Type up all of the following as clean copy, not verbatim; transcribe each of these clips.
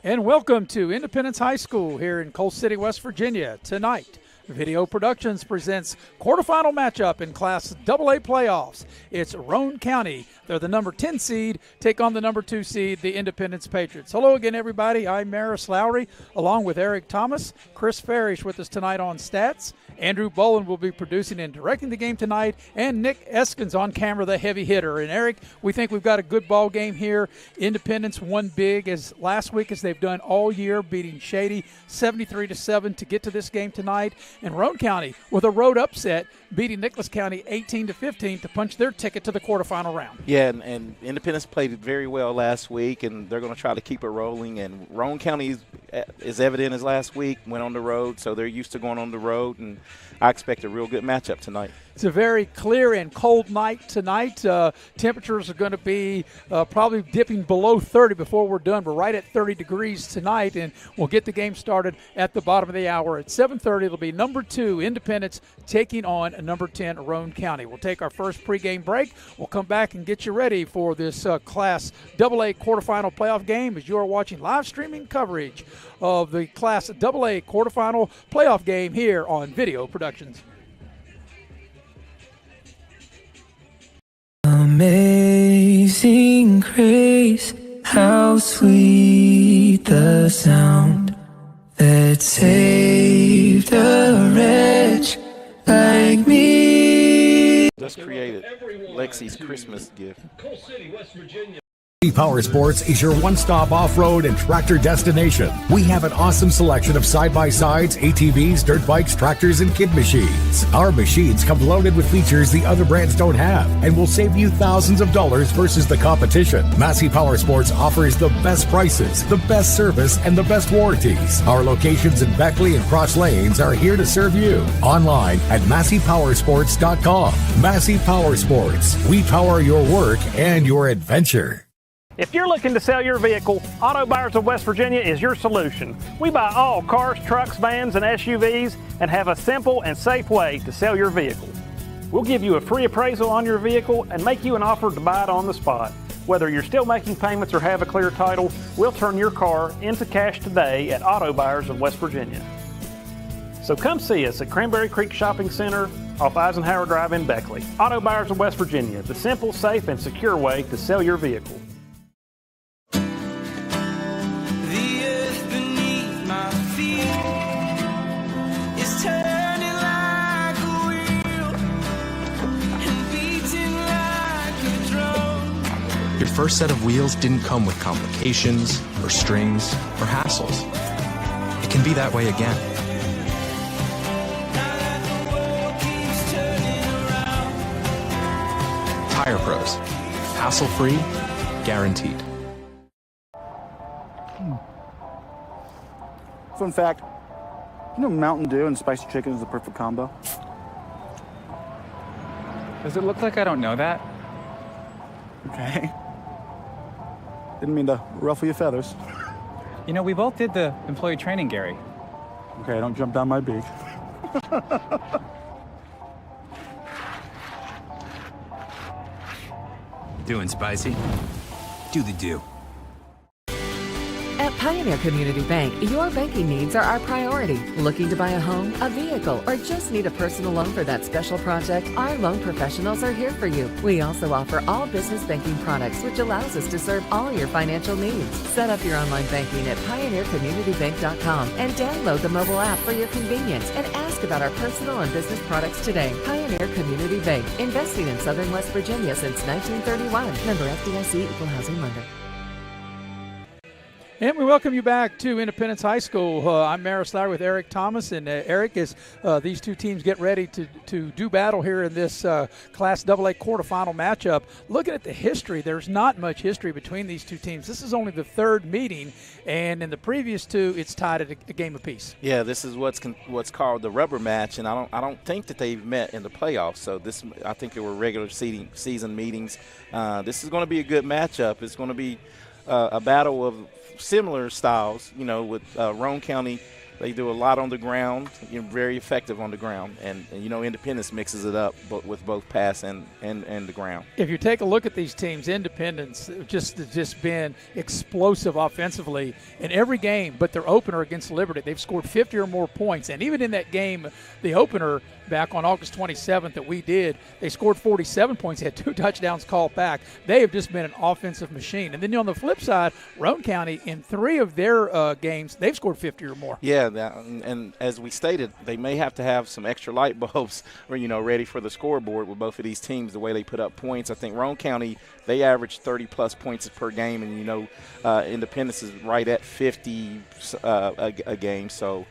And welcome to Independence High School here in Coal City, West Virginia. Tonight, Video Productions presents quarterfinal matchup in Class AA playoffs. It's Roane County. They're the number 10 seed, take on the number 2 seed, the Independence Patriots. Hello again, everybody. I'm Maris Lowry, along with Eric Thomas. Chris Farish with us tonight on stats. Andrew Boland will be producing and directing the game tonight, and Nick Eskins on camera, the heavy hitter. And Eric, we think we've got a good ball game here. Independence won big as last week as they've done all year, beating Shady 73-7 to get to this game tonight. And Roane County with a road upset, beating Nicholas County 18-15 to punch their ticket to the quarterfinal round. Yeah, and Independence played very well last week, and they're going to try to keep it rolling. And Roane County is evident as last week, went on the road, so they're used to going on the road, and I expect a real good matchup tonight. It's a very clear and cold night tonight. Temperatures are going to be probably dipping below 30 before we're done. We're right at 30 degrees tonight, and we'll get the game started at the bottom of the hour. At 7:30, it'll be number 2 Independence taking on number 10 Roane County. We'll take our first pregame break. We'll come back and get you ready for this Class AA quarterfinal playoff game as you are watching live streaming coverage of the Class AA quarterfinal playoff game here on Video Productions. Amazing grace, how sweet the sound that saved a wretch like me. Just created Lexi's Christmas gift. Power Sports is your one-stop off-road and tractor destination. We have an awesome selection of side-by-sides, ATVs, dirt bikes, tractors, and kid machines. Our machines come loaded with features the other brands don't have and will save you thousands of dollars versus the competition. Massey Power Sports offers the best prices, the best service, and the best warranties. Our locations in Beckley and Cross Lanes are here to serve you. Online at MasseyPowersports.com. Massey Power Sports. We power your work and your adventure. If you're looking to sell your vehicle, Auto Buyers of West Virginia is your solution. We buy all cars, trucks, vans, and SUVs and have a simple and safe way to sell your vehicle. We'll give you a free appraisal on your vehicle and make you an offer to buy it on the spot. Whether you're still making payments or have a clear title, we'll turn your car into cash today at Auto Buyers of West Virginia. So come see us at Cranberry Creek Shopping Center off Eisenhower Drive in Beckley. Auto Buyers of West Virginia, the simple, safe, and secure way to sell your vehicle. Your first set of wheels didn't come with complications, or strings, or hassles. It can be that way again. Tire Pros. Hassle-free, guaranteed. Fun fact, you know Mountain Dew and spicy chicken is the perfect combo? Does it look like I don't know that? Okay. Didn't mean to ruffle your feathers. You know, we both did the employee training, Gary. Okay, don't jump down my beak. Doing spicy? Do the do. At Pioneer Community Bank, your banking needs are our priority. Looking to buy a home, a vehicle, or just need a personal loan for that special project? Our loan professionals are here for you. We also offer all business banking products, which allows us to serve all your financial needs. Set up your online banking at pioneercommunitybank.com and download the mobile app for your convenience and ask about our personal and business products today. Pioneer Community Bank, investing in Southern West Virginia since 1931. Member FDIC, Equal Housing Lender. And we welcome you back to Independence High School. I'm Maris Lowry with Eric Thomas. And Eric, as these two teams get ready to do battle here in this Class AA quarterfinal matchup, looking at the history, there's not much history between these two teams. This is only the third meeting, and in the previous two, it's tied at a game apiece. Yeah, this is what's called the rubber match, and I don't think that they've met in the playoffs. So I think they were regular season meetings. This is going to be a good matchup. It's going to be a battle of similar styles, you know, with Roane County They do a lot on the ground, very effective on the ground. And Independence mixes it up with both pass and the ground. If you take a look at these teams, Independence just been explosive offensively in every game, but their opener against Liberty, they've scored 50 or more points. And even in that game, the opener back on August 27th that we did, they scored 47 points. They had 2 touchdowns called back. They have just been an offensive machine. And then on the flip side, Roane County, in 3 of their games, they've scored 50 or more. Yeah, and as we stated, they may have to have some extra light bulbs ready for the scoreboard with both of these teams, the way they put up points. I think Roane County, they average 30-plus points per game, and Independence is right at 50 a game, so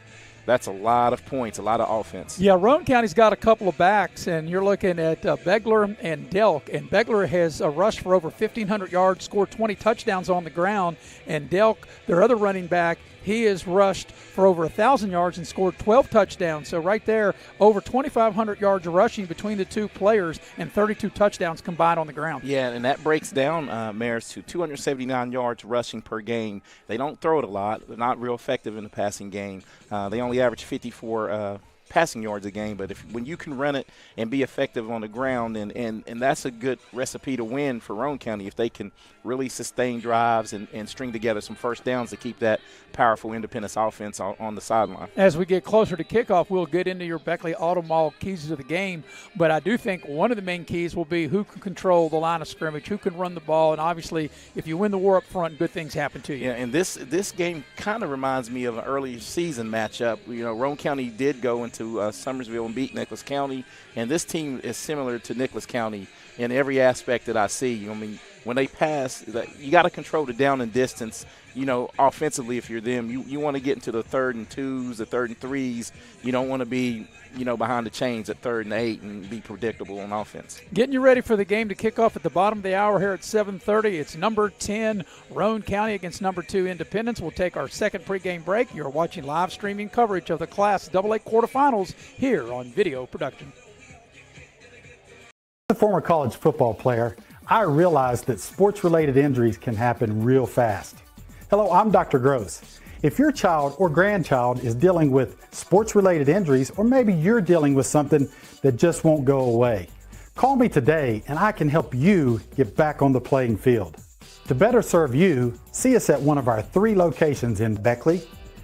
that's a lot of points, a lot of offense. Yeah, Roane County's got a couple of backs, and you're looking at Begler and Delk. And Begler has rushed for over 1,500 yards, scored 20 touchdowns on the ground. And Delk, their other running back, he has rushed for over 1,000 yards and scored 12 touchdowns. So right there, over 2,500 yards rushing between the two players and 32 touchdowns combined on the ground. Yeah, and that breaks down, Maris, to 279 yards rushing per game. They don't throw it a lot. They're not real effective in the passing game. They only average 54 passing yards a game, but when you can run it and be effective on the ground, and that's a good recipe to win for Roane County if they can really sustain drives and string together some first downs to keep that powerful Independence offense on the sideline. As we get closer to kickoff, we'll get into your Beckley Auto Mall keys to the game, but I do think one of the main keys will be who can control the line of scrimmage, who can run the ball, and obviously if you win the war up front, good things happen to you. Yeah, and this game kind of reminds me of an early season matchup. Roane County did go into Summersville and beat Nicholas County, and this team is similar to Nicholas County in every aspect that I see. I mean, when they pass, you got to control the down and distance. Offensively, if you're them, you want to get into the 3rd and 2s, the 3rd and 3s. You don't want to be, behind the chains at 3rd and 8 and be predictable on offense. Getting you ready for the game to kick off at the bottom of the hour here at 7:30. It's number 10 Roane County against number 2 Independence. We'll take our second pregame break. You're watching live streaming coverage of the Class AA quarterfinals here on Video Production. As a former college football player, I realized that sports-related injuries can happen real fast. Hello, I'm Dr. GROSE. If your child or grandchild is dealing with sports-related injuries, or maybe you're dealing with something that just won't go away, call me today and I can help you get back on the playing field. To better serve you, see us at one of our 3 locations in Beckley,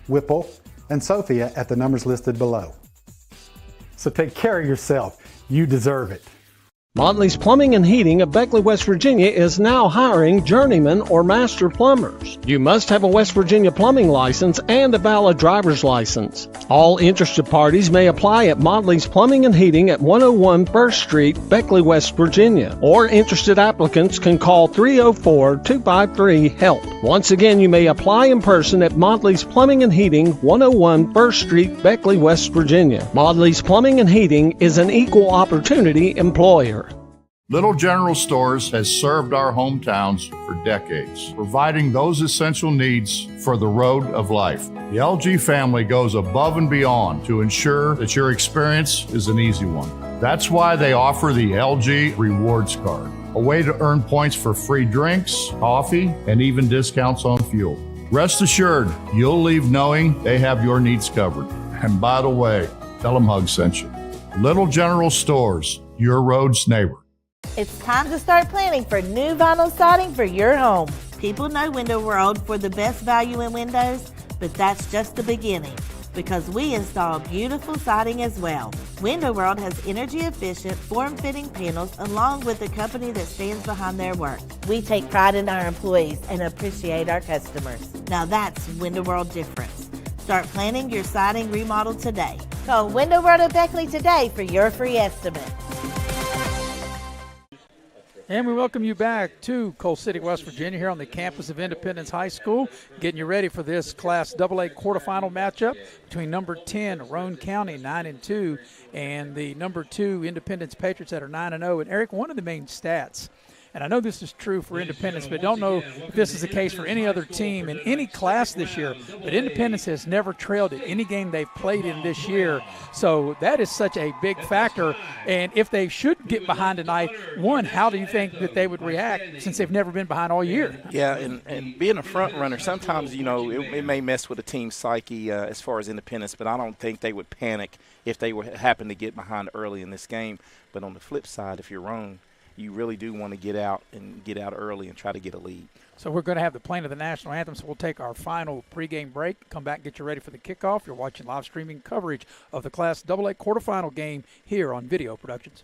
Whipple, and Sophia at the numbers listed below. So take care of yourself. You deserve it. Motley's Plumbing and Heating of Beckley, West Virginia is now hiring journeyman or master plumbers. You must have a West Virginia plumbing license and a valid driver's license. All interested parties may apply at Motley's Plumbing and Heating at 101 First Street, Beckley, West Virginia. Or interested applicants can call 304-253-HELP. Once again, you may apply in person at Motley's Plumbing and Heating, 101 First Street, Beckley, West Virginia. Motley's Plumbing and Heating is an equal opportunity employer. Little General Stores has served our hometowns for decades, providing those essential needs for the road of life. The LG family goes above and beyond to ensure that your experience is an easy one. That's why they offer the LG Rewards Card, a way to earn points for free drinks, coffee, and even discounts on fuel. Rest assured, you'll leave knowing they have your needs covered. And by the way, tell them Hug sent you. Little General Stores, your road's neighbor. It's time to start planning for new vinyl siding for your home. People know Window World for the best value in windows, but that's just the beginning, because we install beautiful siding as well. Window World has energy-efficient, form-fitting panels along with a company that stands behind their work. We take pride in our employees and appreciate our customers. Now that's Window World difference. Start planning your siding remodel today. Call Window World of Beckley today for your free estimate. And we welcome you back to Coal City, West Virginia, here on the campus of Independence High School, getting you ready for this Class AA quarterfinal matchup between number 10, Roane County, 9-2, and the number 2, Independence Patriots that are 9-0. And, Eric, one of the main stats and I know this is true for Independence, but don't know if this is the case for any other team in any class this year, but Independence has never trailed at any game they've played in this year. So that is such a big factor. And if they should get behind tonight, one, how do you think that they would react since they've never been behind all year? Yeah, and being a front runner, sometimes, it may mess with a team's psyche as far as Independence, but I don't think they would panic if they happen to get behind early in this game. But on the flip side, if you're Roane, you really do want to get out early and try to get a lead. So we're going to have the playing of the national anthem, so we'll take our final pregame break, come back and get you ready for the kickoff. You're watching live streaming coverage of the Class AA quarterfinal game here on Video Productions.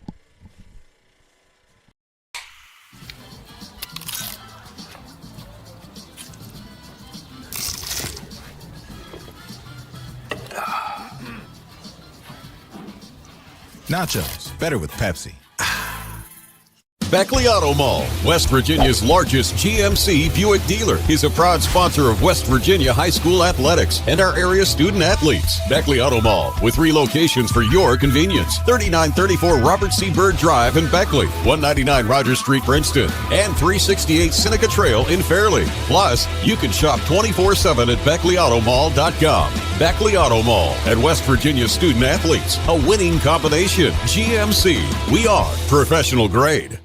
Nachos, better with Pepsi. Beckley Auto Mall, West Virginia's largest GMC Buick dealer, is a proud sponsor of West Virginia high school athletics and our area student athletes. Beckley Auto Mall, with 3 locations for your convenience: 3934 Robert C. Byrd Drive in Beckley, 199 Rogers Street, Princeton, and 368 Seneca Trail in Fairleigh. Plus, you can shop 24/7 at BeckleyAutomall.com. Beckley Auto Mall at West Virginia student athletes, a winning combination. GMC, we are professional grade.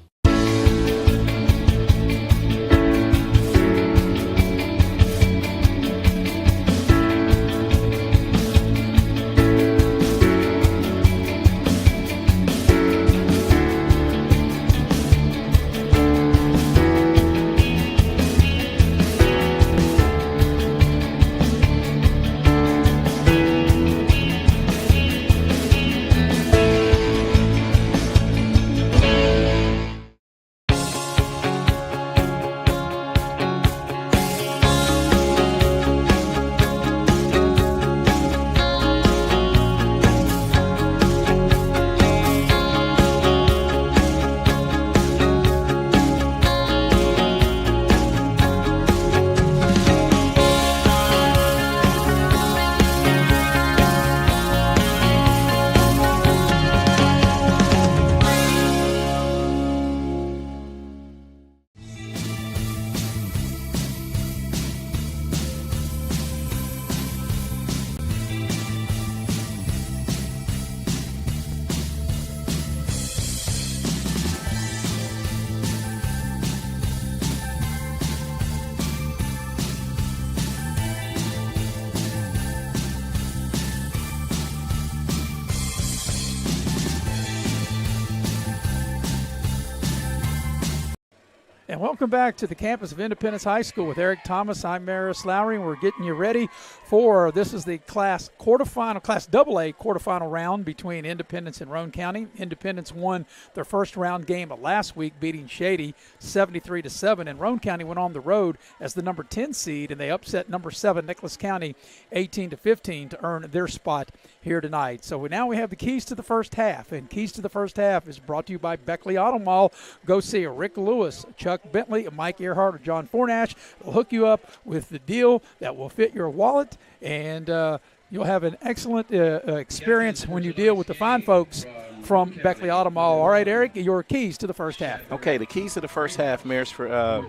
And welcome back to the campus of Independence High School with Eric Thomas. I'm Maris Lowry, and we're getting you ready for this is the Class AA quarterfinal round between Independence and Roane County. Independence won their first round game of last week, beating Shady 73-7, and Roane County went on the road as the number 10 seed, and they upset number 7 Nicholas County 18-15 to earn their spot here tonight. So now we have the keys to the first half, and keys to the first half is brought to you by Beckley Auto Mall. Go see Rick Lewis, Chuck Bentley, Mike Earhart, or John Fornash. They'll hook you up with the deal that will fit your wallet, and you'll have an excellent experience when you deal with the fine folks from Beckley Auto Mall. All right, Eric, your keys to the first half. Okay, the keys to the first half, Maris, for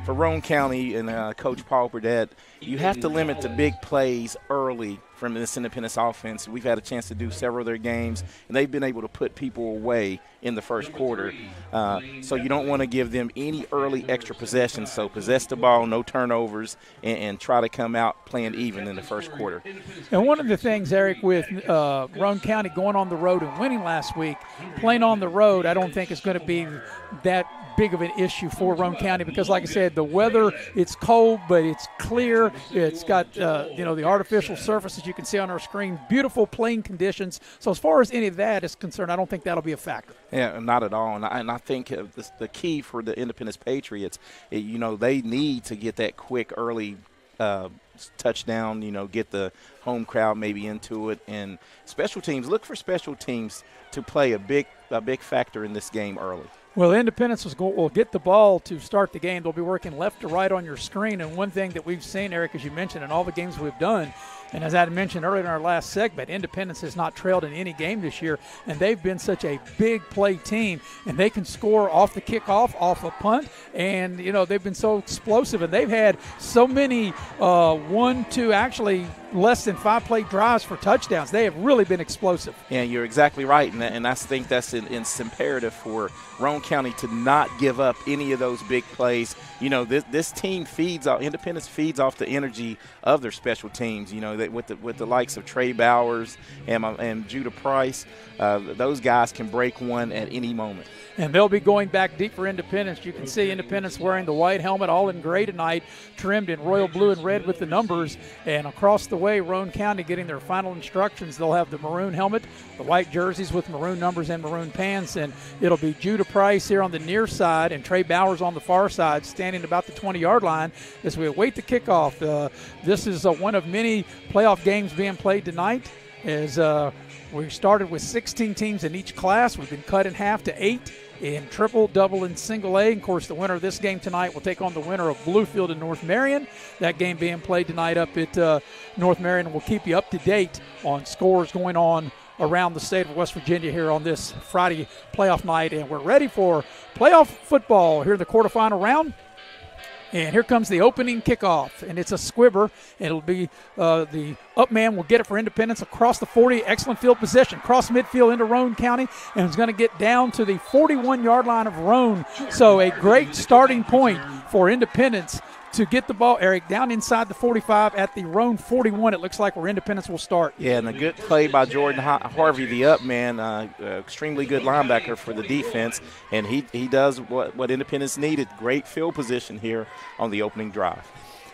Roane County and Coach Paul Burdett, you have to limit the big plays early from this Independence offense. We've had a chance to do several of their games, and they've been able to put people away in the first quarter. So you don't want to give them any early extra possessions. So possess the ball, no turnovers, and try to come out playing even in the first quarter. And one of the things, Eric, with Roane County going on the road and winning last week, playing on the road, I don't think is going to be that big of an issue for Roane County because, like I said, the weather, it's cold, but it's clear. It's got, the artificial surfaces you can see on our screen, beautiful playing conditions. So as far as any of that is concerned, I don't think that'll be a factor. Yeah, not at all. And I think the key for the Independence Patriots, they need to get that quick early touchdown, get the home crowd maybe into it. And special teams, look for special teams to play a big factor in this game early. Well, Independence will get the ball to start the game. They'll be working left to right on your screen. And one thing that we've seen, Eric, as you mentioned, in all the games we've done, And as I mentioned earlier in our last segment, Independence has not trailed in any game this year, and they've been such a big play team, and they can score off the kickoff, off a punt, and, they've been so explosive, and they've had so many 1, 2, actually less than 5 play drives for touchdowns. They have really been explosive. Yeah, you're exactly right, and I think that's it's imperative for Roane County to not give up any of those big plays. This team Independence feeds off the energy of their special teams. With the likes of Trey Bowers and Judah Price, those guys can break one at any moment. And they'll be going back deep for Independence. You can see Independence wearing the white helmet, all in gray tonight, trimmed in royal blue and red with the numbers. And across the way, Roane County getting their final instructions. They'll have the maroon helmet, the white jerseys with maroon numbers and maroon pants. And it'll be Judah Price here on the near side and Trey Bowers on the far side, standing about the 20-yard line as we await the kickoff. This is one of many playoff games being played tonight. As we started with 16 teams in each class. We've been cut in half to 8 in triple, double, and single A. Of course, the winner of this game tonight will take on the winner of Bluefield and North Marion. That game being played tonight up at North Marion. We'll keep you up to date on scores going on around the state of West Virginia here on this Friday playoff night. And we're ready for playoff football here in the quarterfinal round. And here comes the opening kickoff, and it's a squibber. It'll be the up man will get it for Independence across the 40. Excellent field position. Cross midfield into Roane County, and it's going to get down to the 41-yard line of Roane. So a great starting point for Independence to get the ball, Eric, down inside the 45 at the Roane 41. It looks like where Independence will start. Yeah, and a good play by Jordan Harvey, the up man, extremely good linebacker for the defense, and he does what Independence needed. Great field position here on the opening drive.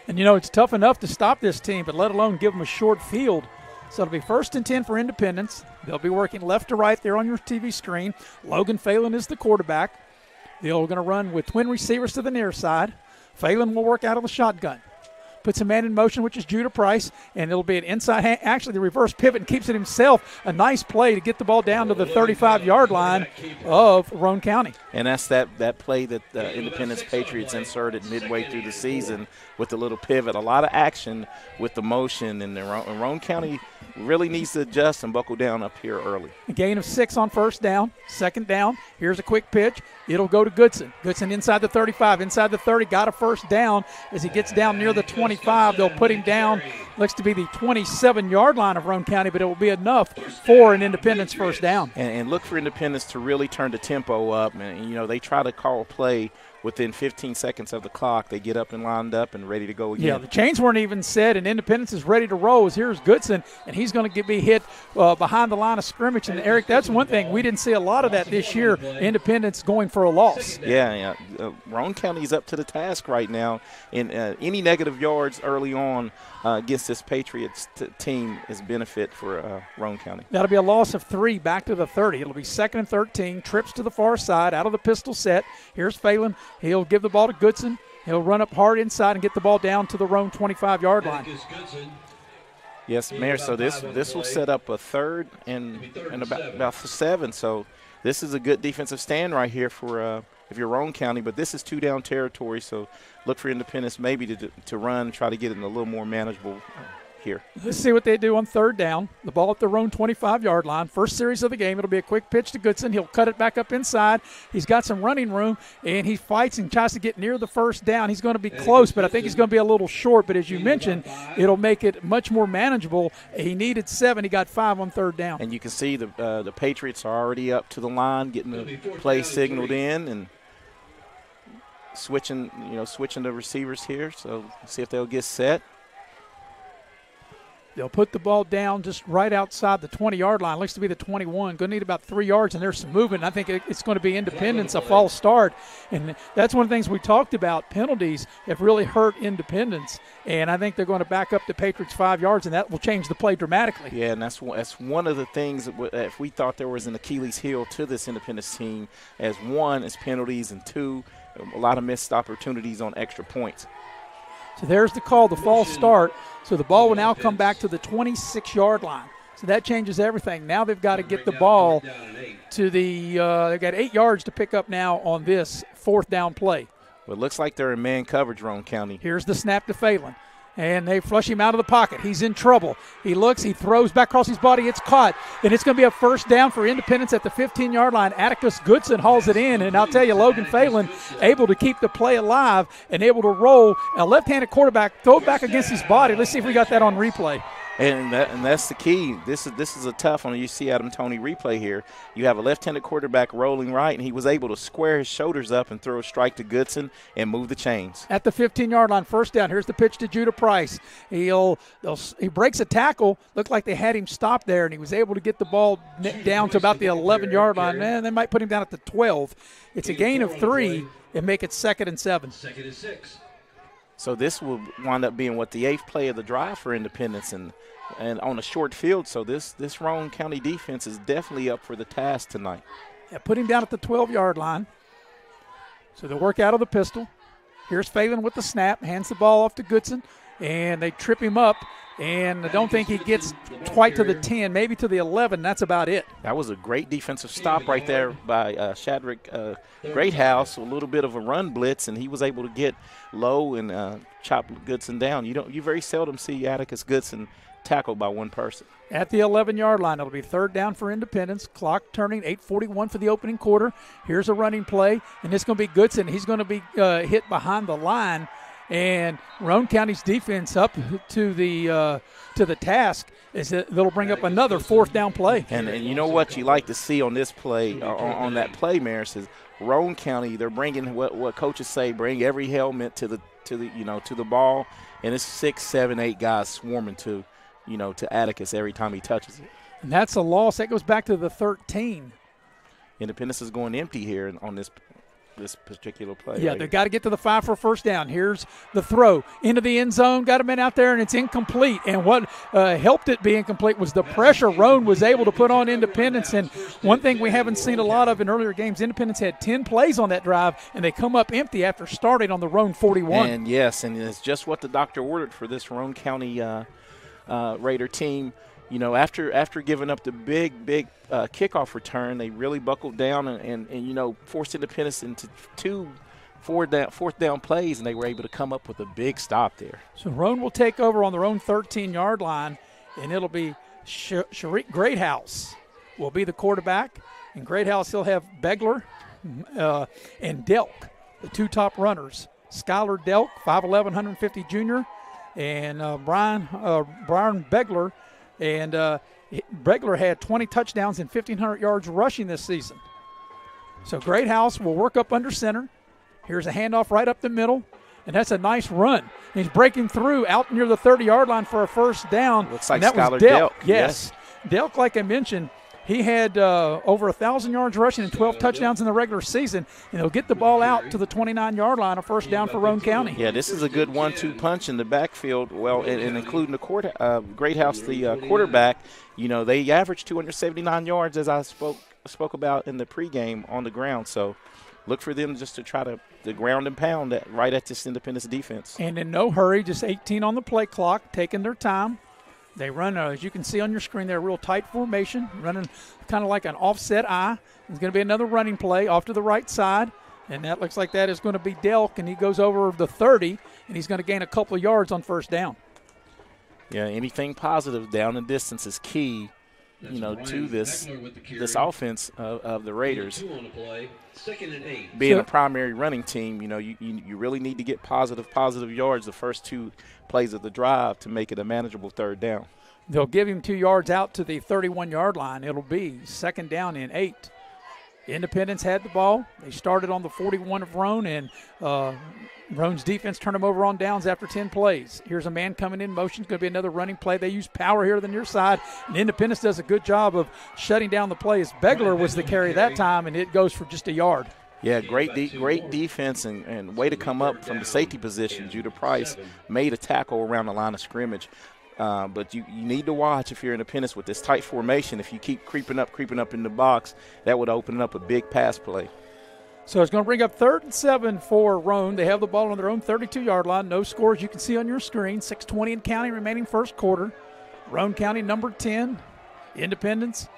And, it's tough enough to stop this team, but let alone give them a short field. So it'll be 1st and 10 for Independence. They'll be working left to right there on your TV screen. Logan Phelan is the quarterback. They're going to run with twin receivers to the near side. Phelan will work out of the shotgun. Puts a man in motion, which is Judah Price, and it'll be an inside hand. Actually, the reverse pivot and keeps it himself. A nice play to get the ball down to the 35-yard line of Roane County. And that's that play that the Independence Patriots inserted midway through the season with the little pivot. A lot of action with the motion, and Roane County really needs to adjust and buckle down up here early. A gain of 6 on first down. Second down, here's a quick pitch. It'll go to Goodson. Goodson inside the 35, inside the 30, got a first down. As he gets down near the 25, they'll put him down. Looks to be the 27-yard line of Roane County, but it will be enough for an Independence first down. And look for Independence to really turn the tempo up. And, they try to call a play within 15 seconds of the clock. They get up and lined up and ready to go again. Yeah, the chains weren't even set, and Independence is ready to roll. Here's Goodson, and he's going to be hit behind the line of scrimmage. And, Eric, that's one thing. We didn't see a lot of that this year, Independence going for a loss. Yeah. Roane County's up to the task right now. And any negative yards early on against this Patriots team is benefit for Roane County. That'll be a loss of 3 back to the 30. It'll be 2nd and 13, trips to the far side, out of the pistol set. Here's Phelan. He'll give the ball to Goodson. He'll run up hard inside and get the ball down to the Roane 25-yard line. Yes, Mayor. So this will set up a 3rd and about 7. So this is a good defensive stand right here for if you're Roane County. But this is 2-down territory, so look for Independence maybe to run, try to get it in a little more manageable here. Let's see what they do on 3rd down. The ball at the Roane 25-yard line. First series of the game. It'll be a quick pitch to Goodson. He'll cut it back up inside. He's got some running room, and he fights and tries to get near the first down. He's going to be close, but I think he's going to be a little short. But as you mentioned, it'll make it much more manageable. He needed 7. He got 5 on 3rd down. And you can see the Patriots are already up to the line, getting the play signaled in and switching the receivers here. So see if they'll get set. They'll put the ball down just right outside the 20-yard line. Looks to be the 21. Going to need about 3 yards, and there's some movement. I think it's going to be Independence, a false start. And that's one of the things we talked about. Penalties have really hurt Independence, and I think they're going to back up the Patriots 5 yards, and that will change the play dramatically. Yeah, and that's one of the things that if we thought there was an Achilles heel to this Independence team, as one is penalties, and 2, a lot of missed opportunities on extra points. So there's the call, the false start. So the ball will now come back to the 26-yard line. So that changes everything. Now they've got to get the ball to the they've got 8 yards to pick up now on this 4th down play. Well, it looks like they're in man coverage, Roane County. Here's the snap to Phelan. And they flush him out of the pocket. He's in trouble. He looks, he throws back across his body. It's caught. And it's going to be a first down for Independence at the 15-yard line. Atticus Goodson hauls it in. And I'll tell you, Logan Phelan able to keep the play alive and able to roll a left-handed quarterback, throw it back against his body. Let's see if we got that on replay. And that's the key. This is a tough one. You see Adam Toney replay here. You have a left-handed quarterback rolling right, and he was able to square his shoulders up and throw a strike to Goodson and move the chains. At the 15-yard line, first down. Here's the pitch to Judah Price. He breaks a tackle. Looked like they had him stopped there, and he was able to get the ball down to about the 11-yard line. And they might put him down at the 12. It's a gain of 3 and make it 2nd and 7. 2nd and 6. So this will wind up being the 8th play of the drive for Independence and on a short field. So this Roane County defense is definitely up for the task tonight. Yeah, put him down at the 12-yard line. So they work out of the pistol. Here's Phelan with the snap, hands the ball off to Goodson, and they trip him up. And I don't think he gets quite to the 10, maybe to the 11. That's about it. That was a great defensive stop right there by Shadrick Greathouse. A little bit of a run blitz, and he was able to get low and chop Goodson down. You very seldom see Atticus Goodson tackled by one person. At the 11-yard line, it'll be 3rd down for Independence. Clock turning, 8:41 for the opening quarter. Here's a running play, and it's going to be Goodson. He's going to be hit behind the line. And Roane County's defense up to the task is that'll bring up another 4th down play. And you know what you like to see on this play, on that play, Maris, is Roane County. They're bringing what coaches say, bring every helmet to the ball, and it's 6, 7, 8 guys swarming to Atticus every time he touches it. And that's a loss. That goes back to the 13. Independence is going empty here on this particular play. Yeah, they've got to get to the 5 for a first down. Here's the throw into the end zone. Got him in out there, and it's incomplete. And what helped it be incomplete was the pressure Roane was able to put on Independence. And one thing we haven't seen a lot of in earlier games, Independence had 10 plays on that drive, and they come up empty after starting on the Roane 41. And yes, and it's just what the doctor ordered for this Roane County Raider team. After giving up the big kickoff return, they really buckled down and forced Independence into 2 fourth down plays, and they were able to come up with a big stop there. So Roane will take over on their own 13-yard line, and it'll be Sharik Greathouse will be the quarterback. And Greathouse, he'll have Begler and Delk, the 2 top runners. Skylar Delk, 5'11", 150 junior, and Brian Begler. And Begler had 20 touchdowns and 1,500 yards rushing this season. So Greathouse will work up under center. Here's a handoff right up the middle, and that's a nice run. He's breaking through out near the 30-yard line for a first down. Looks like that Skylar was Delk. Delk. Yes. Delk, like I mentioned, he had over 1,000 yards rushing and 12 touchdowns in the regular season, and he'll get the ball out to the 29-yard line, a first down for Roane County. Yeah, this is a good 1-2 punch in the backfield. Well, and including the Greathouse, the quarterback. They averaged 279 yards, as I spoke about in the pregame, on the ground. So look for them just to try to ground and pound right at this Independence defense. And in no hurry, just 18 on the play clock, taking their time. They run, as you can see on your screen, they're a real tight formation, running kind of like an offset I. There's going to be another running play off to the right side, and that looks like that is going to be Delk, and he goes over the 30, and he's going to gain a couple of yards on first down. Yeah, anything positive down and distance is key, to this offense of the Raiders. Being a primary running team, you really need to get positive yards the first 2 plays of the drive to make it a manageable third down. They'll give him 2 yards out to the 31-yard line. It'll be 2nd down and 8. Independence had the ball. They started on the 41 of Roane, and Roane's defense turned them over on downs after 10 plays. Here's a man coming in motion. It's going to be another running play. They use power here to the near side, and Independence does a good job of shutting down the play as Begler was the carry that time, and it goes for just a yard. Yeah, great defense and way to come up from the safety position. Judah Price made a tackle around the line of scrimmage. But you need to watch if you're Independence with this tight formation. If you keep creeping up in the box, that would open up a big pass play. So it's going to bring up 3rd and 7 for Roane. They have the ball on their own 32-yard line. No scores you can see on your screen. 6:20 in county remaining first quarter. Roane County number 10. Independence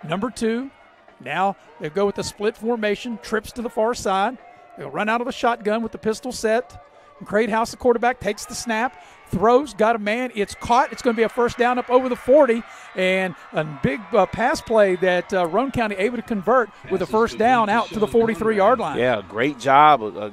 number 2. Now they go with the split formation. Trips to the far side. They'll run out of the shotgun with the pistol set. Greathouse, the quarterback, takes the snap, throws, got a man, it's caught. It's going to be a first down up over the 40, and a big pass play that Roane County able to convert with a first down out to the 43-yard line. Yeah, great job. A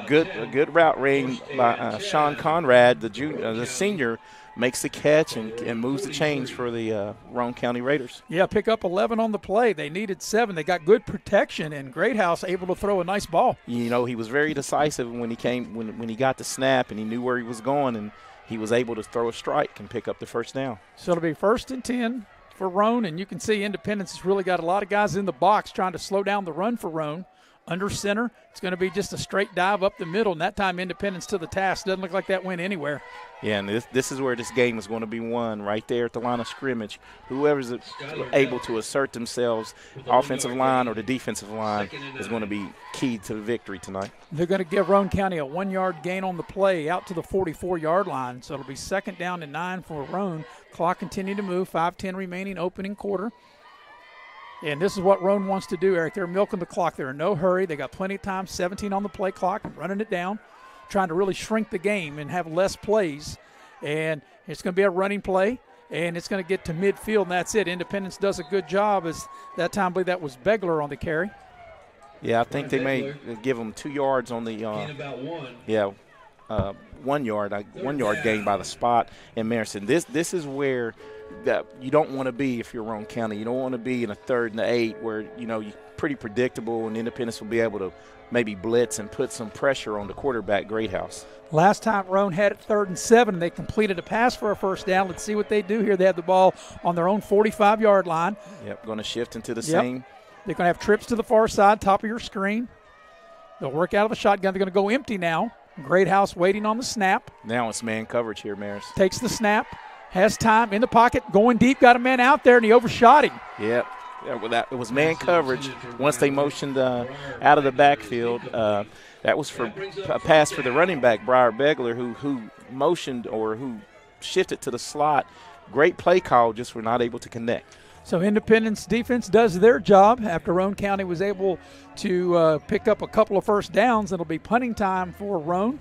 good route ran by Sean Conrad, the senior, makes the catch and moves the chains for the Roane County Raiders. Yeah, pick up 11 on the play. They needed 7. They got good protection, and Greathouse able to throw a nice ball. You know, he was very decisive when he got the snap, and he knew where he was going, and he was able to throw a strike and pick up the first down. So it'll be 1st and 10 for Roane, and you can see Independence has really got a lot of guys in the box trying to slow down the run for Roane. Under center, it's going to be just a straight dive up the middle, and that time Independence to the task. Doesn't look like that went anywhere. Yeah, and this is where this game is going to be won, right there at the line of scrimmage. Whoever's able to assert themselves, offensive line or the defensive line, is going to be key to the victory tonight. They're going to give Roane County a 1-yard gain on the play out to the 44-yard line, so it'll be 2nd down and 9 for Roane. Clock continue to move, 5:10 remaining, opening quarter. And this is what Roane wants to do, Eric. They're milking the clock. They're in no hurry. They got plenty of time, 17 on the play clock, running it down, trying to really shrink the game and have less plays. And it's going to be a running play, and it's going to get to midfield, and that's it. Independence does a good job. As that time, I believe that was Begler on the carry. Yeah, I think they may give them 2 yards on the 1 yard gain by the spot in Marison. This is where that you don't want to be if you're Roane County. You don't want to be in a 3rd and 8 where, you know, you're pretty predictable, and Independence will be able to maybe blitz and put some pressure on the quarterback, Greathouse. Last time Roane had it 3rd and 7, and they completed a pass for a first down. Let's see what they do here. They have the ball on their own 45-yard line. Yep, going to shift into the same. They're going to have trips to the far side, top of your screen. They'll work out of the shotgun. They're going to go empty now. Greathouse waiting on the snap. Now it's man coverage here, Maris. Takes the snap. Has time in the pocket, going deep, got a man out there, and he overshot him. Yep. It was man coverage. Once they motioned out of the backfield, that was for a pass for the running back, Briar Begler, who motioned or who shifted to the slot. Great play call, just were not able to connect. So Independence defense does their job after Roane County was able to pick up a couple of first downs. It'll be punting time for Roane.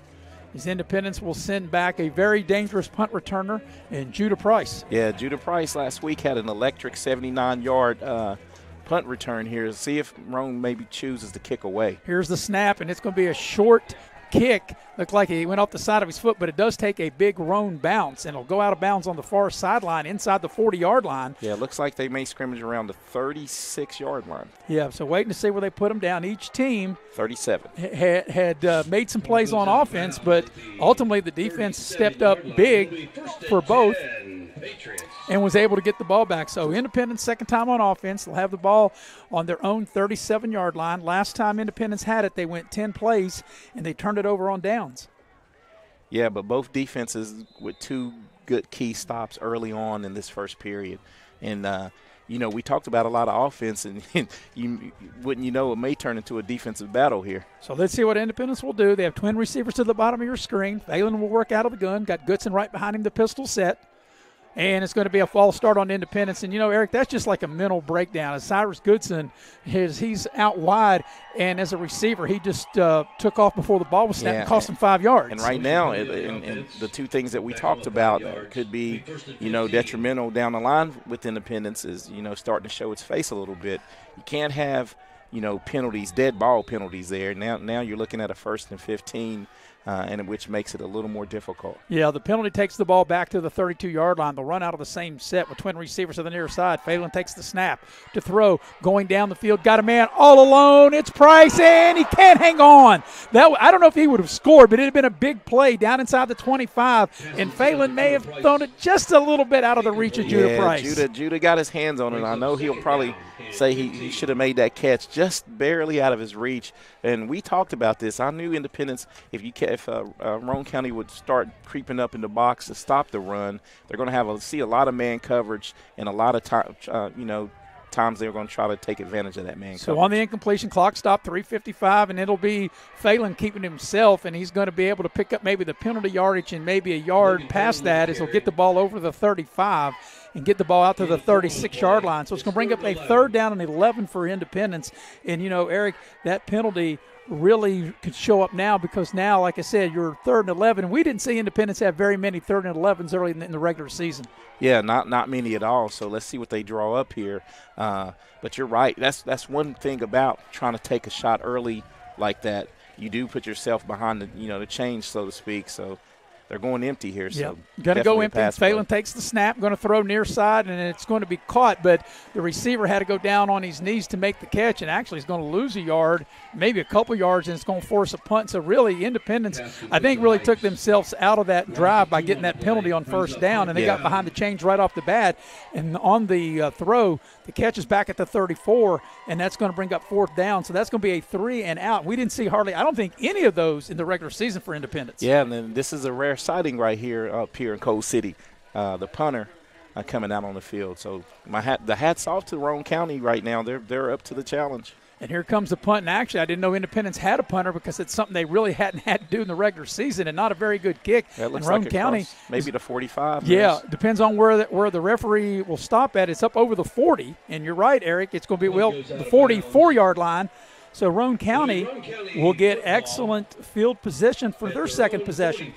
His Independence will send back a very dangerous punt returner in Judah Price. Yeah, Judah Price last week had an electric 79-yard punt return here. See if Roane maybe chooses to kick away. Here's the snap, and it's going to be a short kick. Looked like he went off the side of his foot, but it does take a big Roane bounce, and it'll go out of bounds on the far sideline inside the 40-yard line. Yeah, it looks like they may scrimmage around the 36-yard line. Yeah, so waiting to see where they put them down. Each team 37 had made some plays on offense, but ultimately the defense stepped up big for both and was able to get the ball back. So Independence, second time on offense. They'll have the ball on their own 37-yard line. Last time Independence had it, they went 10 plays, and they turned it over on downs. Yeah, but both defenses with 2 good key stops early on in this first period. And, you know, we talked about a lot of offense, and wouldn't you know, it may turn into a defensive battle here. So let's see what Independence will do. They have twin receivers to the bottom of your screen. Phelan will work out of the gun. Got Goodson right behind him, the pistol set. And it's going to be a false start on Independence. And, you know, Eric, that's just like a mental breakdown. As Cyrus Goodson, he's out wide, and as a receiver, he just took off before the ball was snapped and cost him 5 yards. And right now, and the 2 things that we talked about could be, you know, detrimental down the line with Independence is, you know, starting to show its face a little bit. You can't have, you know, penalties, dead ball penalties there. Now you're looking at a 1st and 15. And which makes it a little more difficult. Yeah, the penalty takes the ball back to the 32-yard line. They'll run out of the same set with twin receivers to the near side. Phelan takes the snap to throw, going down the field. Got a man all alone. It's Price, and he can't hang on. I don't know if he would have scored, but it had been a big play down inside the 25, and Phelan may have thrown it just a little bit out of the reach of Judah Price. Judah got his hands on it. I know he'll probably say he should have made that catch just barely out of his reach. And we talked about this. I knew Independence, if Roane County would start creeping up in the box to stop the run, they're going to see a lot of man coverage, and a lot of times they're going to try to take advantage of that man coverage. So on the incompletion, clock stop, 3:55, and it'll be Phelan keeping himself, and he's going to be able to pick up maybe the penalty yardage and maybe a yard past that as he'll get the ball over the 35 and get the ball out to the 36-yard line. So it's going to bring up a 3rd down and 11 for Independence. And, you know, Eric, that penalty really could show up now, because now, like I said, you're 3rd and 11. And we didn't see Independence have very many 3rd and 11s early in the regular season. Yeah, not many at all. So let's see what they draw up here. But you're right. That's one thing about trying to take a shot early like that. You do put yourself behind the change, so to speak. So they're going empty here. So going to go empty. Phelan takes the snap, going to throw near side, and it's going to be caught. But the receiver had to go down on his knees to make the catch, and actually he's going to lose a yard, maybe a couple yards, and it's going to force a punt. So really, Independence, I think, really took themselves out of that drive by getting that penalty on 1st down, and they got behind the chains right off the bat. And on the throw, the catch is back at the 34, and that's going to bring up 4th down. So that's going to be a 3 and out. We didn't see hardly, I don't think, any of those in the regular season for Independence. Yeah, and then this is a rare sighting right here up here in Coal City. The punter coming out on the field. So the hat's off to Roane County right now. They're up to the challenge. And here comes the punt. And actually, I didn't know Independence had a punter, because it's something they really hadn't had to do in the regular season, and not a very good kick. That looks Roane like County, maybe the 45. Yeah, depends on where the referee will stop at. It's up over the 40. And you're right, Eric. It's going to be, the 44-yard line. So Roane County will get excellent field position for their second possession.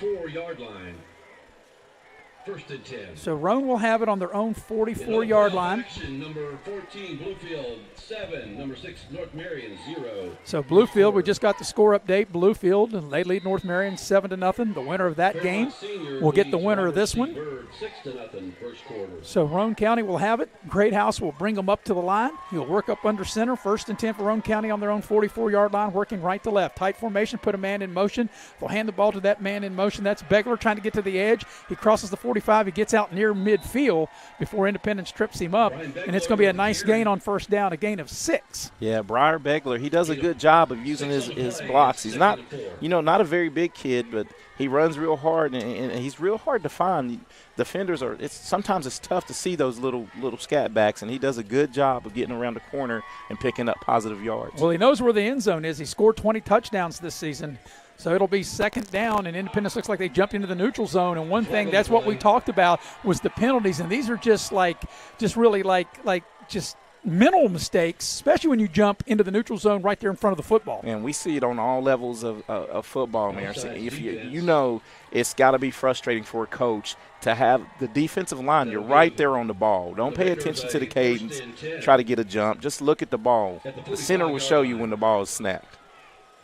First and 10. So Roane will have it on their own 44-yard line. Number 14, Bluefield, 7. Number 6, North Marion, 0. So Bluefield, we just got the score update. Bluefield, and they lead North Marion 7-0. The winner of that game will get the winner of this one. 6-0 first quarter. So Roane County will have it. Greathouse will bring them up to the line. He'll work up under center. 1st and 10 for Roane County on their own 44-yard line, working right to left. Tight formation, put a man in motion. They'll hand the ball to that man in motion. That's Begler trying to get to the edge. He crosses the 45. He gets out near midfield before Independence trips him up, and it's going to be a nice gain on 1st down, a gain of 6. Yeah, Briar Begler, he does a good job of using his blocks. He's not a very big kid, but he runs real hard, and he's real hard to find. Defenders sometimes it's tough to see those little scat backs, and he does a good job of getting around the corner and picking up positive yards. Well, he knows where the end zone is. He scored 20 touchdowns this season. So it'll be 2nd down, and Independence looks like they jumped into the neutral zone. And one thing, that's what we talked about, was the penalties. And these are just mental mistakes, especially when you jump into the neutral zone right there in front of the football. And we see it on all levels of football, man. So if it's got to be frustrating for a coach to have the defensive line, you're right there on the ball. Don't pay attention to the cadence, try to get a jump. Just look at the ball. The center will show you when the ball is snapped.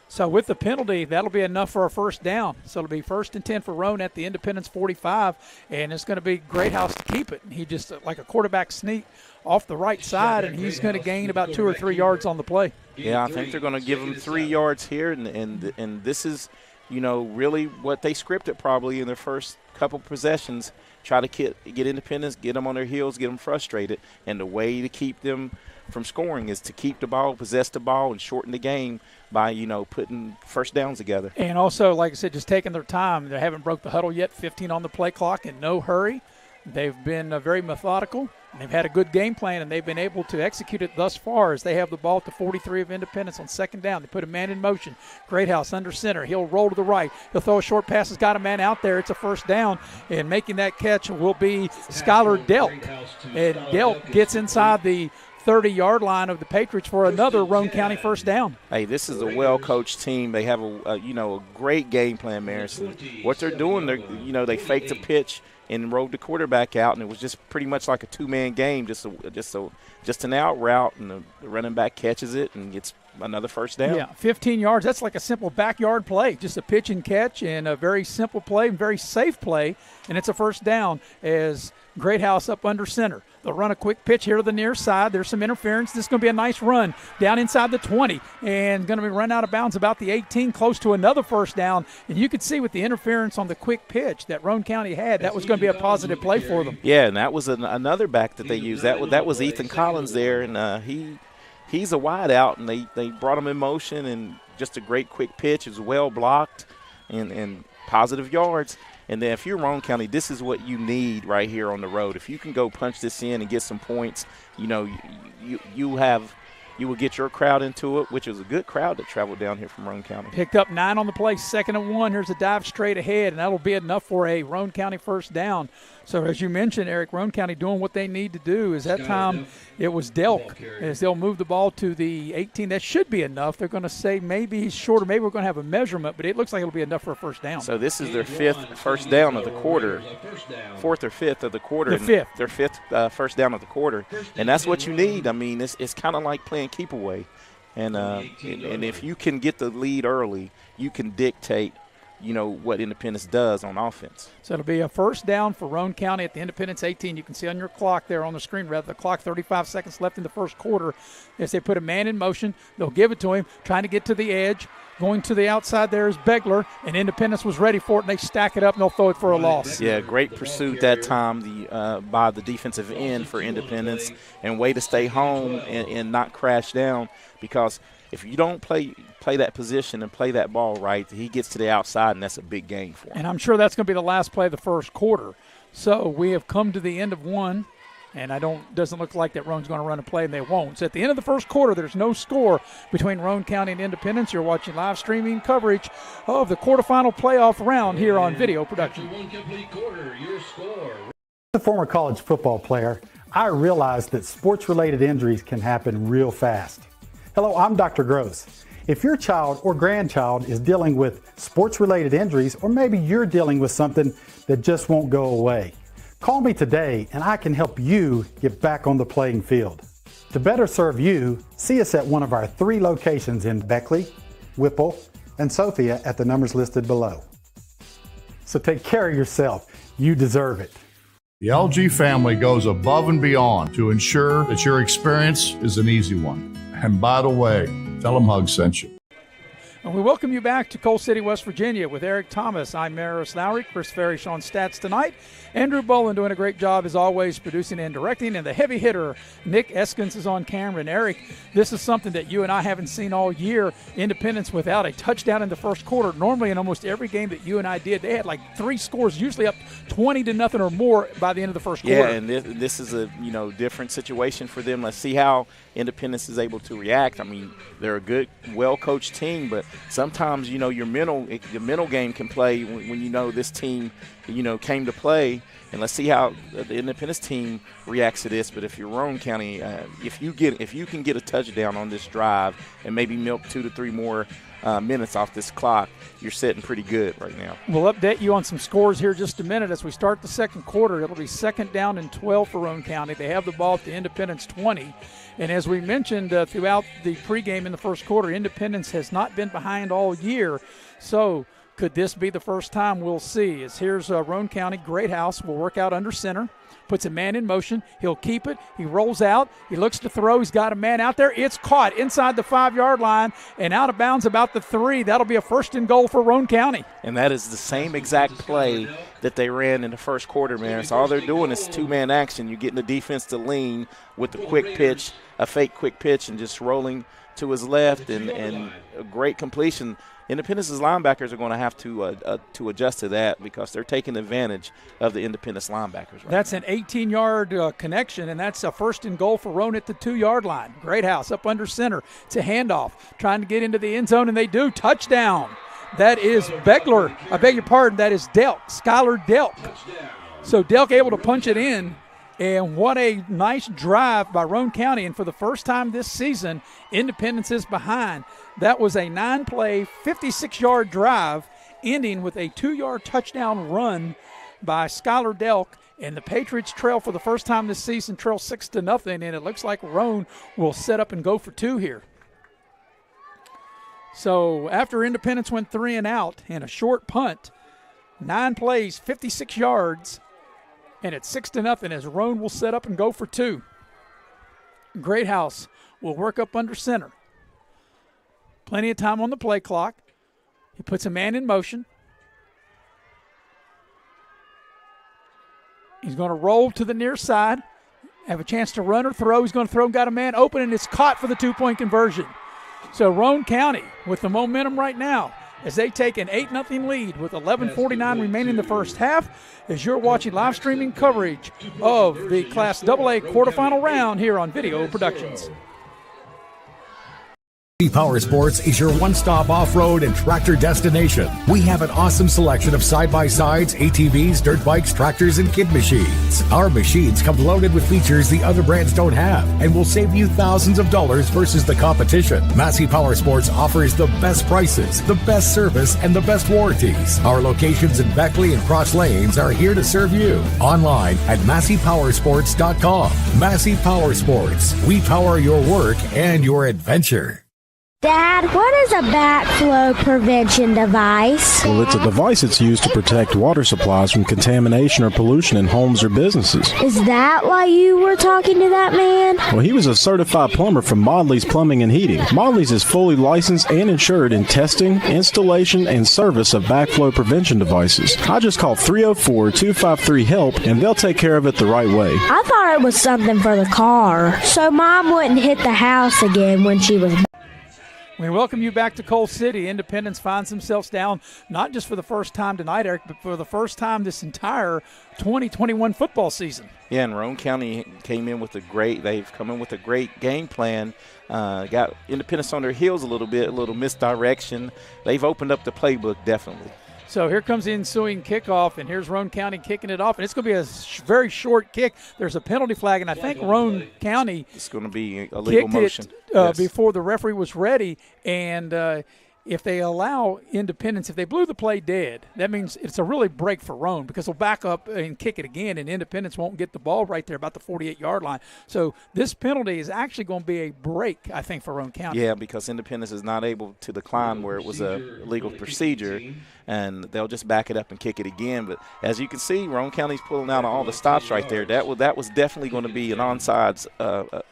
So with the penalty, that'll be enough for a 1st down. So it'll be 1st and 10 for Roane at the Independence 45, and it's going to be Greathouse to keep it. He just, like a quarterback sneak off the right side, and he's going to gain about 2 or 3 yards on the play. Yeah, I think they're going to give him 3 yards here, and this is, really what they scripted probably in their first couple possessions. Try to get Independence, get them on their heels, get them frustrated, and the way to keep them from scoring is to keep the ball, possess the ball, and shorten the game by, putting 1st downs together. And also, like I said, just taking their time. They haven't broke the huddle yet, 15 on the play clock, in no hurry. They've been very methodical. And they've had a good game plan, and they've been able to execute it thus far as they have the ball at the 43 of Independence on 2nd down. They put a man in motion. Greathouse under center. He'll roll to the right. He'll throw a short pass. Has got a man out there. It's a 1st down, and making that catch will be Skylar Delk. And Delk gets inside the 30-yard line of the Patriots for another Roane County 1st down. Hey, this is a well-coached team. They have a great game plan, Marison. What they're doing, they faked a pitch and rolled the quarterback out, and it was just pretty much like a 2-man game, just an out route, and the running back catches it and gets another 1st down. Yeah, 15 yards. That's like a simple backyard play, just a pitch and catch, and a very simple play, very safe play, and it's a 1st down as Greathouse up under center. They'll run a quick pitch here to the near side. There's some interference. This is going to be a nice run down inside the 20 and going to be run out of bounds about the 18, close to another 1st down. And you could see with the interference on the quick pitch that Roane County had, that was going to be a positive play for them. Yeah, and that was another back that they used. That was Ethan Collins there, and he's a wide out, and they brought him in motion, and just a great quick pitch. It was well blocked and positive yards. And then if you're Roane County, this is what you need right here on the road. If you can go punch this in and get some points, you have you will get your crowd into it, which is a good crowd that traveled down here from Roane County. Picked up 9 on the play, 2nd and 1. Here's a dive straight ahead, and that'll be enough for a Roane County first down. So as you mentioned, Eric, Roane County doing what they need to do. Is that time it was Delk, as they'll move the ball to the 18. That should be enough. They're going to say maybe he's shorter. Maybe we're going to have a measurement, but it looks like it'll be enough for a first down. So this is their 5th first down of the quarter, 4th or 5th of the quarter. The 5th. Their 5th first down of the quarter, and that's what you need. I mean, it's kind of like playing keep away, and if you can get the lead early, you can dictate, what Independence does on offense. So it'll be a first down for Roane County at the Independence 18. You can see on your clock there on the screen, rather, the clock, 35 seconds left in the first quarter. As they put a man in motion, they'll give it to him, trying to get to the edge. Going to the outside there is Begler, and Independence was ready for it, and they stack it up, and they'll throw it for a loss. Yeah, great pursuit that time by the defensive end for Independence, and way to stay home and not crash down, because if you don't play that position and play that ball right, he gets to the outside, and that's a big gain for him. And I'm sure that's going to be the last play of the first quarter. So we have come to the end of one, and doesn't look like that Roane's going to run a play, and they won't. So at the end of the first quarter, there's no score between Roane County and Independence. You're watching live streaming coverage of the quarterfinal playoff round here on Video Production. As a former college football player, I realized that sports-related injuries can happen real fast. Hello, I'm Dr. GROSE. If your child or grandchild is dealing with sports-related injuries, or maybe you're dealing with something that just won't go away, call me today and I can help you get back on the playing field. To better serve you, see us at one of our 3 locations in Beckley, Whipple, and Sophia at the numbers listed below. So take care of yourself. You deserve it. The LG family goes above and beyond to ensure that your experience is an easy one. And by the way, tell them Hug sent you. And we welcome you back to Coal City, West Virginia with Eric Thomas. I'm Maris Lowry. Chris Farish on stats tonight. Andrew Bolin doing a great job, as always, producing and directing. And the heavy hitter, Nick Eskins, is on camera. And, Eric, this is something that you and I haven't seen all year. Independence without a touchdown in the first quarter. Normally, in almost every game that you and I did, they had like 3 scores, usually up 20-0 or more by the end of the first quarter. Yeah, and this is a different situation for them. Let's see how Independence is able to react. I mean, they're a good, well-coached team, but sometimes, your mental game can play when this team, came to play. And let's see how the Independence team reacts to this. But if you're Roane County, if you can get a touchdown on this drive and maybe milk 2 to 3 more minutes off this clock, you're sitting pretty good right now. We'll update you on some scores here just a minute as we start the second quarter. It'll be 2nd down and 12 for Roane County. They have the ball at the Independence 20. And as we mentioned throughout the pregame in the first quarter, Independence has not been behind all year. So could this be the first time? We'll see. As here's Roane County. Greathouse will work out under center. Puts a man in motion. He'll keep it. He rolls out. He looks to throw. He's got a man out there. It's caught inside the 5-yard line and out of bounds about the 3. That'll be a 1st and goal for Roane County. And that is the same exact play that they ran in the first quarter, man. So all they're doing is 2-man action. You're getting the defense to lean with the quick pitch, a fake quick pitch, and just rolling to his left and a great completion. Independence's linebackers are going to have to adjust to that because they're taking advantage of the Independence linebackers. That's an 18-yard connection, and that's a 1st and goal for Roane at the 2-yard line. Greathouse up under center. It's a handoff, trying to get into the end zone, and they do. Touchdown. That is Begler. I beg your pardon. That is Delk, Skylar Delk. So Delk able to punch it in. And what a nice drive by Roane County. And for the first time this season, Independence is behind. That was a 9-play, 56-yard drive, ending with a 2-yard touchdown run by Skylar Delk. And the Patriots trail for the first time this season, trail 6-0. And it looks like Roane will set up and go for 2 here. So after Independence went 3 and out and a short punt, 9 plays, 56 yards, and it's 6-0 as Roane will set up and go for 2. Greathouse will work up under center. Plenty of time on the play clock. He puts a man in motion. He's going to roll to the near side, have a chance to run or throw. He's going to throw, got a man open, and it's caught for the 2-point conversion. So Roane County with the momentum right now as they take an 8-0 lead with 11:49 remaining in the first half, as you're watching live streaming coverage of the Class AA quarterfinal round here on Video Productions. Power Sports is your one-stop off-road and tractor destination. We have an awesome selection of side-by-sides, ATVs, dirt bikes, tractors, and kid machines. Our machines come loaded with features the other brands don't have and will save you thousands of dollars versus the competition. Massey Power Sports offers the best prices, the best service, and the best warranties. Our locations in Beckley and Cross Lanes are here to serve you. Online at MasseyPowersports.com. Massey Power Sports. We power your work and your adventure. Dad, what is a backflow prevention device? Well, it's a device that's used to protect water supplies from contamination or pollution in homes or businesses. Is that why you were talking to that man? Well, he was a certified plumber from Modley's Plumbing and Heating. Modley's is fully licensed and insured in testing, installation, and service of backflow prevention devices. I just call 304-253-HELP, and they'll take care of it the right way. I thought it was something for the car, so Mom wouldn't hit the house again when she was... We welcome you back to Coal City. Independence finds themselves down not just for the first time tonight, Eric, but for the first time this entire 2021 football season. Yeah, and Roane County they've come in with a great game plan. Got Independence on their heels a little bit, a little misdirection. They've opened up the playbook definitely. So here comes the ensuing kickoff, and here's Roane County kicking it off. And it's going to be a very short kick. There's a penalty flag, and I think Roane County it's going to be a legal motion before the referee was ready. And if they allow Independence, if they blew the play dead, that means it's a really break for Roane because they'll back up and kick it again, and Independence won't get the ball right there about the 48-yard line. So this penalty is actually going to be a break, I think, for Roane County. Yeah, because Independence is not able to decline where it was a legal procedure, and they'll just back it up and kick it again. But as you can see, Roane County's pulling out all the stops right there. That was definitely going to be an onside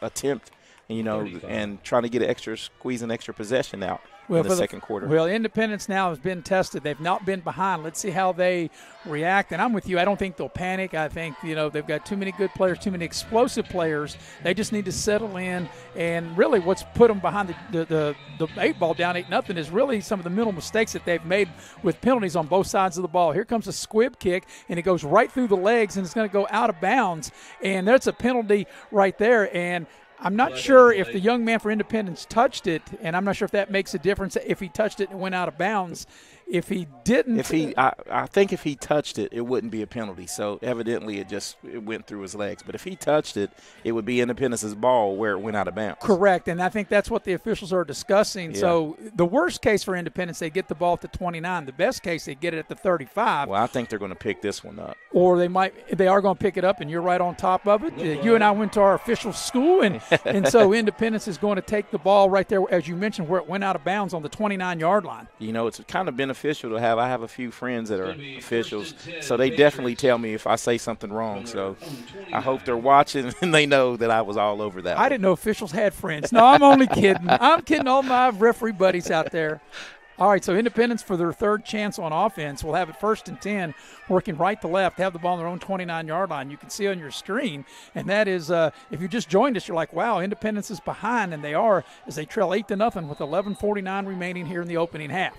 attempt, and trying to get squeeze an extra possession out. In the second quarter. Well, Independence now has been tested. They've not been behind. Let's see how they react. And I'm with you. I don't think they'll panic. I think, they've got too many good players, too many explosive players. They just need to settle in. And really what's put them behind the 8-ball down 8-0 is really some of the mental mistakes that they've made with penalties on both sides of the ball. Here comes a squib kick, and it goes right through the legs, and it's going to go out of bounds. And that's a penalty right there. And I'm not sure if the young man for Independence touched it, and I'm not sure if that makes a difference if he touched it and went out of bounds. If he didn't, I think if he touched it, it wouldn't be a penalty. So evidently, it went through his legs. But if he touched it, it would be Independence's ball where it went out of bounds. Correct, and I think that's what the officials are discussing. Yeah. So the worst case for Independence, they get the ball at the 29. The best case, they get it at the 35. Well, I think they're going to pick this one up. Or they are going to pick it up, and you're right on top of it. You and I went to our official school, and so Independence is going to take the ball right there, as you mentioned, where it went out of bounds on the 29-yard line. It's kind of beneficial to have. I have a few friends that are officials, so they definitely tell me if I say something wrong. So I hope they're watching and they know that I was all over that. I didn't know officials had friends. No, I'm only kidding. I'm kidding all my referee buddies out there. All right, so Independence for their third chance on offense will have it 1st and 10, working right to left, have the ball on their own 29-yard line. You can see on your screen, and that is, if you just joined us, you're like, wow, Independence is behind, and they are, as they trail 8-0 with 11:49 remaining here in the opening half.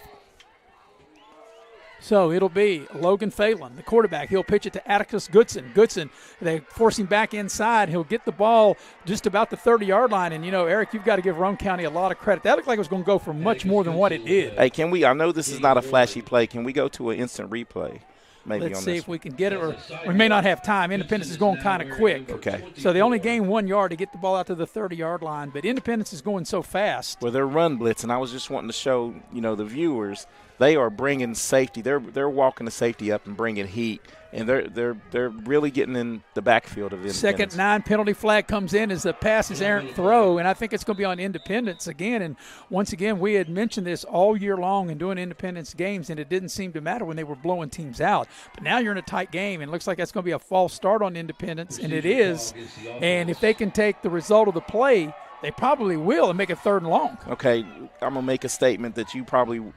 So it'll be Logan Phelan, the quarterback. He'll pitch it to Atticus Goodson. They force him back inside. He'll get the ball just about the 30-yard line. And, Eric, you've got to give Roane County a lot of credit. That looked like it was going to go for much more than what it did. Hey, I know this is not a flashy play. Can we go to an instant replay? Let's see if we can get it, or we may not have time. Independence is going kind of quick. Okay. So they only gain 1 yard to get the ball out to the 30-yard line, but Independence is going so fast. Well, they're run blitz, and I was just wanting to show, the viewers, they are bringing safety. They're walking the safety up and bringing heat, and they're really getting in the backfield of Independence. 2nd 9 penalty flag comes in as the pass is errant throw, and I think it's going to be on Independence again. And once again, we had mentioned this all year long in doing Independence games, and it didn't seem to matter when they were blowing teams out. But now you're in a tight game, and it looks like that's going to be a false start on Independence, and it is. And if they can take the result of the play, they probably will and make it 3rd and long. Okay, I'm going to make a statement that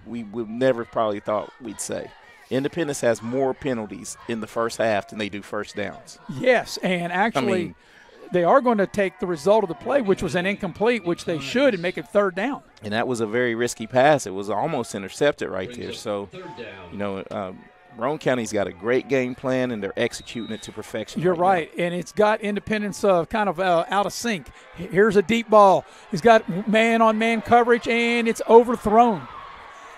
we would never probably thought we'd say. Independence has more penalties in the first half than they do first downs. Yes, and actually they are going to take the result of the play, which was an incomplete, which they should, and make it 3rd down. And that was a very risky pass. It was almost intercepted right there. So, Roane County's got a great game plan, and they're executing it to perfection. You're right, and it's got Independence kind of out of sync. Here's a deep ball. He's got man-on-man coverage, and it's overthrown.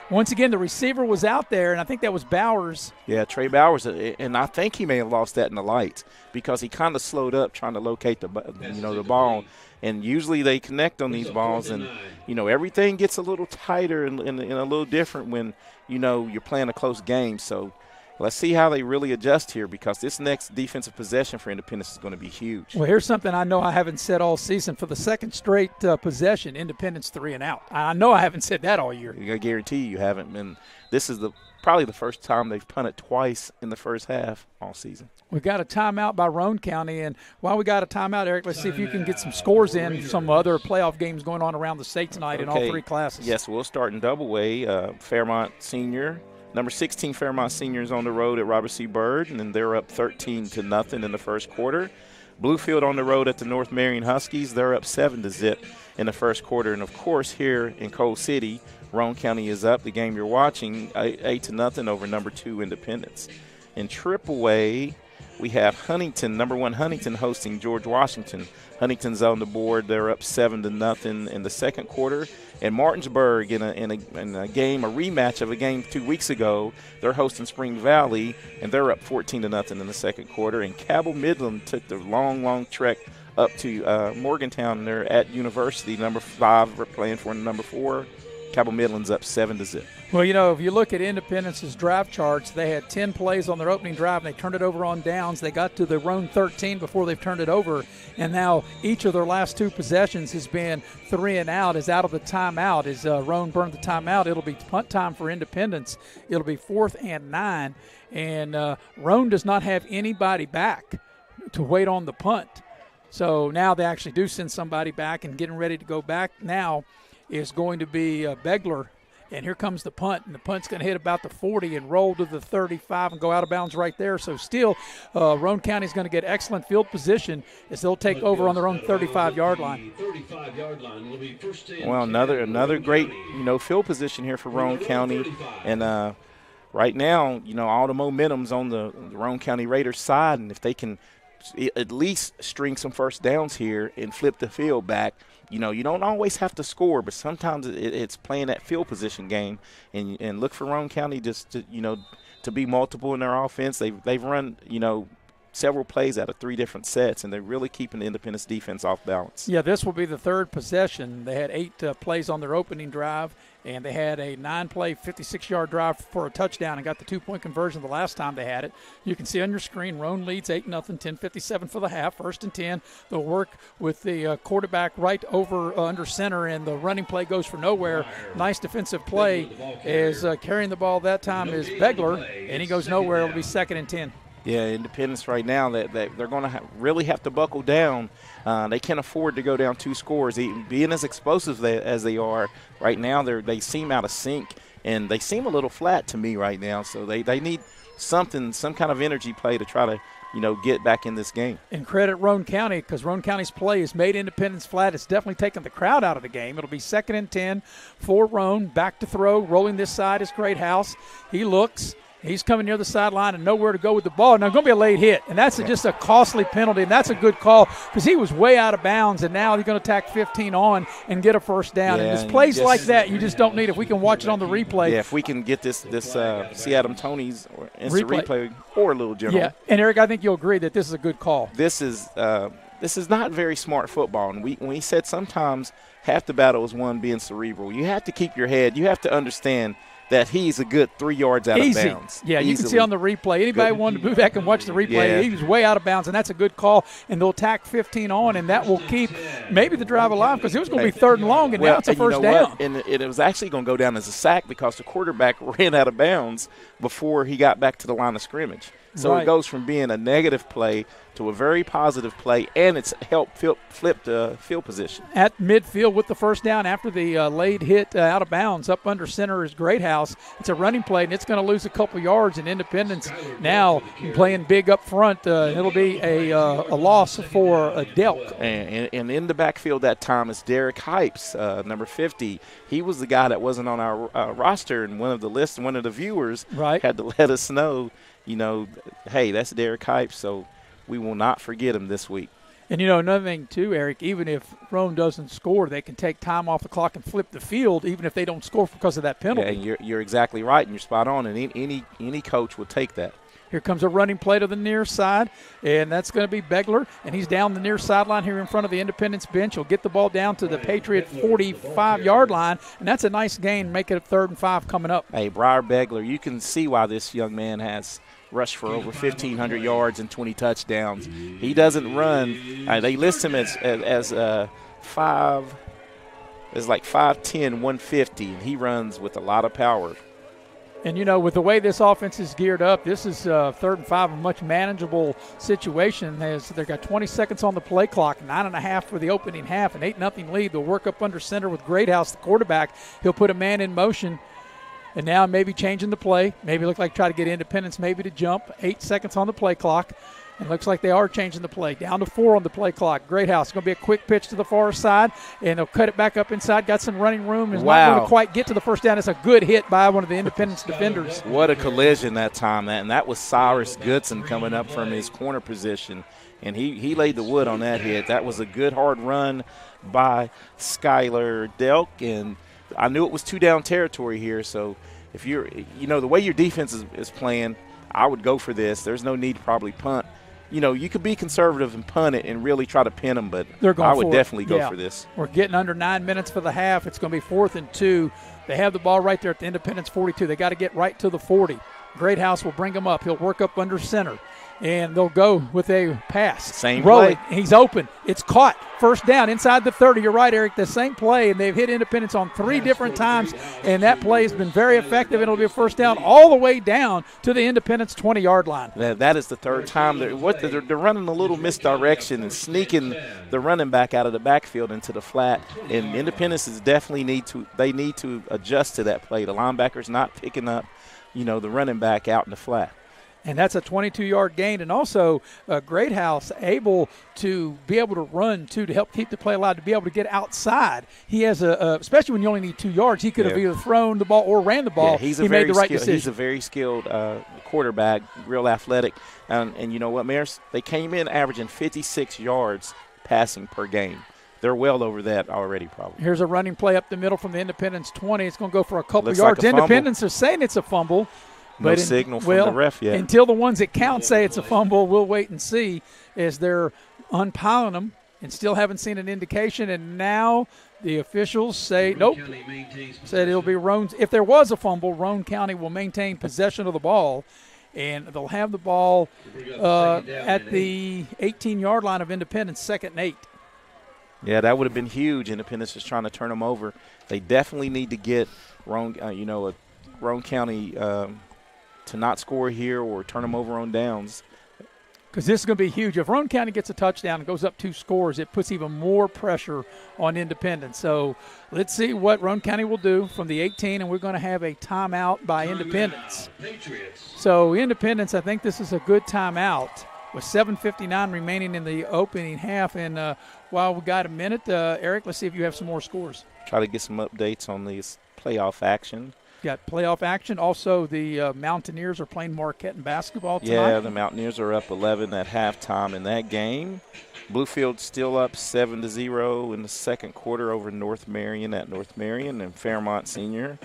Once again, the receiver was out there, and I think that was Bowers. Yeah, Trey Bowers, and I think he may have lost that in the lights because he kind of slowed up trying to locate the ball. And usually they connect on these balls, and everything gets a little tighter and a little different when you're playing a close game. So let's see how they really adjust here, because this next defensive possession for Independence is going to be huge. Well, here's something I know I haven't said all season. For the second straight possession, Independence 3 and out. I know I haven't said that all year. I guarantee you haven't. And this is probably the first time they've punted twice in the first half all season. We got a timeout by Roane County, and while we got a timeout, Eric, let's see if you can get some scores in. Some other playoff games going on around the state tonight in all three classes. Yes, we'll start in double A. Fairmont Senior, number 16 Fairmont Senior is on the road at Robert C. Byrd, and then they're up 13-0 in the first quarter. Bluefield on the road at the North Marion Huskies. They're up 7-0 in the first quarter. And, of course, here in Coal City, Roane County is up. The game you're watching, 8-0 over number 2 Independence. In AAA, we have Huntington, number 1 Huntington, hosting George Washington. Huntington's on the board. They're up 7-0 in the second quarter. And Martinsburg, in a game, a rematch of a game 2 weeks ago, they're hosting Spring Valley, and they're up 14-0 in the second quarter. And Cabell Midland took the long trek up to Morgantown, and they're at University, number 5. We're playing for number 4. Cabell Midland's up 7-0. Well, if you look at Independence's drive charts, they had 10 plays on their opening drive, and they turned it over on downs. They got to the Roane 13 before they've turned it over, and now each of their last 2 possessions has been 3 and out. Is out of the timeout. As Roane burned the timeout, it'll be punt time for Independence. It'll be 4th and 9, and Roane does not have anybody back to wait on the punt. So now they actually do send somebody back, and getting ready to go back now is going to be Begler. And here comes the punt, and the punt's going to hit about the 40 and roll to the 35 and go out of bounds right there. So still, Roane County's going to get excellent field position as they'll take over on their own 35-yard line. Well, another great, field position here for Roane County. And right now, all the momentum's on the Roane County Raiders side, and if they can at least string some first downs here and flip the field back, you don't always have to score, but sometimes it's playing that field position game, and look for Roane County just to be multiple in their offense. They've run several plays out of 3 different sets, and they're really keeping the Independence defense off balance. Yeah, this will be the 3rd possession. They had 8 plays on their opening drive, and they had a 9-play, 56-yard drive for a touchdown and got the 2-point conversion the last time they had it. You can see on your screen, Roane leads 8-0, 10:57 for the half, 1st and 10. They'll work with the quarterback right over under center, and the running play goes for nowhere. Nice defensive play is carrying the ball that time is Begler, and he goes nowhere. It'll be 2nd and 10. Yeah, Independence right now, that they're going to really have to buckle down. They can't afford to go down 2 scores. Being as explosive as they are right now, they seem out of sync, and they seem a little flat to me right now. So they need some kind of energy play to try to get back in this game. And credit Roane County, because Roane County's play has made Independence flat. It's definitely taken the crowd out of the game. It'll be 2nd and 10 for Roane. Back to throw. Rolling this side is Greathouse. He looks. He's coming near the sideline and nowhere to go with the ball. Now, going to be a late hit, and that's just a costly penalty, and that's a good call because he was way out of bounds, and now he's going to tack 15 on and get a first down. Yeah, and it's plays like that you just don't need. If we can watch it on the replay. Yeah, if we can get this see Adam Tony's instant replay or a little general. Yeah, and Eric, I think you'll agree that this is a good call. This is not very smart football, and we said sometimes half the battle is won being cerebral. You have to keep your head. You have to understand that he's a good 3 yards out of bounds. Yeah, you can see on the replay. Anybody wanted to move back and watch the replay, he was way out of bounds, and that's a good call. And they'll tack 15 on, and that will keep maybe the drive alive because it was going to be 3rd and long, and now it's a first down. And it was actually going to go down as a sack because the quarterback ran out of bounds before he got back to the line of scrimmage. So it goes from being a negative play to a very positive play, and it's helped flip the field position. At midfield with the first down after the laid hit out of bounds. Up under center is Greathouse. It's a running play, and it's going to lose a couple yards. And Independence now playing big up front. It'll be a loss for Delk. And in the backfield that time is Derek Hypes, number 50. He was the guy that wasn't on our roster, and one of the viewers had to let us know, hey, that's Derek Hypes, so we will not forget him this week. And, another thing, too, Eric, even if Roane doesn't score, they can take time off the clock and flip the field, even if they don't score because of that penalty. Yeah, and you're exactly right, and you're spot on, and any coach will take that. Here comes a running play to the near side, and that's going to be Begler, and he's down the near sideline here in front of the Independence bench. He'll get the ball down to the Patriot 45-yard line, and that's a nice gain, make it a 3rd and 5 coming up. Hey, Briar Begler, you can see why this young man has rushed for over 1,500 yards and 20 touchdowns. He doesn't run. They list him as 5'10", 150, and he runs with a lot of power. And, with the way this offense is geared up, this is 3rd and 5, a much manageable situation. They've got 20 seconds on the play clock, 9.5 for the opening half, an 8-0 lead. They'll work up under center with Greathouse, the quarterback. He'll put a man in motion. And now maybe changing the play. Maybe look like try to get Independence maybe to jump. 8 seconds on the play clock. And looks like they are changing the play. Down to 4 on the play clock. Greathouse. It's going to be a quick pitch to the far side. And they'll cut it back up inside. Got some running room. Is not going to quite get to the first down. It's a good hit by one of the Independence defenders. What a collision that time. And that was Cyrus Goodson coming up from his corner position. And he laid the wood on that hit. That was a good hard run by Skylar Delk. And I knew it was 2-down territory here, so if you're, the way your defense is playing, I would go for this. There's no need to probably punt. You could be conservative and punt it and really try to pin them, but I would definitely go for this. We're getting under 9 minutes for the half. It's going to be 4th and 2. They have the ball right there at the Independence 42. They got to get right to the 40. Greathouse will bring him up. He'll work up under center. And they'll go with a pass. Same play. Play. He's open. It's caught. First down inside the 30. You're right, Eric. The same play, and they've hit Independence on 3 different times, and that play has been very effective, and it'll be a first down all the way down to the Independence 20-yard line. That is the 3rd time. They're running a little misdirection and sneaking the running back out of the backfield into the flat, and Independence definitely need to adjust to that play. The linebacker's not picking up, the running back out in the flat. And that's a 22-yard gain. And also, Greathouse able to be able to run, too, to help keep the play alive, to be able to get outside. He has especially when you only need 2 yards, he could have either thrown the ball or ran the ball. Yeah, he made the right decision. He's a very skilled quarterback, real athletic. And you know what, Maris? They came in averaging 56 yards passing per game. They're well over that already, probably. Here's a running play up the middle from the Independence 20. It's going to go for a couple Looks yards. Like Independence are saying it's a fumble. No signal from the ref yet. Until the ones that count say it's a fumble, we'll wait and see as they're unpiling them and still haven't seen an indication. And now the officials say, nope, said it'll be Roane's. If there was a fumble, Roane County will maintain possession of the ball, and they'll have the ball at the 18-yard line of Independence, 2nd and 8. Yeah, that would have been huge. Independence is trying to turn them over. They definitely need to get Roane County to not score here or turn them over on downs. Because this is going to be huge. If Roane County gets a touchdown and goes up 2 scores, it puts even more pressure on Independence. So let's see what Roane County will do from the 18, and we're going to have a timeout by Independence. So Independence, I think this is a good timeout with 7:59 remaining in the opening half. And while we got a minute, Eric, let's see if you have some more scores. Try to get some updates on this playoff action. Got playoff action. Also, the Mountaineers are playing Marquette in basketball tonight. Yeah, the Mountaineers are up 11 at halftime in that game. Bluefield still up 7-0 in the second quarter over North Marion at North Marion, and Fairmont Senior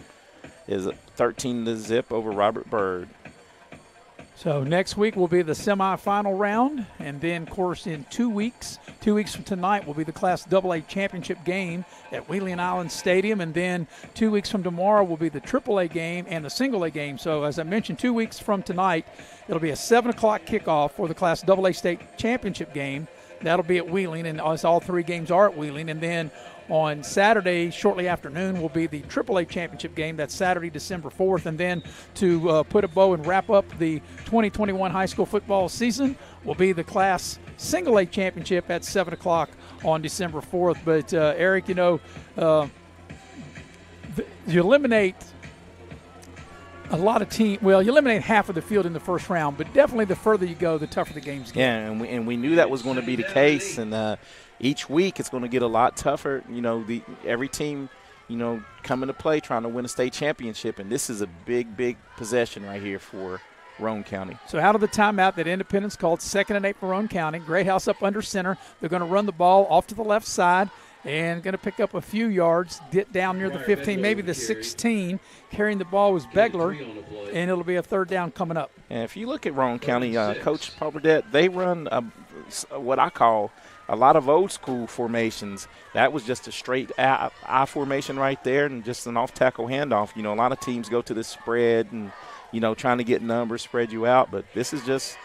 is 13-0 over Robert Byrd. So next week will be the semifinal round, and then, of course, in 2 weeks from tonight will be the Class AA championship game at Wheeling Island Stadium, and then 2 weeks from tomorrow will be the AAA game and the Single A game. So as I mentioned, 2 weeks from tonight, it'll be a 7 o'clock kickoff for the Class AA state championship game. That'll be at Wheeling, and all 3 games are at Wheeling. And then on Saturday, shortly afternoon, will be the AAA championship game. That's Saturday, December 4th. And then to put a bow and wrap up the 2021 high school football season will be the Class Single A championship at 7 o'clock on December 4th. But, Eric, you eliminate a lot of you eliminate half of the field in the first round, but definitely the further you go, the tougher the games get. Yeah, and we knew that was going to be the case, and each week it's going to get a lot tougher. Every team, coming to play trying to win a state championship, and this is a big possession right here for Roane County. So out of the timeout that Independence called, 2nd and 8 for Roane County. Great House up under center. They're going to run the ball off to the left side and going to pick up a few yards, get down near the 15, maybe the 16. Carrying the ball was Begler, and it'll be a 3rd down coming up. And if you look at Roane County, Coach Palberdette, they run what I call a lot of old school formations. That was just a straight I formation right there and just an off-tackle handoff. A lot of teams go to the spread and, trying to get numbers, spread you out. But this is just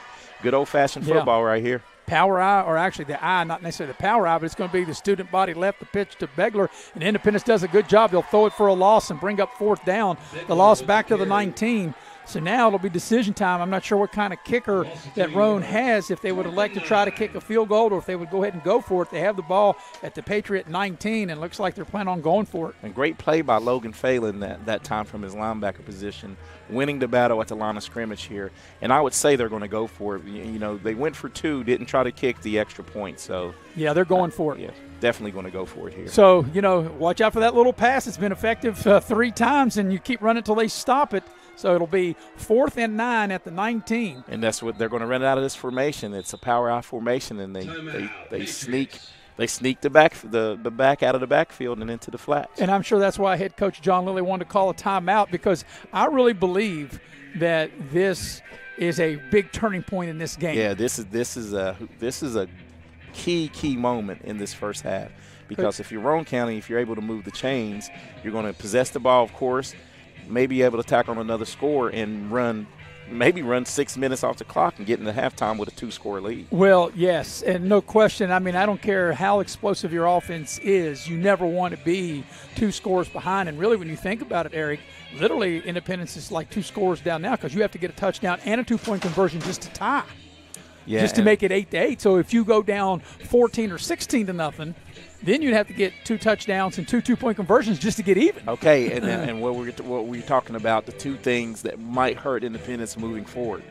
good old-fashioned football right here. Power eye, or actually the eye, not necessarily the power eye, but it's going to be the student body left, the pitch to Begler, and Independence does a good job. They'll throw it for a loss and bring up 4th down. The loss back to the 19. So now it'll be decision time. I'm not sure what kind of kicker that Roane has, if they would elect to try to kick a field goal or if they would go ahead and go for it. They have the ball at the Patriot 19, and it looks like they're planning on going for it. And great play by Logan Phelan that time from his linebacker position, winning the battle at the line of scrimmage here. And I would say they're going to go for it. They went for 2, didn't try to kick the extra point. So yeah, they're going for it. Yeah, definitely going to go for it here. So, watch out for that little pass. It's been effective 3 times, and you keep running until they stop it. So it'll be 4th and 9 at the 19. And that's what they're going to run out of this formation. It's a power eye formation, and they sneak the back out of the backfield and into the flats. And I'm sure that's why head coach John Lilly wanted to call a timeout, because I really believe that this is a big turning point in this game. Yeah, this is a key moment in this first half, because if you're Roane County, if you're able to move the chains, you're going to possess the ball, of course, maybe able to tack on another score and run 6 minutes off the clock and get into halftime with a 2-score lead. Well, yes, and no question. I mean, I don't care how explosive your offense is. You never want to be 2 scores behind. And really, when you think about it, Eric, literally Independence is like 2 scores down now, because you have to get a touchdown and a 2-point conversion just to tie. Yeah, just to make it 8-8. So if you go down 14 or 16-0, then you'd have to get 2 touchdowns and 2 2-point conversions just to get even. Okay, and what we're talking about, the 2 things that might hurt Independence moving forward: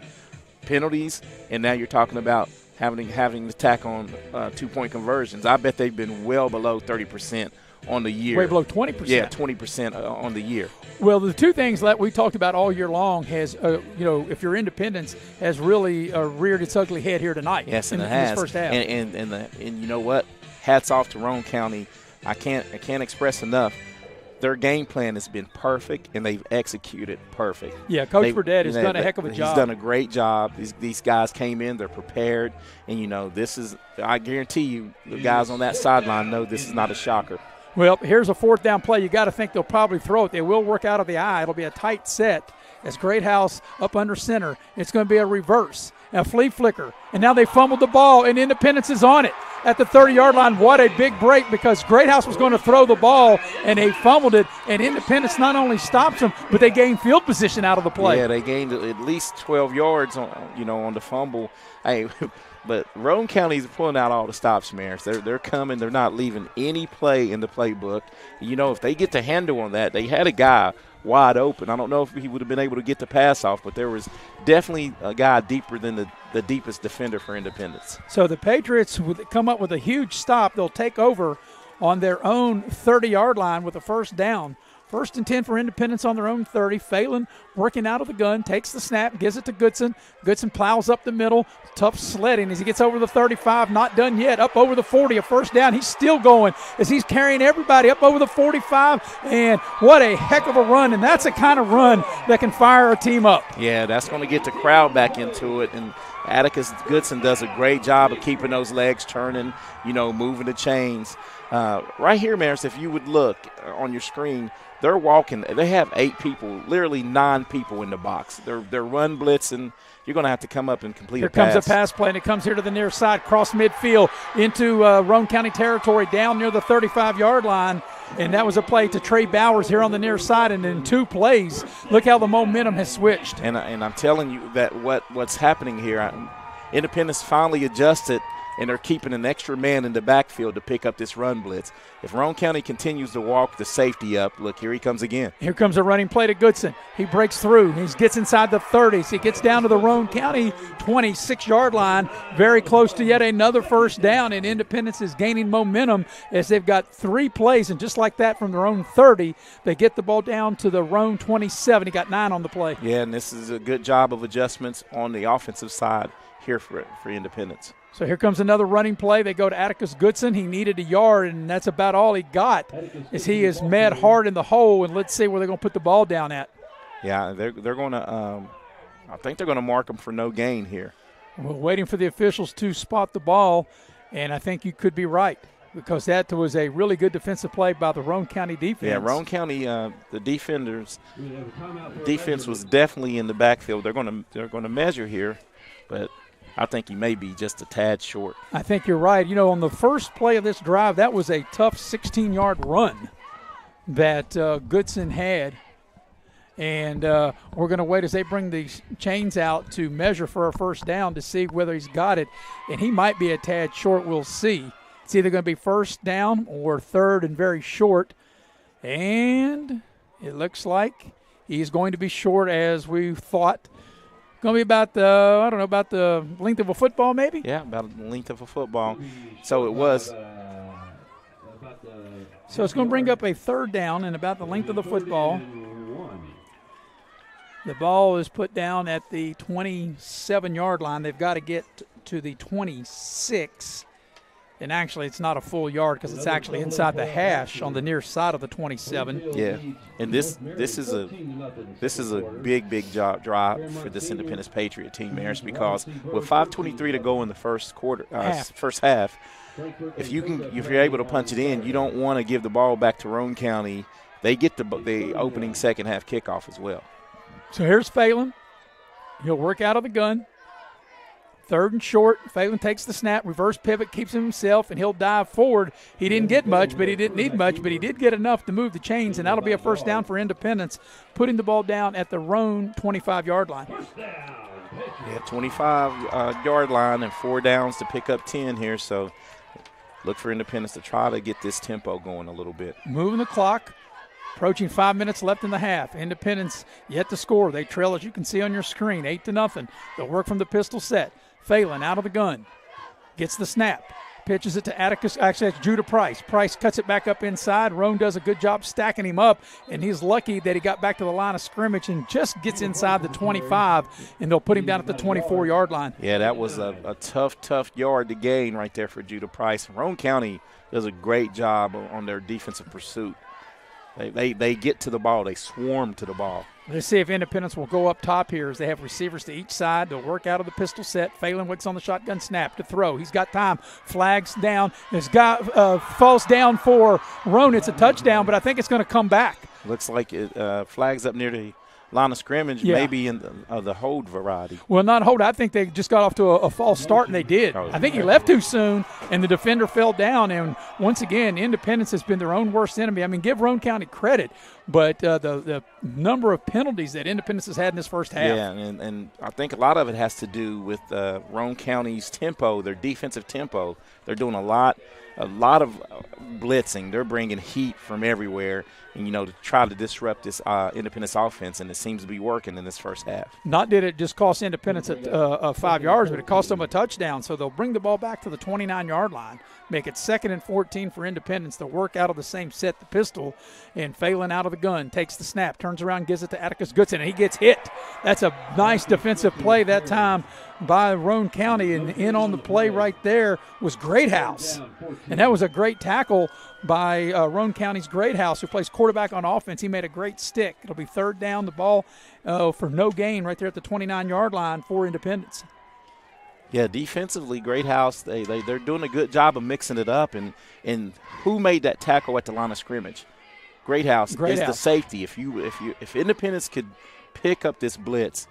penalties, and now you're talking about having to tack on 2-point conversions. I bet they've been well below 30% on the year. Way below 20%. Yeah, 20% on the year. Well, the 2 things that we talked about all year long has, if your Independence has really reared its ugly head here tonight. Yes, and in it has. This first half. And you know what? Hats off to Roane County. I can't express enough. Their game plan has been perfect, and they've executed perfect. Yeah, Coach Burdett has done a heck of a job. He's done a great job. These guys came in, they're prepared, and this is, I guarantee you, the guys on that sideline know this is not a shocker. Well, here's a 4th down play. You got to think they'll probably throw it. They will work out of the eye. It'll be a tight set as Great House up under center. It's going to be a reverse, a flea flicker. And now they fumbled the ball, and Independence is on it at the 30-yard line. What a big break, because Great House was going to throw the ball, and they fumbled it. And Independence not only stops them, but they gained field position out of the play. Yeah, they gained at least 12 yards on the fumble. Hey, but Roane County's pulling out all the stops, Maris. They're coming. They're not leaving any play in the playbook. If they get the handle on that, they had a guy wide open. I don't know if he would have been able to get the pass off, but there was definitely a guy deeper than the deepest defender for Independence. So the Patriots would come up with a huge stop. They'll take over on their own 30-yard line with a 1st down. 1st and 10 for Independence on their own 30. Phelan working out of the gun, takes the snap, gives it to Goodson. Goodson plows up the middle. Tough sledding as he gets over the 35. Not done yet. Up over the 40, a 1st down. He's still going as he's carrying everybody up over the 45. And what a heck of a run. And that's the kind of run that can fire a team up. Yeah, that's going to get the crowd back into it. And Atticus Goodson does a great job of keeping those legs turning, moving the chains. Right here, Maris, if you would look on your screen, they're walking. They have 8 people, literally 9 people in the box. They're run blitzing, you're going to have to come up and complete Here a pass. comes a pass play, and it comes here to the near side, cross midfield into Roane County territory, down near the 35-yard line. And that was a play to Trey Bowers here on the near side. And in 2 plays, look how the momentum has switched. And I'm telling you that what's happening here, Independence finally adjusted, and they're keeping an extra man in the backfield to pick up this run blitz. If Roane County continues to walk the safety up, look, here he comes again. Here comes a running play to Goodson. He breaks through. He gets inside the 30s. He gets down to the Roane County 26-yard line, very close to yet another first down, and Independence is gaining momentum as they've got 3 plays, and just like that from their own 30, they get the ball down to the Roane 27. He got 9 on the play. Yeah, and this is a good job of adjustments on the offensive side here for Independence. So here comes another running play. They go to Atticus Goodson. He needed a yard, and that's about all he got as he is met hard in the hole, and let's see where they're going to put the ball down at. Yeah, they're going to I think they're going to mark him for no gain here. We're waiting for the officials to spot the ball, and I think you could be right because that was a really good defensive play by the Roane County defense. Yeah, Roane County, the defense was definitely in the backfield. They're going to measure here, but I think he may be just a tad short. I think you're right. You know, on the first play of this drive, that was a tough 16-yard run that Goodson had. And we're going to wait as they bring these chains out to measure for a first down to see whether he's got it. And he might be a tad short. We'll see. It's either going to be first down or third and very short. And it looks like he's going to be short as we thought. Going to be about the length of a football maybe? Yeah, about the length of a football. So it was. So it's going to bring up a third down and about the length of the football. The ball is put down at the 27-yard line. They've got to get to the 26. And actually, it's not a full yard because it's actually inside the hash on the near side of the 27. Yeah, and this is a big drive for this Independence Patriot team, Maris, because with 5:23 to go in the first half, if you're able to punch it in, you don't want to give the ball back to Roane County. They get the opening second half kickoff as well. So here's Phelan. He'll work out of the gun. Third and short. Phelan takes the snap, reverse pivot, keeps him himself, and he'll dive forward. He didn't get much, but he didn't need much, but he did get enough to move the chains, and that'll be a first down for Independence, putting the ball down at the Roane 25-yard line. Yeah, 25-yard line and 4 downs to pick up 10 here, so look for Independence to try to get this tempo going a little bit. Moving the clock. Approaching 5 minutes left in the half. Independence yet to score. They trail, as you can see on your screen, 8-0. They'll work from the pistol set. Phelan out of the gun. Gets the snap. Pitches it to Atticus. Actually, that's Judah Price. Price cuts it back up inside. Roane does a good job stacking him up, and he's lucky that he got back to the line of scrimmage and just gets inside the 25, and they'll put him down at the 24-yard line. Yeah, that was a tough yard to gain right there for Judah Price. Roane County does a great job on their defensive pursuit. They get to the ball. They swarm to the ball. Let's see if Independence will go up top here as they have receivers to each side. They'll work out of the pistol set. Phelan waits on the shotgun snap to throw. He's got time. Flags down. This guy falls down for Roane. It's a touchdown, but I think it's going to come back. Looks like it flags up near the line of scrimmage, maybe in the hold variety. Well, not hold. I think they just got off to a false start, and they did. I think he left too soon, and the defender fell down. And once again, Independence has been their own worst enemy. I mean, give Roane County credit, but the number of penalties that Independence has had in this first half. Yeah, and I think a lot of it has to do with Roane County's tempo, their defensive tempo. They're doing a lot of blitzing. They're bringing heat from everywhere, and to try to disrupt this Independence offense, and it seems to be working in this first half. Not did it just cost Independence 5 yards, but it cost them a touchdown. So they'll bring the ball back to the 29-yard line, make it 2nd and 14 for Independence. They'll work out of the same set, the pistol, and Phelan out of the gun, takes the snap, turns around, gives it to Atticus Goodson, and he gets hit. That's a nice defensive play that time by Roane County, and in on the play right there was Greathouse. And that was a great tackle by Roane County's Greathouse, who plays quarterback on offense. He made a great stick. It'll be third down, the ball for no gain right there at the 29-yard line for Independence. Yeah, defensively, Greathouse, they're doing a good job of mixing it up. And who made that tackle at the line of scrimmage? Greathouse is the safety. If Independence could pick up this blitz,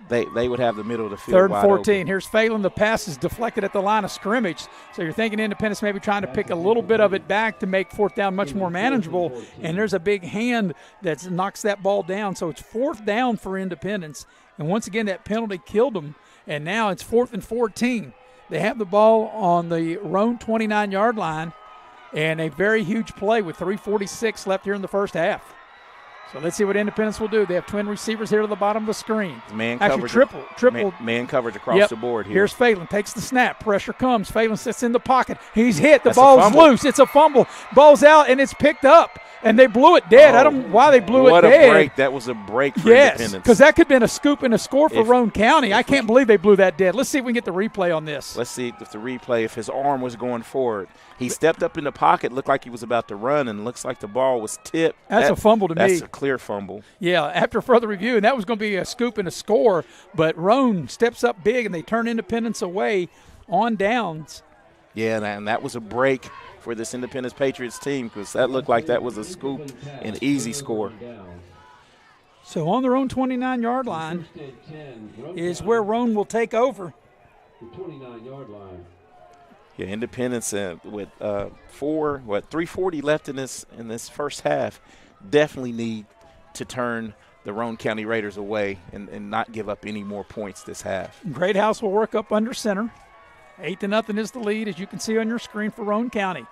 they would have the middle of the field Third and wide 14. open. Here's Phelan. The pass is deflected at the line of scrimmage. So you're thinking Independence maybe trying to pick a little bit of it back to make fourth down much more manageable. And there's a big hand that knocks that ball down. So it's fourth down for Independence. And once again, that penalty killed them. And now it's 4th and 14. They have the ball on the Roane 29-yard line. And a very huge play with 3:46 left here in the first half. So let's see what Independence will do. They have twin receivers here to the bottom of the screen. Man Actually, coverage. triple. Man coverage across the board here. Here's Phelan. Takes the snap. Pressure comes. Phelan sits in the pocket. He's hit. The That's a ball's fumble. loose. It's a fumble. Ball's out, and it's picked up. And they blew it dead. I don't know why they blew it What dead. a break. That was a break for Yes, Independence. because that could have been a scoop and a score for Roane County. I can't believe they blew that dead. Let's see if we can get the replay on this. Let's see if the replay, if his arm was going forward. He stepped up in the pocket, looked like he was about to run, and looks like the ball was tipped. That's a fumble to me. That's a clear fumble. Yeah, after further review, and that was going to be a scoop and a score, but Roane steps up big, and they turn Independence away on downs. Yeah, and that was a break for this Independence Patriots team because that looked like that was a scoop and easy score. So on their own 29-yard line is where Roane will take over. The 29-yard line. Yeah, Independence with 3:40 left in this first half definitely need to turn the Roane County Raiders away and not give up any more points this half. Great House will work up under center. 8-0 is the lead, as you can see on your screen for Roane County.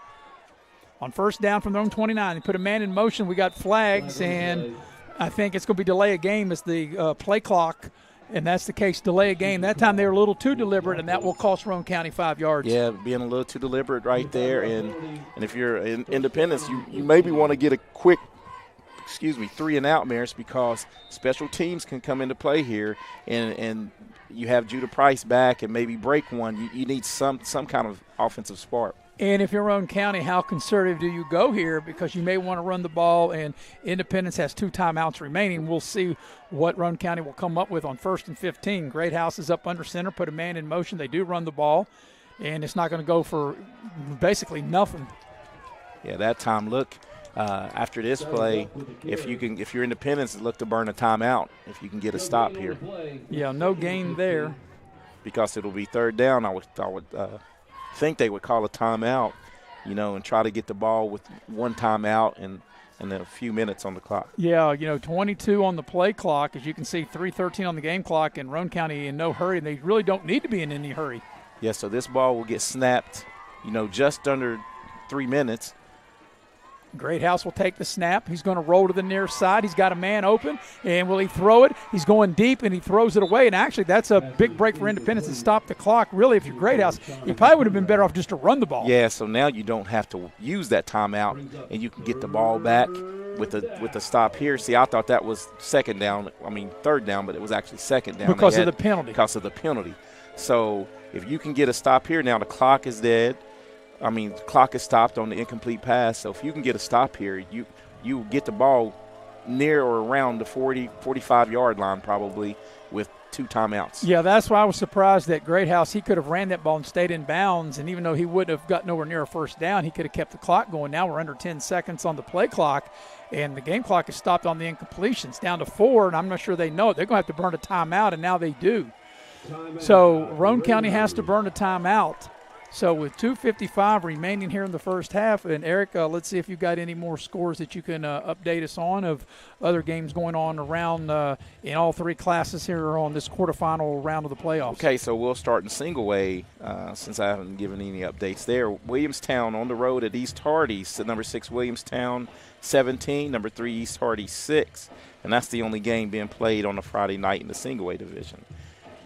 On first down from their own 29, they put a man in motion. We got flags, and I think it's going to be delay a game as the play clock, and that's the case, delay a game. That time they were a little too deliberate, and that will cost Roane County 5 yards. Yeah, being a little too deliberate right there, and if you're in Independence, you maybe want to get a quick, 3-and-out, Maris, because special teams can come into play here, and you have Judah Price back and maybe break one. You need some kind of offensive spark. And if you're Roane County, how conservative do you go here? Because you may want to run the ball, and Independence has 2 timeouts remaining. We'll see what Roane County will come up with on 1st and 15. Great House is up under center, put a man in motion. They do run the ball, and it's not going to go for basically nothing. Yeah, that time, look, after this play, if you're Independence, look to burn a timeout if you can get a stop here. Yeah, no gain there. Because it'll be 3rd down, I would think they would call a timeout, and try to get the ball with 1 timeout and a few minutes on the clock. Yeah, 22 on the play clock. As you can see, 3:13 on the game clock, and Roane County in no hurry, and they really don't need to be in any hurry. Yeah, so this ball will get snapped, just under 3 minutes. Great House will take the snap. He's going to roll to the near side. He's got a man open, and will he throw it? He's going deep, and he throws it away. And actually, that's a big break for Independence to stop the clock. Really, if you're Great House, you probably would have been better off just to run the ball. Yeah, so now you don't have to use that timeout, and you can get the ball back with the stop here. See, I thought that was 3rd down, but it was actually 2nd down. Because of the penalty. Because of the penalty. So if you can get a stop here, now the clock is dead. The clock is stopped on the incomplete pass. So if you can get a stop here, you get the ball near or around the 40, 45-yard line probably with 2 timeouts. Yeah, that's why I was surprised that Great House, he could have ran that ball and stayed in bounds, and even though he wouldn't have got nowhere near a 1st down, he could have kept the clock going. Now we're under 10 seconds on the play clock, and the game clock is stopped on the incompletions, down to 4, and I'm not sure they know it. They're going to have to burn a timeout, and now they do. So Roane County has to burn a timeout. So with 2:55 remaining here in the first half, and Eric, let's see if you've got any more scores that you can update us on of other games going on around in all 3 classes here on this quarterfinal round of the playoffs. Okay, so we'll start in single A since I haven't given any updates there. Williamstown on the road at East Hardy, number 6 Williamstown 17, number 3 East Hardy 6, and that's the only game being played on a Friday night in the single A division.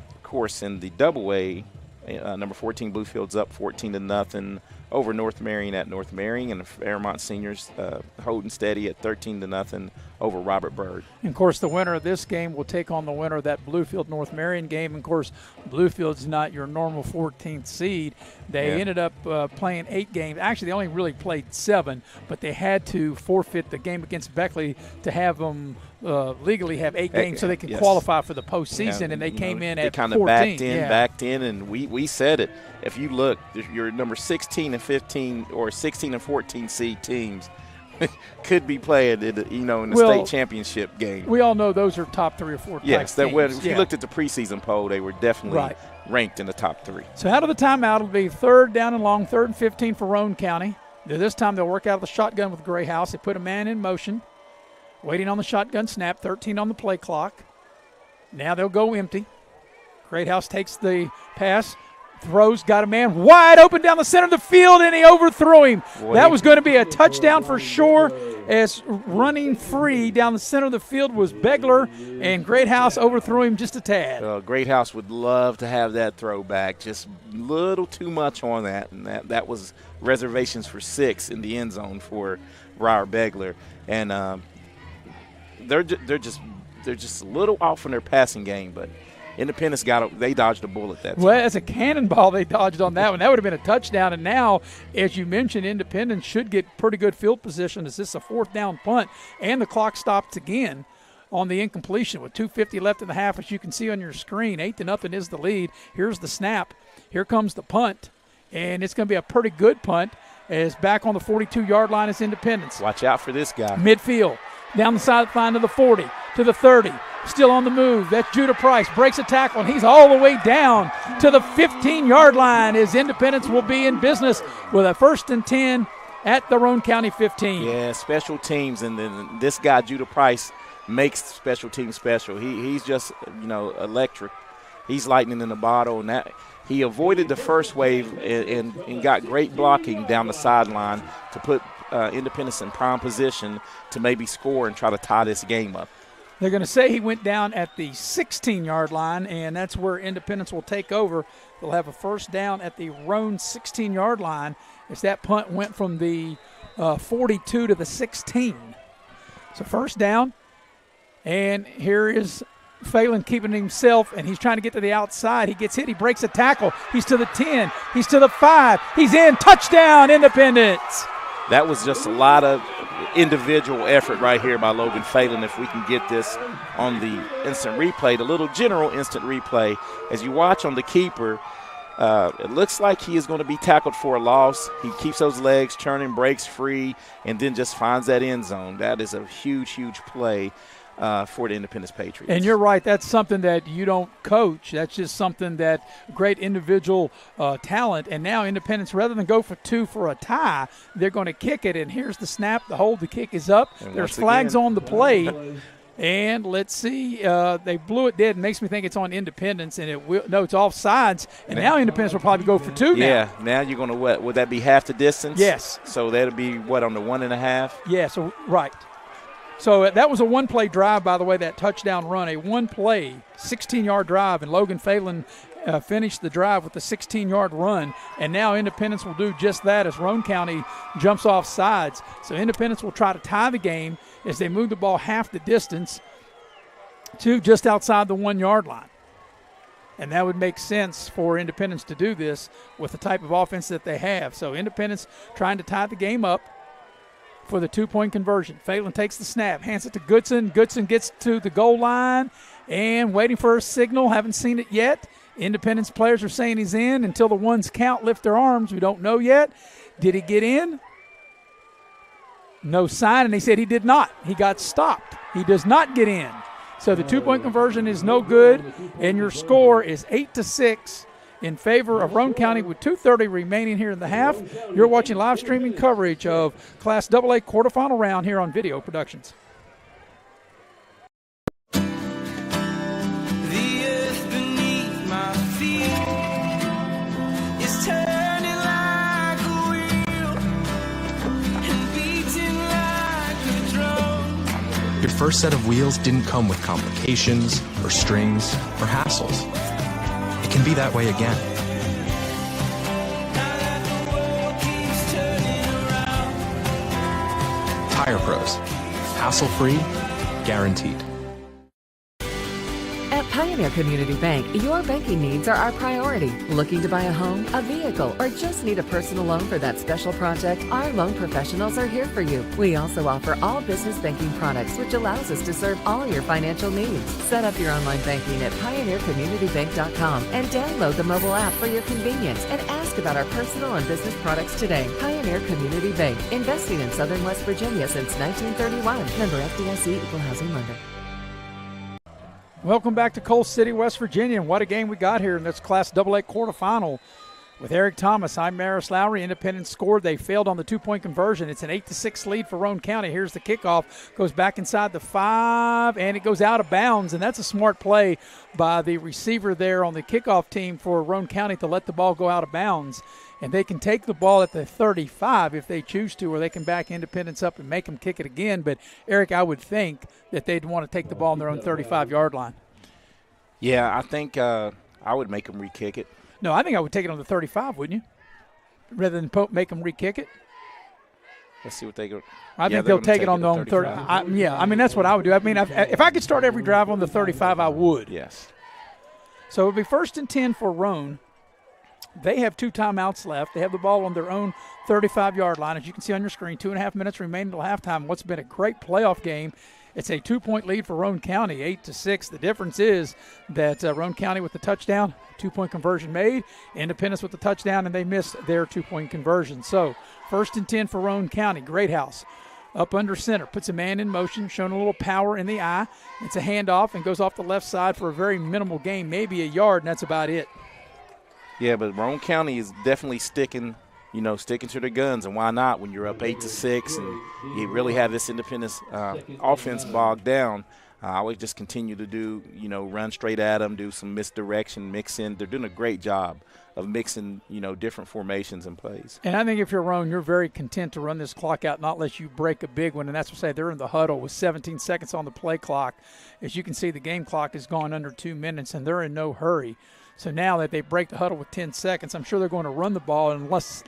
Of course, in the double A, number 14 Bluefield's up 14-0 over North Marion at North Marion, and the Fairmont Seniors holding steady at 13-0 over Robert Byrd. And of course, the winner of this game will take on the winner of that Bluefield North Marion game. And of course, Bluefield's not your normal 14th seed. They ended up playing 8 games. Actually, they only really played 7, but they had to forfeit the game against Beckley to have them legally have 8 games so they could qualify for the postseason, and they came in at 14. They kind of backed in, and we said it. If you look, your number 16 and 15 or 16 and 14 seed teams could be playing in the state championship game. We all know those are top 3 or 4 yes, type teams. If you looked at the preseason poll, they were definitely ranked in the top 3. So out of the timeout, it'll be 3rd down and long, 3rd and 15 for Roane County. This time they'll work out of the shotgun with Gray House. They put a man in motion, waiting on the shotgun snap, 13 on the play clock. Now they'll go empty. Great House takes the pass, throws, got a man wide open down the center of the field, and he overthrew him. That was going to be a touchdown for sure, as running free down the center of the field was Begler, and Great House overthrew him just a tad. Great House would love to have that throwback, just a little too much on that, and that was reservations for 6 in the end zone for Ryer Begler. And they're just a little off in their passing game, but Independence they dodged a bullet that time. Well, as a cannonball, they dodged on that one. That would have been a touchdown. And now, as you mentioned, Independence should get pretty good field position as this is a 4th down punt. And the clock stops again on the incompletion with 2:50 left in the half, as you can see on your screen. 8-0 is the lead. Here's the snap. Here comes the punt. And it's going to be a pretty good punt, as back on the 42-yard line is Independence. Watch out for this guy. Midfield. Down the sideline to the 40, to the 30. Still on the move. That's Judah Price. Breaks a tackle, and he's all the way down to the 15-yard line, as Independence will be in business with a 1st and 10 at the Roane County 15. Yeah, special teams, and then this guy, Judah Price, makes special teams special. He's just, electric. He's lightning in the bottle, and that he avoided the first wave and got great blocking down the sideline to put Independence in prime position to maybe score and try to tie this game up. They're going to say he went down at the 16-yard line, and that's where Independence will take over. They'll have a 1st down at the Roane 16-yard line, as that punt went from the 42 to the 16. So 1st down, and here is Phelan keeping himself, and he's trying to get to the outside. He gets hit. He breaks a tackle. He's to the 10. He's to the 5. He's in. Touchdown, Independence. That was just a lot of individual effort right here by Logan Phelan. If we can get this on the instant replay, the little general instant replay, as you watch on the keeper, it looks like he is going to be tackled for a loss. He keeps those legs turning, breaks free, and then just finds that end zone. That is a huge, huge play for the Independence Patriots. And you're right, that's something that you don't coach. That's just something that great individual talent. And now Independence, rather than go for 2 for a tie, they're going to kick it. And here's the snap, the hold, the kick is up. And there's flags on the play. And let's see, they blew it dead. It makes me think it's on Independence, and it's offsides. And now Independence will probably go for 2 now. Yeah, now you're going to what? Would that be half the distance? Yes. So that'll be, on the 1.5? Yeah, so right. So that was a 1-play drive, by the way, that touchdown run, a 1-play, 16-yard drive, and Logan Phelan finished the drive with a 16-yard run. And now Independence will do just that as Roane County jumps off sides. So Independence will try to tie the game as they move the ball half the distance to just outside the 1-yard line. And that would make sense for Independence to do this with the type of offense that they have. So Independence trying to tie the game up for the 2-point conversion. Phelan takes the snap, hands it to Goodson. Goodson gets to the goal line and waiting for a signal. Haven't seen it yet. Independence players are saying he's in until the ones count, lift their arms. We don't know yet. Did he get in? No sign, and they said he did not. He got stopped. He does not get in. So the 2-point conversion is no good, and your score is 8-6 in favor of Roane County with 2:30 remaining here in the half. You're watching live streaming coverage of Class AA quarterfinal round here on Video Productions. The earth beneath my feet is turning like a wheel and beating like a drum. Your first set of wheels didn't come with complications or strings or hassles. It can be that way again. Tire Pros. Hassle-free, guaranteed. At Pioneer Pioneer Community Bank, your banking needs are our priority. Looking to buy a home, a vehicle, or just need a personal loan for that special project? Our loan professionals are here for you. We also offer all business banking products, which allows us to serve all your financial needs. Set up your online banking at pioneercommunitybank.com and download the mobile app for your convenience and ask about our personal and business products today. Pioneer Community Bank, investing in Southern West Virginia since 1931. Member FDIC, Equal Housing Lender. Welcome back to Coal City, West Virginia, and what a game we got here in this Class AA quarterfinal. With Eric Thomas, I'm Maris Lowry. Independence scored. They failed on the two-point conversion. It's an 8-6 lead for Roane County. Here's the kickoff. Goes back inside the 5, and it goes out of bounds. And that's a smart play by the receiver there on the kickoff team for Roane County to let the ball go out of bounds. And they can take the ball at the 35 if they choose to, or they can back Independence up and make them kick it again. But, Eric, I would think that they'd want to take the ball on their own 35-yard line. Yeah, I think I would make them re-kick it. No, I think I would take it on the 35, wouldn't you? Rather than make them re-kick it? Let's see what they go. I think they'll take it on their own 30. I mean, that's what I would do. I mean, if I could start every drive on the 35, I would. Yes. So it would be 1st and 10 for Roane. They have 2 timeouts left. They have the ball on their own 35-yard line. As you can see on your screen, 2.5 minutes remaining until halftime. What's been a great playoff game. It's a 2-point lead for Roane County, 8-6. The difference is that Roane County with the touchdown, 2-point conversion made. Independence with the touchdown, and they missed their 2-point conversion. So 1st and 10 for Roane County. Greathouse up under center, puts a man in motion, showing a little power in the eye. It's a handoff and goes off the left side for a very minimal gain, maybe a yard, and that's about it. Yeah, but Roane County is definitely sticking to their guns, and why not when you're up 8-6 and you really have this Independence offense bogged down. I would just continue to do, run straight at them, do some misdirection, mix in. They're doing a great job of mixing, different formations and plays. And I think if you're Roane, you're very content to run this clock out, not unless you break a big one. And that's what I say, they're in the huddle with 17 seconds on the play clock. As you can see, the game clock has gone under 2 minutes, and they're in no hurry. So now that they break the huddle with 10 seconds, I'm sure they're going to run the ball. And unless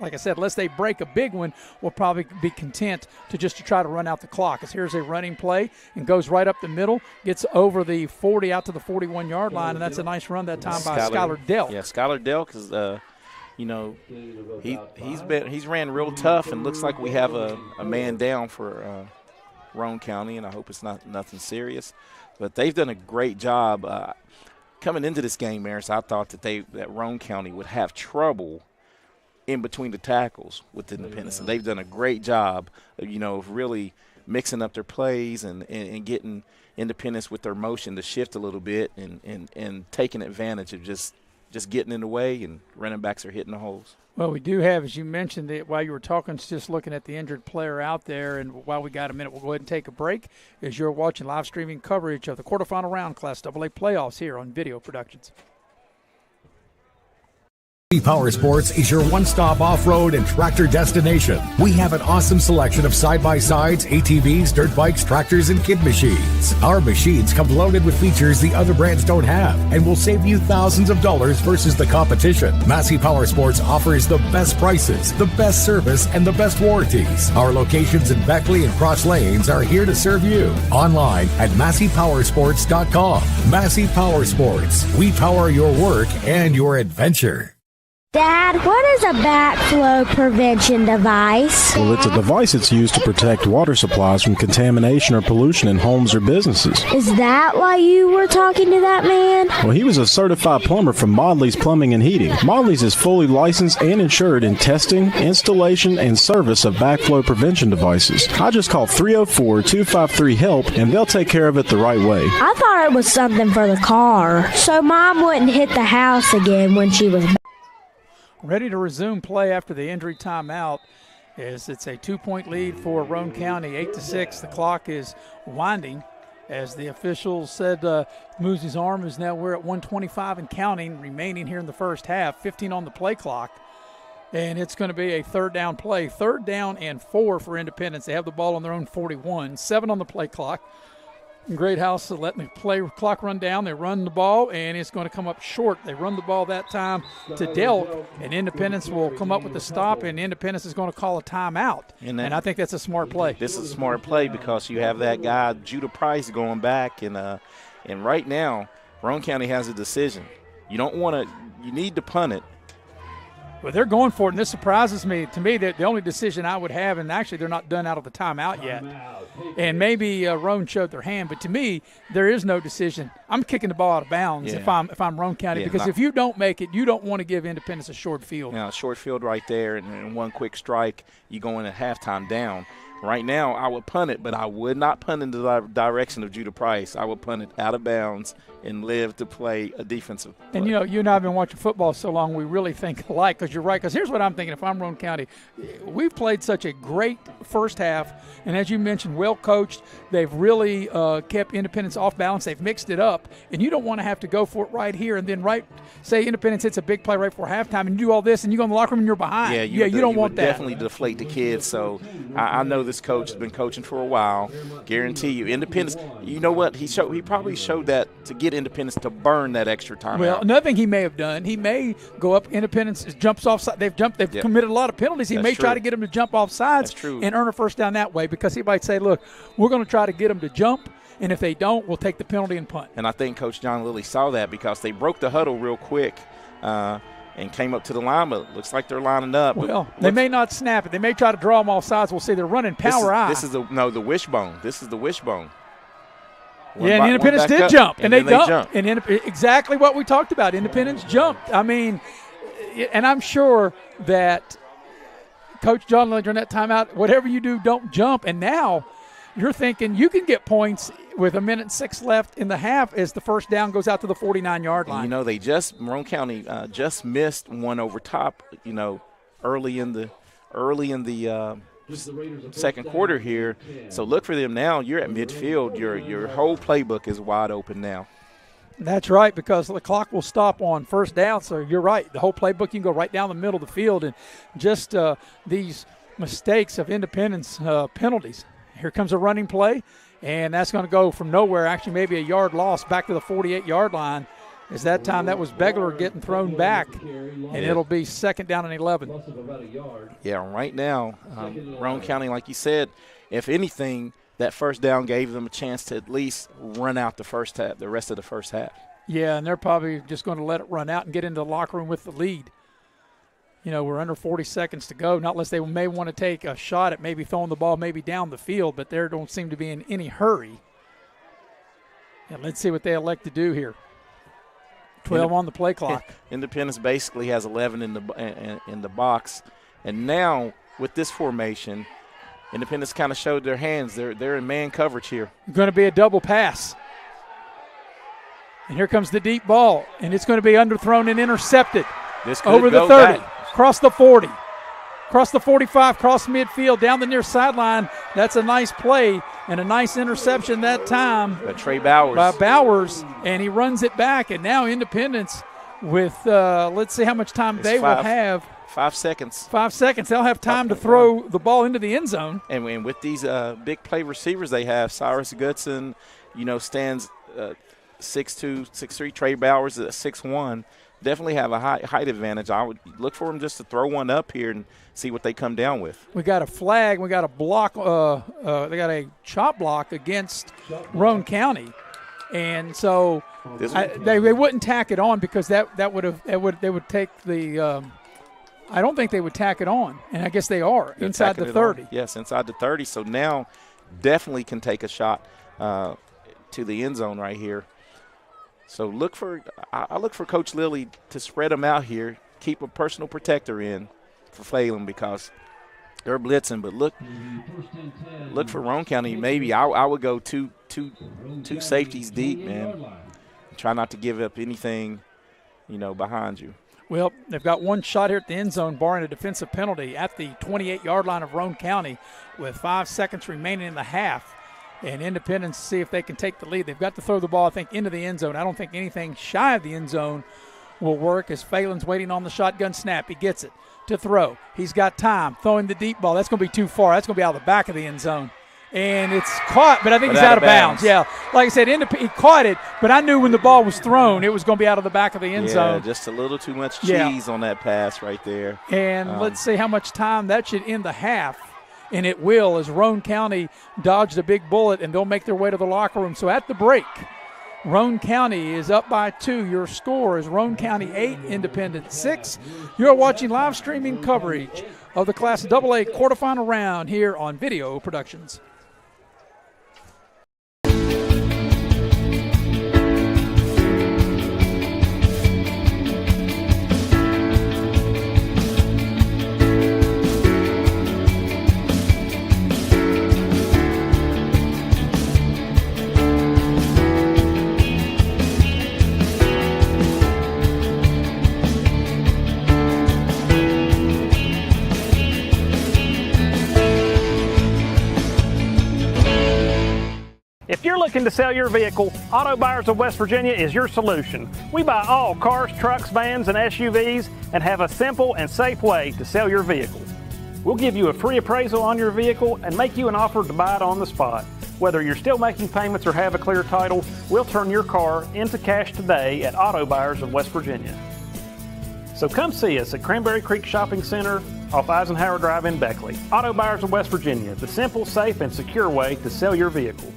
they break a big one, we'll probably be content to try to run out the clock. As here's a running play and goes right up the middle, gets over the 40 out to the 41-yard line, and that's a nice run that time by Skylar Delk. Yeah, Skylar Delk is, he's ran real tough, and looks like we have a man down for Roane County, and I hope it's nothing serious. But they've done a great job. Coming into this game, Maris, I thought that Roane County would have trouble in between the tackles with Independence, and they've done a great job of really mixing up their plays and getting Independence with their motion to shift a little bit and taking advantage of just getting in the way, and running backs are hitting the holes. Well, we do have, as you mentioned, while you were talking, just looking at the injured player out there, and while we got a minute, we'll go ahead and take a break as you're watching live streaming coverage of the quarterfinal round Class AA playoffs here on Video Productions. Power Sports is your one-stop off-road and tractor destination. We have an awesome selection of side-by-sides, ATVs, dirt bikes, tractors, and kid machines. Our machines come loaded with features the other brands don't have and will save you thousands of dollars versus the competition. Massey Power Sports offers the best prices, the best service, and the best warranties. Our locations in Beckley and Cross Lanes are here to serve you. Online at MasseyPowersports.com. Massey Power Sports. We power your work and your adventure. Dad, what is a backflow prevention device? Well, it's a device that's used to protect water supplies from contamination or pollution in homes or businesses. Is that why you were talking to that man? Well, he was a certified plumber from Modley's Plumbing and Heating. Modley's is fully licensed and insured in testing, installation, and service of backflow prevention devices. I just call 304-253-HELP, and they'll take care of it the right way. I thought it was something for the car, so Mom wouldn't hit the house again when she was ready to resume play after the injury timeout, as it's a 2-point lead for Roane County, 8-6. The clock is winding, as the officials said moves his arm, is now we're at 1:25 and counting remaining here in the first half, 15 on the play clock. And it's going to be a third down play. 3rd down and 4 for Independence. They have the ball on their own 41, 7 on the play clock. Greathouse letting the play clock run down. They run the ball, and it's going to come up short. They run the ball that time to Delk, and Independence will come up with the stop, and Independence is going to call a timeout. And I think that's a smart play. This is a smart play because you have that guy, Judah Price, going back, and right now Roane County has a decision. You don't want to – you need to punt it. Well, they're going for it, and this surprises me. To me, the only decision I would have, and actually they're not done out of the timeout yet, and maybe Roane showed their hand, but to me, there is no decision. I'm kicking the ball out of bounds if I'm Roane County, because if you don't make it, you don't want to give Independence a short field. Yeah, short field right there, and one quick strike, you go in at halftime down. Right now, I would punt it, but I would not punt in the direction of Judah Price. I would punt it out of bounds and live to play a defensive play. And, you and I have been watching football so long, we really think alike, because you're right. Because here's what I'm thinking. If I'm Roane County, we've played such a great first half, and as you mentioned, well coached. They've really kept Independence off balance. They've mixed it up, and you don't want to have to go for it right here and then say Independence hits a big play right before halftime, and you do all this, and you go in the locker room and you're behind. Yeah, you don't want that. Definitely deflate the kids. So I know this coach has been coaching for a while. Guarantee you, Independence. You know what? He probably showed that to get Independence to burn that extra time. Well, another thing he may have done, he may go up. Independence jumps offside. They've committed a lot of penalties. He may try to get them to jump off sides and earn a first down that way, because he might say, "Look, we're going to try to get them to jump." And if they don't, we'll take the penalty and punt. And I think Coach John Lilly saw that, because they broke the huddle real quick and came up to the line, but it looks like they're lining up. Well, they may not snap it. They may try to draw them off sides. We'll see. They're running power eye. This is the wishbone. This is the wishbone. And Independence did jump, and they jumped. And exactly what we talked about. Independence jumped. I mean, and I'm sure that Coach John Lilly during that timeout, whatever you do, don't jump. And now you're thinking you can get points with 1:06 left in the half as the first down goes out to the 49-yard line. Roane County just missed one over top, early in the second quarter here. So look for them now. You're at midfield. Your whole playbook is wide open now. That's right, because the clock will stop on first down. So you're right. The whole playbook, you can go right down the middle of the field, and just these mistakes of Independence penalties. Here comes a running play, and that's going to go from nowhere, actually maybe a yard loss, back to the 48-yard line. As that time that was Begler getting thrown back, and it'll be second down and 11. Yeah, right now, Roane County, like you said, if anything, that first down gave them a chance to at least run out the rest of the first half. Yeah, and they're probably just going to let it run out and get into the locker room with the lead. We're under 40 seconds to go, not unless they may want to take a shot at maybe throwing the ball maybe down the field, but they don't seem to be in any hurry. And let's see what they elect to do here. 12 on the play clock. Independence basically has 11 in the box, and now with this formation, Independence kind of showed their hands. They're in man coverage here. Going to be a double pass, and here comes the deep ball, and it's going to be underthrown and intercepted. This could over the go 30, back. Across the 40, across the 45, across midfield, down the near sideline. That's a nice play and a nice interception that time by Bowers, and he runs it back. And now Independence with, let's see how much time will have. 5 seconds. 5 seconds. They'll have time to throw the ball into the end zone. And with these big play receivers they have, Cyrus Goodson, stands 6'2", 6'3", Trey Bowers at 6'1", definitely have a height advantage. I would look for them just to throw one up here and see what they come down with. We got a flag. We got a block. They got a chop block against Roane County, and so they wouldn't tack it on, because they would take the. I don't think they would tack it on, and I guess they are inside the 30. Yes, inside the 30. So now definitely can take a shot to the end zone right here. So I look for Coach Lilly to spread them out here, keep a personal protector in for Phelan, because they're blitzing. But look for Roane County. Maybe I would go two safeties deep, man. Try not to give up anything, behind you. Well, they've got one shot here at the end zone, barring a defensive penalty, at the 28-yard line of Roane County with 5 seconds remaining in the half. And Independence see if they can take the lead. They've got to throw the ball, I think, into the end zone. I don't think anything shy of the end zone will work, as Phelan's waiting on the shotgun snap. He gets it to throw. He's got time. Throwing the deep ball. That's going to be too far. That's going to be out of the back of the end zone. And it's caught, but I think he's out of bounds. Yeah, like I said, he caught it, but I knew when the ball was thrown, it was going to be out of the back of the end zone. Just a little too much cheese on that pass right there. And let's see how much time that should end the half. And it will, as Roane County dodged a big bullet, and they'll make their way to the locker room. So at the break, Roane County is up by 2. Your score is Roane County 8, Independence 6. You're watching live streaming coverage of the Class AA quarterfinal round here on Video Productions. If you're looking to sell your vehicle, Auto Buyers of West Virginia is your solution. We buy all cars, trucks, vans, and SUVs and have a simple and safe way to sell your vehicle. We'll give you a free appraisal on your vehicle and make you an offer to buy it on the spot. Whether you're still making payments or have a clear title, we'll turn your car into cash today at Auto Buyers of West Virginia. So come see us at Cranberry Creek Shopping Center off Eisenhower Drive in Beckley. Auto Buyers of West Virginia, the simple, safe, and secure way to sell your vehicle.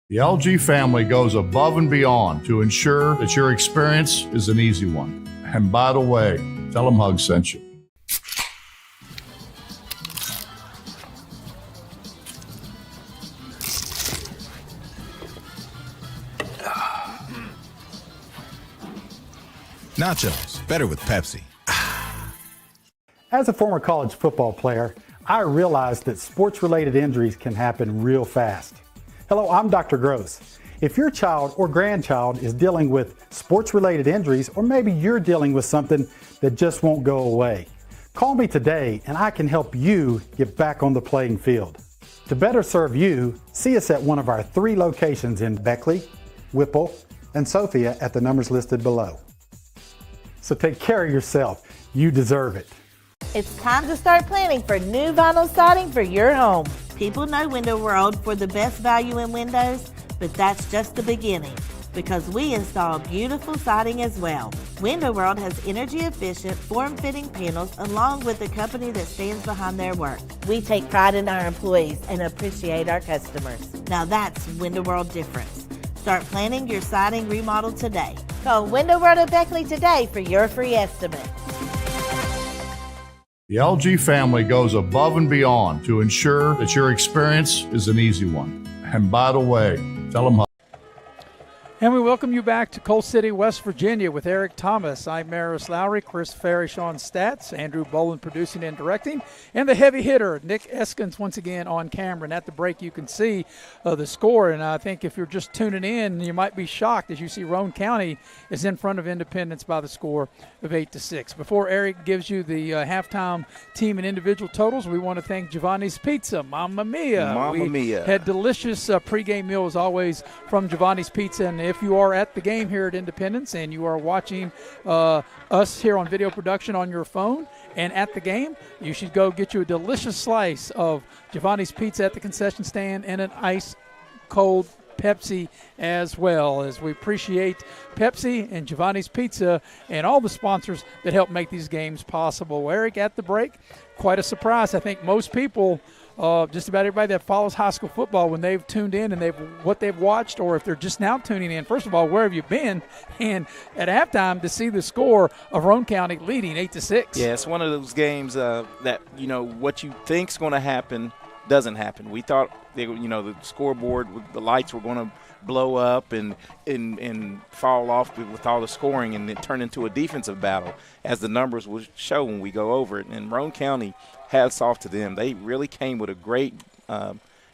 The LG family goes above and beyond to ensure that your experience is an easy one. And by the way, tell them Hug sent you. Nachos, better with Pepsi. As a former college football player, I realized that sports-related injuries can happen real fast. Hello, I'm Dr. GROSE. If your child or grandchild is dealing with sports-related injuries, or maybe you're dealing with something that just won't go away, call me today and I can help you get back on the playing field. To better serve you, see us at one of our 3 locations in Beckley, Whipple, and Sophia at the numbers listed below. So take care of yourself. You deserve it. It's time to start planning for new vinyl siding for your home. People know Window World for the best value in windows, but that's just the beginning, because we install beautiful siding as well. Window World has energy-efficient, form-fitting panels along with the company that stands behind their work. We take pride in our employees and appreciate our customers. Now that's Window World difference. Start planning your siding remodel today. Call Window World of Beckley today for your free estimate. The LG family goes above and beyond to ensure that your experience is an easy one. And by the way, tell them Hug. And we welcome you back to Coal City, West Virginia with Eric Thomas. I'm Maris Lowry, Chris Farish on stats, Andrew Boland producing and directing, and the heavy hitter, Nick Eskins, once again on camera. And at the break, you can see the score. And I think if you're just tuning in, you might be shocked as you see Roane County is in front of Independence by the score of 8-6. Before Eric gives you the halftime team and individual totals, we want to thank Giovanni's Pizza. Mamma Mia. Mamma Mia. Had delicious pregame meal as always from Giovanni's Pizza. And if you are at the game here at Independence and you are watching us here on video production on your phone and at the game, you should go get you a delicious slice of Giovanni's Pizza at the concession stand and an ice cold Pepsi as well, as we appreciate Pepsi and Giovanni's Pizza and all the sponsors that help make these games possible. Eric, at the break, quite a surprise. I think most people, just about everybody that follows high school football, when they've tuned in and what they've watched, or if they're just now tuning in, first of all, where have you been? And at halftime, to see the score of Roane County leading 8-6. Yeah, it's one of those games that, what you think's going to happen doesn't happen. We thought, the scoreboard, the lights were going to blow up and fall off with all the scoring, and it turned into a defensive battle, as the numbers will show when we go over it. And Roane County, hats off to them. They really came with a great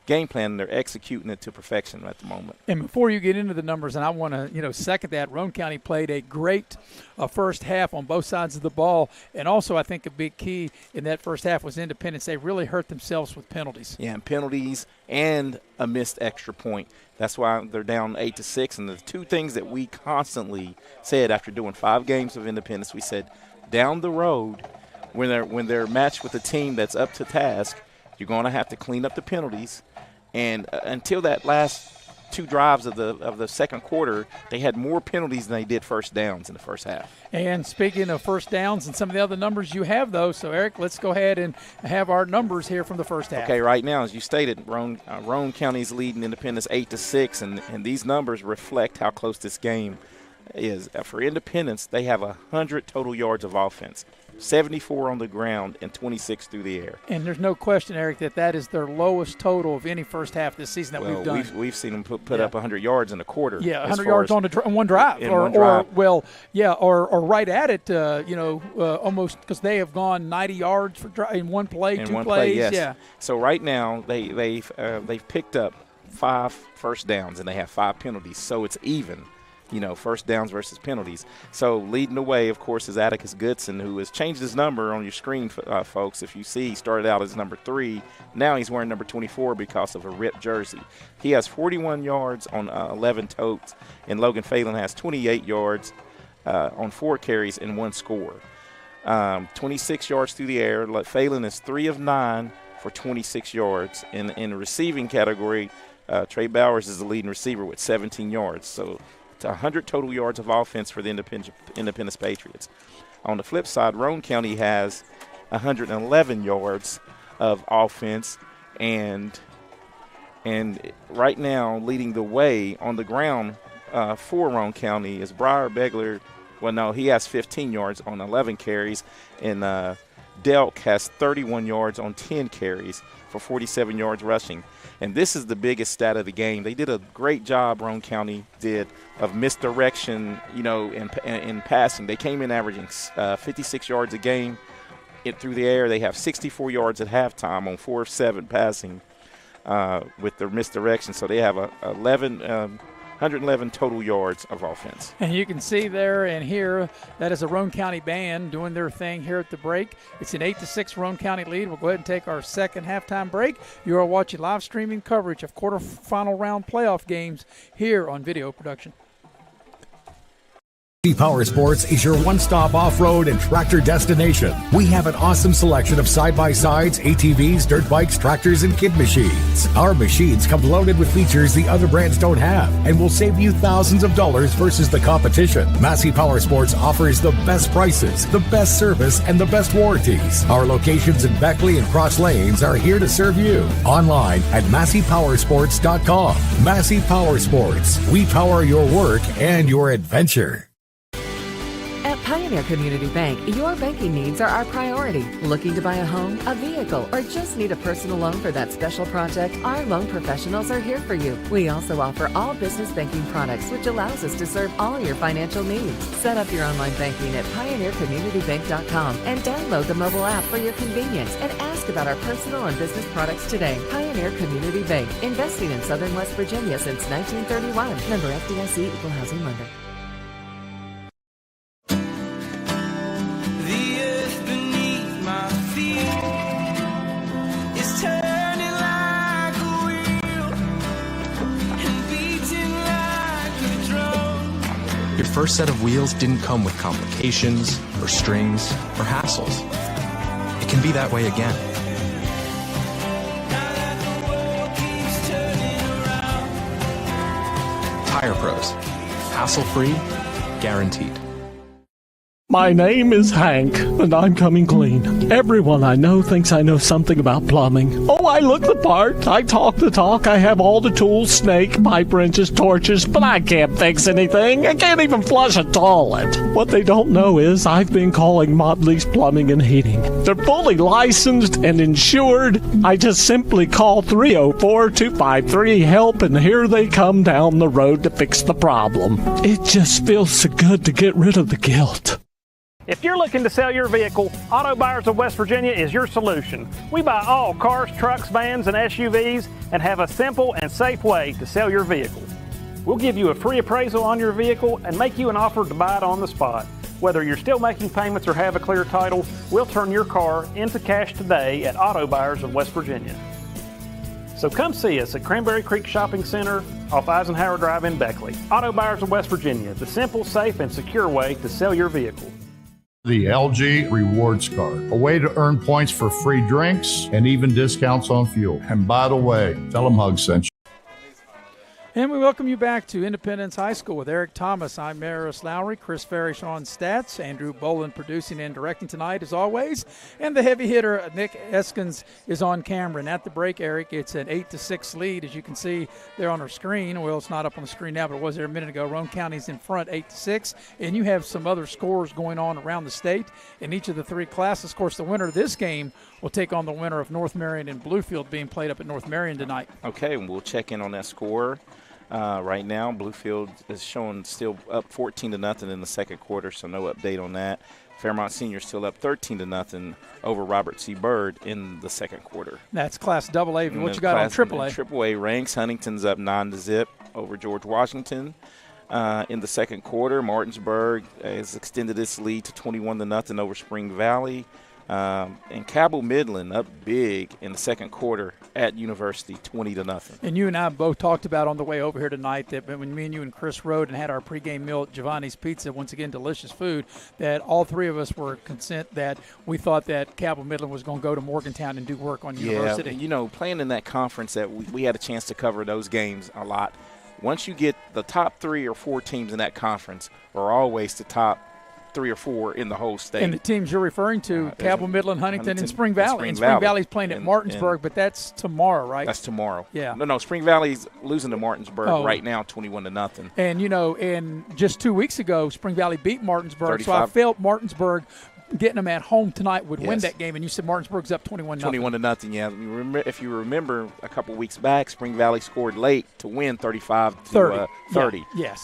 game plan, and they're executing it to perfection at the moment. And before you get into the numbers, and I want to second that, Roane County played a great first half on both sides of the ball, and also I think a big key in that first half was Independence. They really hurt themselves with penalties. Yeah, and penalties and a missed extra point. That's why they're down 8-6. And the two things that we constantly said after doing 5 games of Independence, we said down the road when they're matched with a team that's up to task, you're going to have to clean up the penalties. And until that last 2 drives of the second quarter, they had more penalties than they did first downs in the first half. And speaking of first downs and some of the other numbers you have, though, so Eric, let's go ahead and have our numbers here from the first half. Okay, right now, as you stated, Roane County's leading Independence 8-6, and these numbers reflect how close this game is. For Independence, they have 100 total yards of offense, 74 on the ground, and 26 through the air. And there's no question, Eric, that is their lowest total of any first half this season that we've done. We've seen them put up 100 yards in a quarter. Yeah, 100 yards on one drive. Or right at it, almost, because they have gone 90 yards in one play, two plays. Yes. Yeah. So right now they've picked up 5 first downs and they have 5 penalties, so it's even. First downs versus penalties. So leading the way, of course, is Atticus Goodson, who has changed his number on your screen, folks. If you see, he started out as number 3. Now he's wearing number 24 because of a ripped jersey. He has 41 yards on 11 totes, and Logan Phelan has 28 yards on 4 carries and 1 score. 26 yards through the air. Phelan is 3 of 9 for 26 yards. In the receiving category, Trey Bowers is the leading receiver with 17 yards. So it's 100 total yards of offense for the Independence Patriots. On the flip side, Roane County has 111 yards of offense, and right now leading the way on the ground for Roane County is Briar Begler. Well, no, he has 15 yards on 11 carries, and Delk has 31 yards on 10 carries for 47 yards rushing. And this is the biggest stat of the game. They did a great job, Roane County did, of misdirection, in passing. They came in averaging 56 yards a game through the air. They have 64 yards at halftime on 4 of 7 passing with their misdirection. So they have 111 total yards of offense. And you can see there and here that is a Roane County band doing their thing here at the break. It's an 8-6 Roane County lead. We'll go ahead and take our second halftime break. You are watching live streaming coverage of quarterfinal round playoff games here on Video Production. Power Sports is your one-stop off-road and tractor destination. We have an awesome selection of side-by-sides, ATVs, dirt bikes, tractors, and kid machines. Our machines come loaded with features the other brands don't have and will save you thousands of dollars versus the competition. Massey Power Sports offers the best prices, the best service, and the best warranties. Our locations in Beckley and Cross Lanes are here to serve you. Online at MasseyPowersports.com. Massey Power Sports. We power your work and your adventure. At Pioneer Community Bank, your banking needs are our priority. Looking to buy a home, a vehicle, or just need a personal loan for that special project? Our loan professionals are here for you. We also offer all business banking products, which allows us to serve all your financial needs. Set up your online banking at pioneercommunitybank.com and download the mobile app for your convenience and ask about our personal and business products today. Pioneer Community Bank, investing in Southern West Virginia since 1931. Member FDIC, Equal Housing Lender. Your first set of wheels didn't come with complications, or strings, or hassles. It can be that way again. Tire Pros. Hassle-free, guaranteed. My name is Hank, and I'm coming clean. Everyone I know thinks I know something about plumbing. Oh, I look the part. I talk the talk. I have all the tools, snake, pipe wrenches, torches, but I can't fix anything. I can't even flush a toilet. What they don't know is I've been calling Modley's Plumbing and Heating. They're fully licensed and insured. I just simply call 304-253-HELP, and here they come down the road to fix the problem. It just feels so good to get rid of the guilt. If you're looking to sell your vehicle, Auto Buyers of West Virginia is your solution. We buy all cars, trucks, vans, and SUVs and have a simple and safe way to sell your vehicle. We'll give you a free appraisal on your vehicle and make you an offer to buy it on the spot. Whether you're still making payments or have a clear title, we'll turn your car into cash today at Auto Buyers of West Virginia. So come see us at Cranberry Creek Shopping Center off Eisenhower Drive in Beckley. Auto Buyers of West Virginia, the simple, safe, and secure way to sell your vehicle. The LG Rewards Card, a way to earn points for free drinks and even discounts on fuel. And by the way, tell them Hug sent you. And we welcome you back to Independence High School with Eric Thomas. I'm Maris Lowry, Chris Farish on stats, Andrew Boland producing and directing tonight as always, and the heavy hitter Nick Eskins is on camera. And at the break, Eric, it's an 8-6 lead, as you can see there on our screen. Well, it's not up on the screen now, but it was there a minute ago. Roane County's in front 8-6, and you have some other scores going on around the state in each of the three classes. Of course, the winner of this game will take on the winner of North Marion and Bluefield being played up at North Marion tonight. Okay, and we'll check in on that score. Right now, Bluefield is showing still up 14-0 in the second quarter, so no update on that. Fairmont Senior still up 13-0 over Robert C. Byrd in the second quarter. That's Class AA. What you got on AAA? AAA ranks. Huntington's up 9-0 over George Washington. In the second quarter, Martinsburg has extended its lead to 21-0 over Spring Valley. And Cabell Midland up big in the second quarter at University, 20-0. And you and I both talked about on the way over here tonight that when me and you and Chris rode and had our pregame meal at Giovanni's Pizza, once again, delicious food, that all three of us were consent that we thought that Cabell Midland was going to go to Morgantown and do work on University. Yeah, you know, playing in that conference that we had a chance to cover those games a lot. Once you get the top 3 or 4 teams in that conference are always the top 3 or 4 in the whole state. And the teams you're referring to, Cabell Midland, Huntington, and Spring Valley. And Spring Valley's playing at Martinsburg, but that's tomorrow, right? That's tomorrow. Yeah. No, Spring Valley's losing to Martinsburg right now, 21-0. And, you know, and just 2 weeks ago, Spring Valley beat Martinsburg. 35. So I felt Martinsburg getting them at home tonight would win that game. And you said Martinsburg's up 21-0. 21-0, yeah. If you remember a couple weeks back, Spring Valley scored late to win 35-30. Yeah.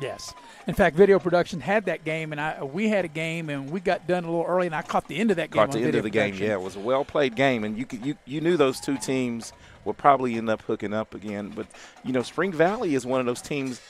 Yes. In fact, video production had that game, and we had a game, and we got done a little early, and I caught the end of that game. Caught the end of the game, yeah. It was a well-played game, and you knew those two teams would probably end up hooking up again. But, you know, Spring Valley is one of those teams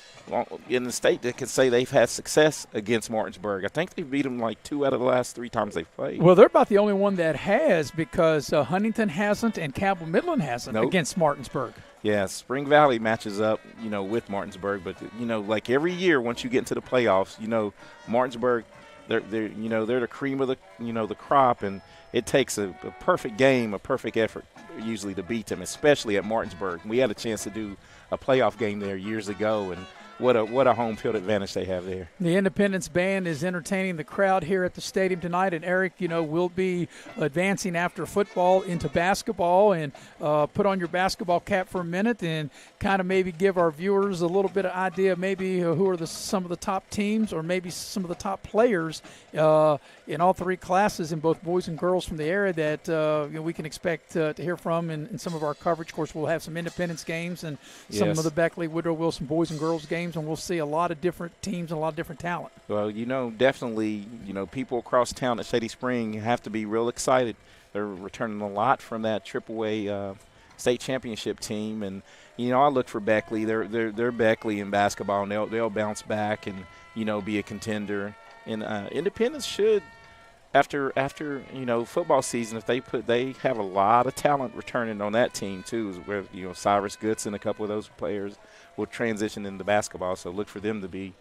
in the state that can say they've had success against Martinsburg. I think they've beat them like 2 out of the last 3 times they've played. Well, they're about the only one that has, because Huntington hasn't and Cabell Midland hasn't against Martinsburg. Yeah, Spring Valley matches up, you know, with Martinsburg. But, you know, like every year once you get into the playoffs, you know, Martinsburg, they're the cream of the crop, and it takes a perfect game, a perfect effort usually to beat them, especially at Martinsburg. We had a chance to do a playoff game there years ago, and what a home field advantage they have there. The Independence Band is entertaining the crowd here at the stadium tonight. And, Eric, you know, we'll be advancing after football into basketball. And put on your basketball cap for a minute and kind of maybe give our viewers a little bit of idea maybe who are some of the top teams or maybe some of the top players in all 3 classes in both boys and girls from the area that we can expect to hear from in some of our coverage. Of course, we'll have some Independence games and some of the Beckley, Woodrow Wilson boys and girls games. And we'll see a lot of different teams and a lot of different talent. Well, you know, definitely, you know, people across town at Shady Spring have to be real excited. They're returning a lot from that AAA state championship team. And, you know, I look for Beckley. They're Beckley in basketball, and they'll bounce back and, you know, be a contender. And Independence should, after you know, football season, if they have a lot of talent returning on that team too, where, you know, Cyrus Goodson, a couple of those players will transition into basketball, so look for them to be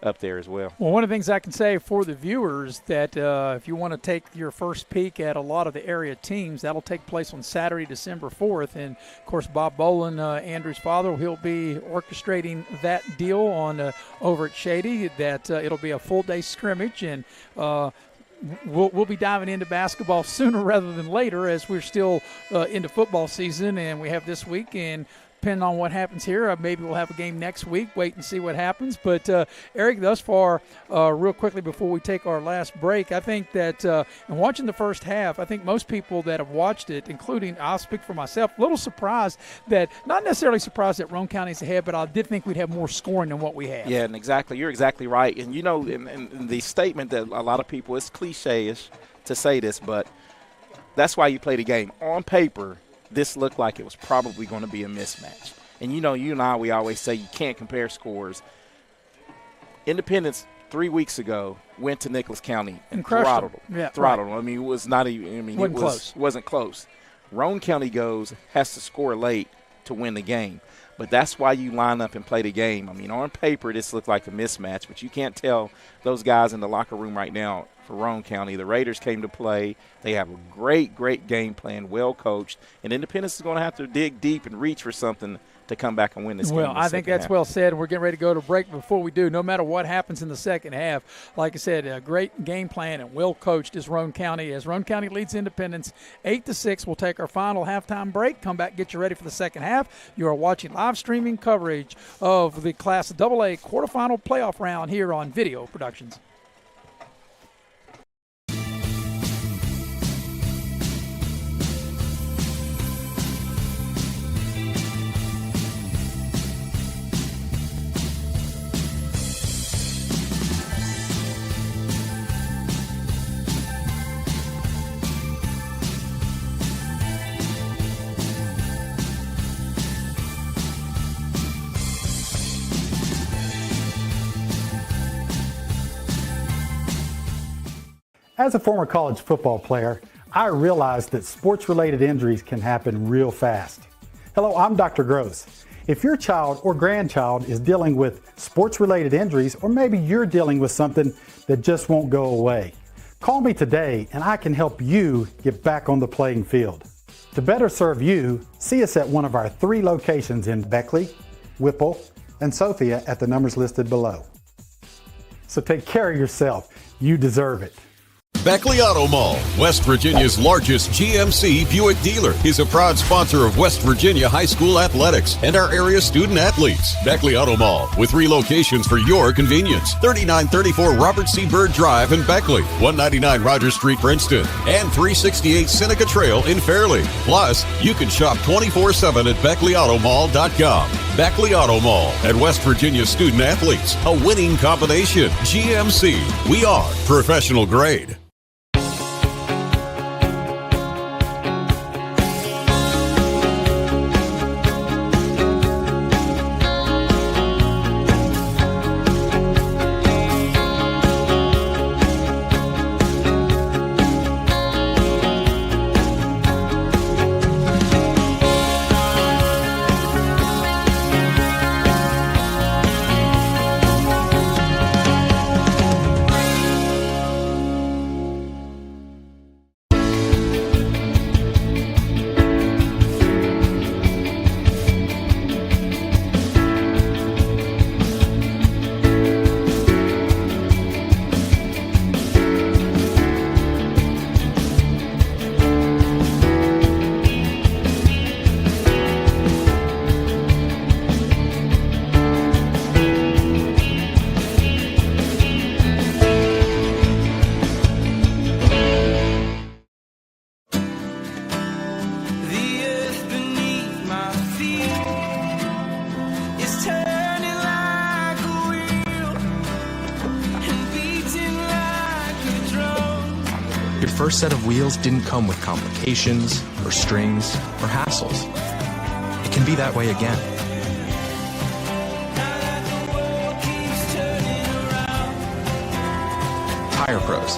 up there as well. Well, one of the things I can say for the viewers that if you want to take your first peek at a lot of the area teams, that'll take place on Saturday, December 4th. And, of course, Bob Boland, Andrew's father, he'll be orchestrating that deal on over at Shady, that it'll be a full-day scrimmage. And we'll be diving into basketball sooner rather than later, as we're still into football season, and we have this week. And depending on what happens here, maybe we'll have a game next week. Wait and see what happens. But, Eric, thus far, real quickly before we take our last break, I think that in watching the first half, I think most people that have watched it, including I'll speak for myself, a little surprised that – not necessarily surprised that Roane County's ahead, but I did think we'd have more scoring than what we have. Yeah, and exactly. You're exactly right. And, you know, in the statement that a lot of people – it's cliche-ish to say this, but that's why you play the game. On paper – this looked like it was probably going to be a mismatch. And, you know, you and I, we always say you can't compare scores. Independence 3 weeks ago went to Nicholas County and throttled them. Yeah, throttled right. them. I mean, it was not even – I mean, wasn't close. Roane County has to score late to win the game. But that's why you line up and play the game. I mean, on paper, this looked like a mismatch, but you can't tell those guys in the locker room right now for Roane County. The Raiders came to play. They have a great, great game plan, well coached. And Independence is going to have to dig deep and reach for something to come back and win this game. Well, I think that's well said. We're getting ready to go to break. Before we do, no matter what happens in the second half, like I said, a great game plan and well coached is Roane County. As Roane County leads Independence 8-6, we'll take our final halftime break. Come back, get you ready for the second half. You are watching live streaming coverage of the Class AA quarterfinal playoff round here on Video Productions. As a former college football player, I realized that sports-related injuries can happen real fast. Hello, I'm Dr. GROSE. If your child or grandchild is dealing with sports-related injuries, or maybe you're dealing with something that just won't go away, call me today and I can help you get back on the playing field. To better serve you, see us at one of our 3 locations in Beckley, Whipple, and Sophia at the numbers listed below. So take care of yourself. You deserve it. Beckley Auto Mall, West Virginia's largest GMC Buick dealer, is a proud sponsor of West Virginia high school athletics and our area student athletes. Beckley Auto Mall, with 3 locations for your convenience: 3934 Robert C. Byrd Drive in Beckley, 199 Rogers Street, Princeton, and 368 Seneca Trail in Fairleigh. Plus, you can shop 24/7 at BeckleyAutomall.com. Beckley Auto Mall at West Virginia student athletes, a winning combination. GMC, we are professional grade. First set of wheels didn't come with complications or strings or hassles. It can be that way again. Tire Pros.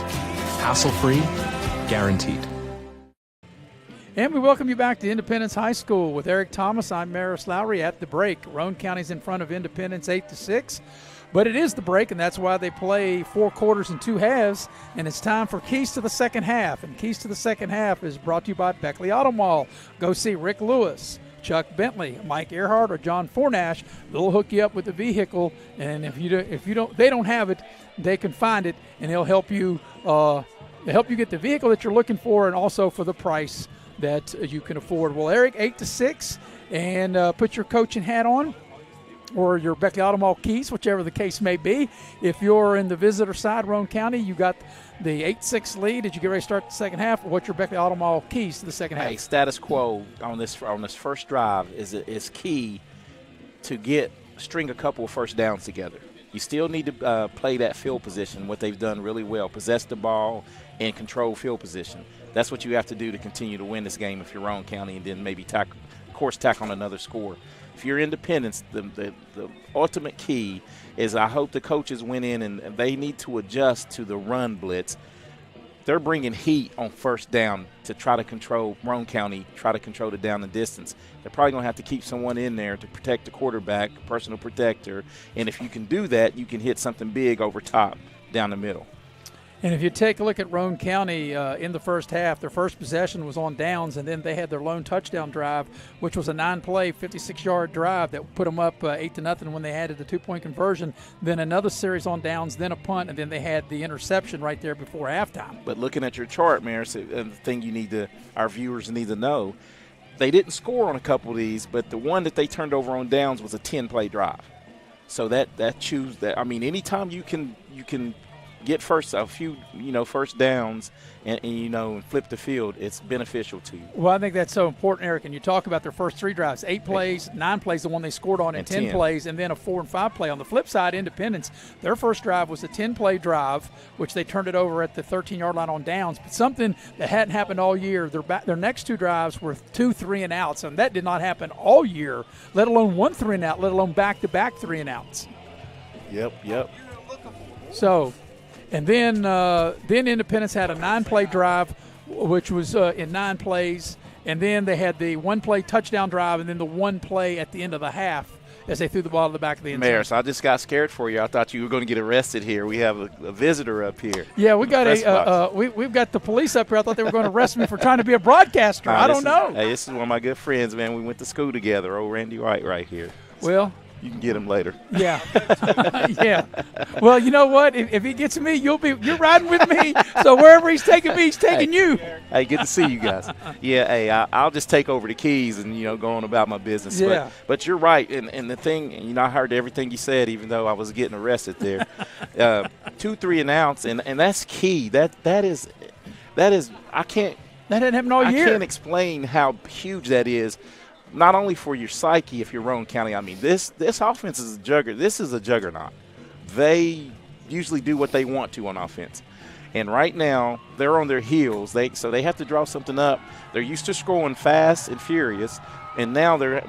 Hassle-free, guaranteed. And we welcome you back to Independence High School with Eric Thomas. I'm Maris Lowry at the break. Roane County's in front of Independence 8-6. But it is the break, and that's why they play 4 quarters and 2 halves, and it's time for Keys to the Second Half. And Keys to the Second Half is brought to you by Beckley Auto Mall. Go see Rick Lewis, Chuck Bentley, Mike Earhart, or John Fornash. They'll hook you up with the vehicle, and if they don't have it, they can find it, and they'll help you get the vehicle that you're looking for, and also for the price that you can afford. Well, Eric, 8-6. and put your coaching hat on, or your Beckley Automall keys, whichever the case may be. If you're in the visitor side, Roane County, you got the 8-6 lead. Did you get ready to start the second half? What's your Beckley Automall keys to the second half? Hey, status quo on this first drive is key to string a couple of first downs together. You still need to play that field position, what they've done really well, possess the ball and control field position. That's what you have to do to continue to win this game if you're Roane County, and then maybe tack on another score. If you're Independence, the ultimate key is I hope the coaches went in and they need to adjust to the run blitz. They're bringing heat on first down to try to control Roane County, try to control the down and distance. They're probably going to have to keep someone in there to protect the quarterback, personal protector. And if you can do that, you can hit something big over top down the middle. And if you take a look at Roane County in the first half, their first possession was on downs, and then they had their lone touchdown drive, which was a 9-play, 56-yard drive that put them up 8-0 when they added the 2-point conversion. Then another series on downs, then a punt, and then they had the interception right there before halftime. But looking at your chart, Maris, the thing our viewers need to know, they didn't score on a couple of these, but the one that they turned over on downs was a 10-play drive. So anytime you can get a few first downs and flip the field, it's beneficial to you. Well, I think that's so important, Eric. And you talk about their first 3 drives, 8 plays, 9 plays, the one they scored on, and 10 plays, and then a 4 and 5 play. On the flip side, Independence, their first drive was a 10-play drive, which they turned it over at the 13-yard line on downs. But something that hadn't happened all year, their next 2 drives were 2 3-and-outs, and that did not happen all year, let alone 1 3-and-out, let alone back-to-back 3-and-outs. Yep. So, and then Independence had a 9-play drive, which was in 9 plays. And then they had the 1-play touchdown drive and then the 1 play at the end of the half as they threw the ball to the back of the end zone. Maris, I just got scared for you. I thought you were going to get arrested here. We have a visitor up here. Yeah, we got we've got the police up here. I thought they were going to arrest me for trying to be a broadcaster. I don't know. This is one of my good friends, man. We went to school together. Old Randy White right here. Well, you can get him later. Yeah. Yeah. Well, you know what? If he gets me, you're riding with me. So wherever he's taking me, he's taking you. Hey, good to see you guys. Yeah, hey, I'll just take over the keys and, go on about my business. Yeah. But you're right. And the thing, I heard everything you said, even though I was getting arrested there. 2 3-and-outs, and that's key. That is I can't. That didn't happen all year. I can't explain how huge that is. Not only for your psyche if you're Roane County. I mean, this offense is a juggernaut. This is a juggernaut. They usually do what they want to on offense. And right now, they're on their heels. So they have to draw something up. They're used to scoring fast and furious, and now their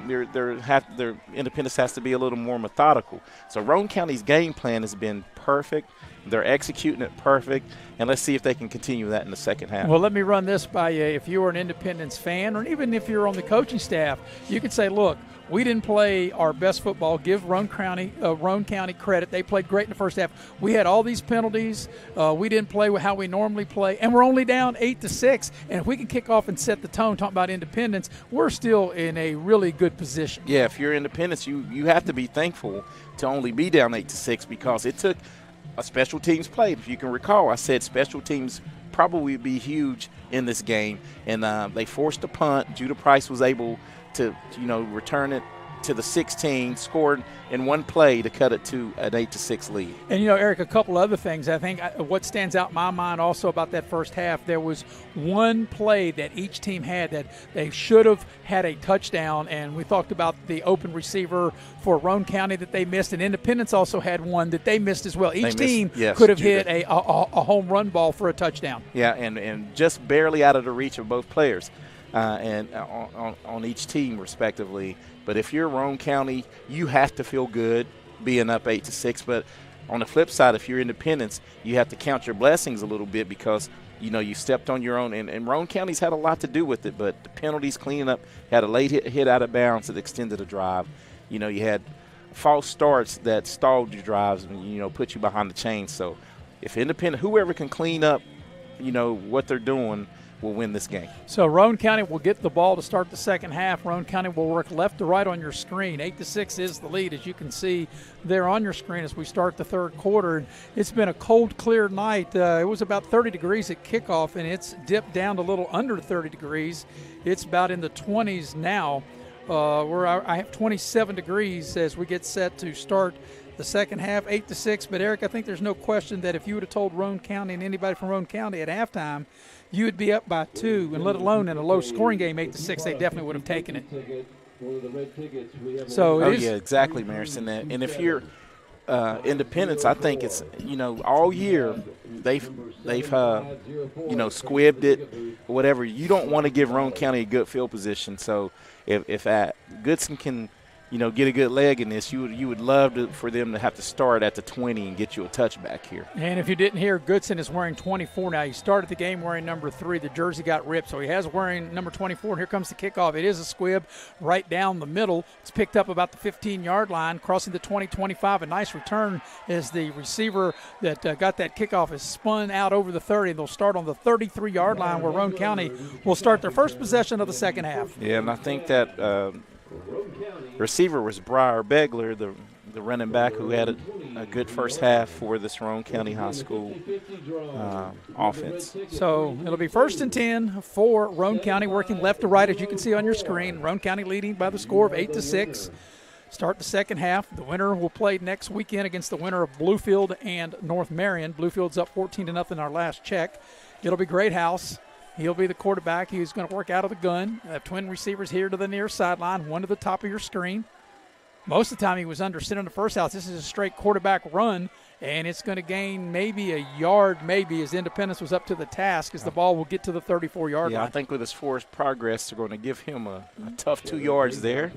Independence has to be a little more methodical. So Roane County's game plan has been perfect. They're executing it perfect, and let's see if they can continue that in the second half. Well, let me run this by you. If you are an Independence fan, or even if you're on the coaching staff, you could say, look, we didn't play our best football. Give Roane County credit. They played great in the first half. We had all these penalties. We didn't play how we normally play, and we're only down 8-6. And if we can kick off and set the tone, talking about Independence, we're still in a really good position. Yeah, if you're Independence, you have to be thankful to only be down 8-6 because it took a special teams play. If you can recall, I said special teams probably would be huge in this game, and they forced a punt. Judah Price was able to return it to the 16, scored in 1 play to cut it to an 8-6 lead. And, Eric, a couple other things. I think what stands out in my mind also about that first half, there was 1 play that each team had that they should have had a touchdown, and we talked about the open receiver for Roane County that they missed, and Independence also had one that they missed as well. Each team could have hit a home run ball for a touchdown. Yeah, and just barely out of the reach of both players. And on each team respectively. But if you're Roane County, you have to feel good being up 8-6. But on the flip side, if you're Independence, you have to count your blessings a little bit because you stepped on your own. And Roane County's had a lot to do with it. But the penalties, cleaning up, had a late hit out of bounds that extended the drive. You had false starts that stalled your drives and put you behind the chains. So if Independent, whoever can clean up, what they're doing, will win this game. So Roane County will get the ball to start the second half. Roane County will work left to right on your screen. 8-6 is the lead, as you can see there on your screen as we start the third quarter. It's been a cold, clear night. It was about 30 degrees at kickoff, and it's dipped down to a little under 30 degrees. It's about in the 20s now. I have 27 degrees as we get set to start the second half, 8-6. But, Eric, I think there's no question that if you would have told Roane County and anybody from Roane County at halftime you would be up by 2, and let alone in a low-scoring game, 8-6, they definitely would have taken it. So yeah, exactly, Marison. And if you're Independence, I think it's, all year they've squibbed it, whatever. You don't want to give Roane County a good field position. So if Goodson can, get a good leg in this, you would love for them to have to start at the 20 and get you a touchback here. And if you didn't hear, Goodson is wearing 24 now. He started the game wearing number 3. The jersey got ripped, so he has wearing number 24. And here comes the kickoff. It is a squib right down the middle. It's picked up about the 15-yard line, crossing the 20-25. A nice return as the receiver that got that kickoff is spun out over the 30. And they'll start on the 33-yard line where Roane County will start their first possession of the second half. Yeah, and I think that receiver was Briar Begler, the running back who had a good first half for this Roane County High School offense. So it'll be 1st and 10 for Roane County, working left to right as you can see on your screen. Roane County leading by the score of 8-6. Start the second half. The winner will play next weekend against the winner of Bluefield and North Marion. Bluefield's up 14-0 our last check. It'll be Greathouse. He'll be the quarterback. He's going to work out of the gun. I have twin receivers here to the near sideline, one to the top of your screen. Most of the time he was under center in the first half. This is a straight quarterback run, and it's going to gain maybe a yard, as Independence was up to the task, as the ball will get to the 34-yard line. I think with his forced progress, they're going to give him a tough 2 yards there.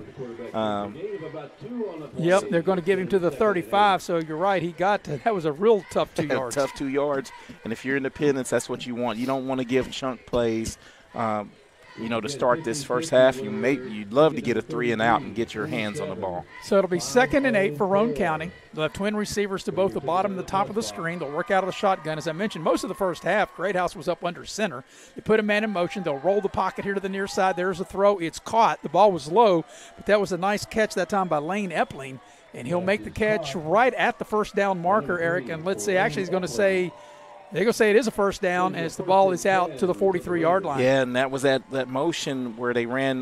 Yep, they're going to give him to the 35, so you're right. That was a real tough 2 yards. Tough 2 yards, and if you're Independence, that's what you want. You don't want to give chunk plays. To start this first half, you'd love to get a 3-and-out and get your hands on the ball. So it'll be 2nd and 8 for Roane County. They'll have twin receivers to both the bottom and the top of the screen. They'll work out of the shotgun. As I mentioned, most of the first half, Greathouse was up under center. They put a man in motion. They'll roll the pocket here to the near side. There's a throw. It's caught. The ball was low, but that was a nice catch that time by Lane Epling, and he'll make the catch right at the first down marker, Eric. And let's see, actually he's going to say – they're going to say it is a first down as the ball is out to the 43-yard line. Yeah, and that was that motion where they ran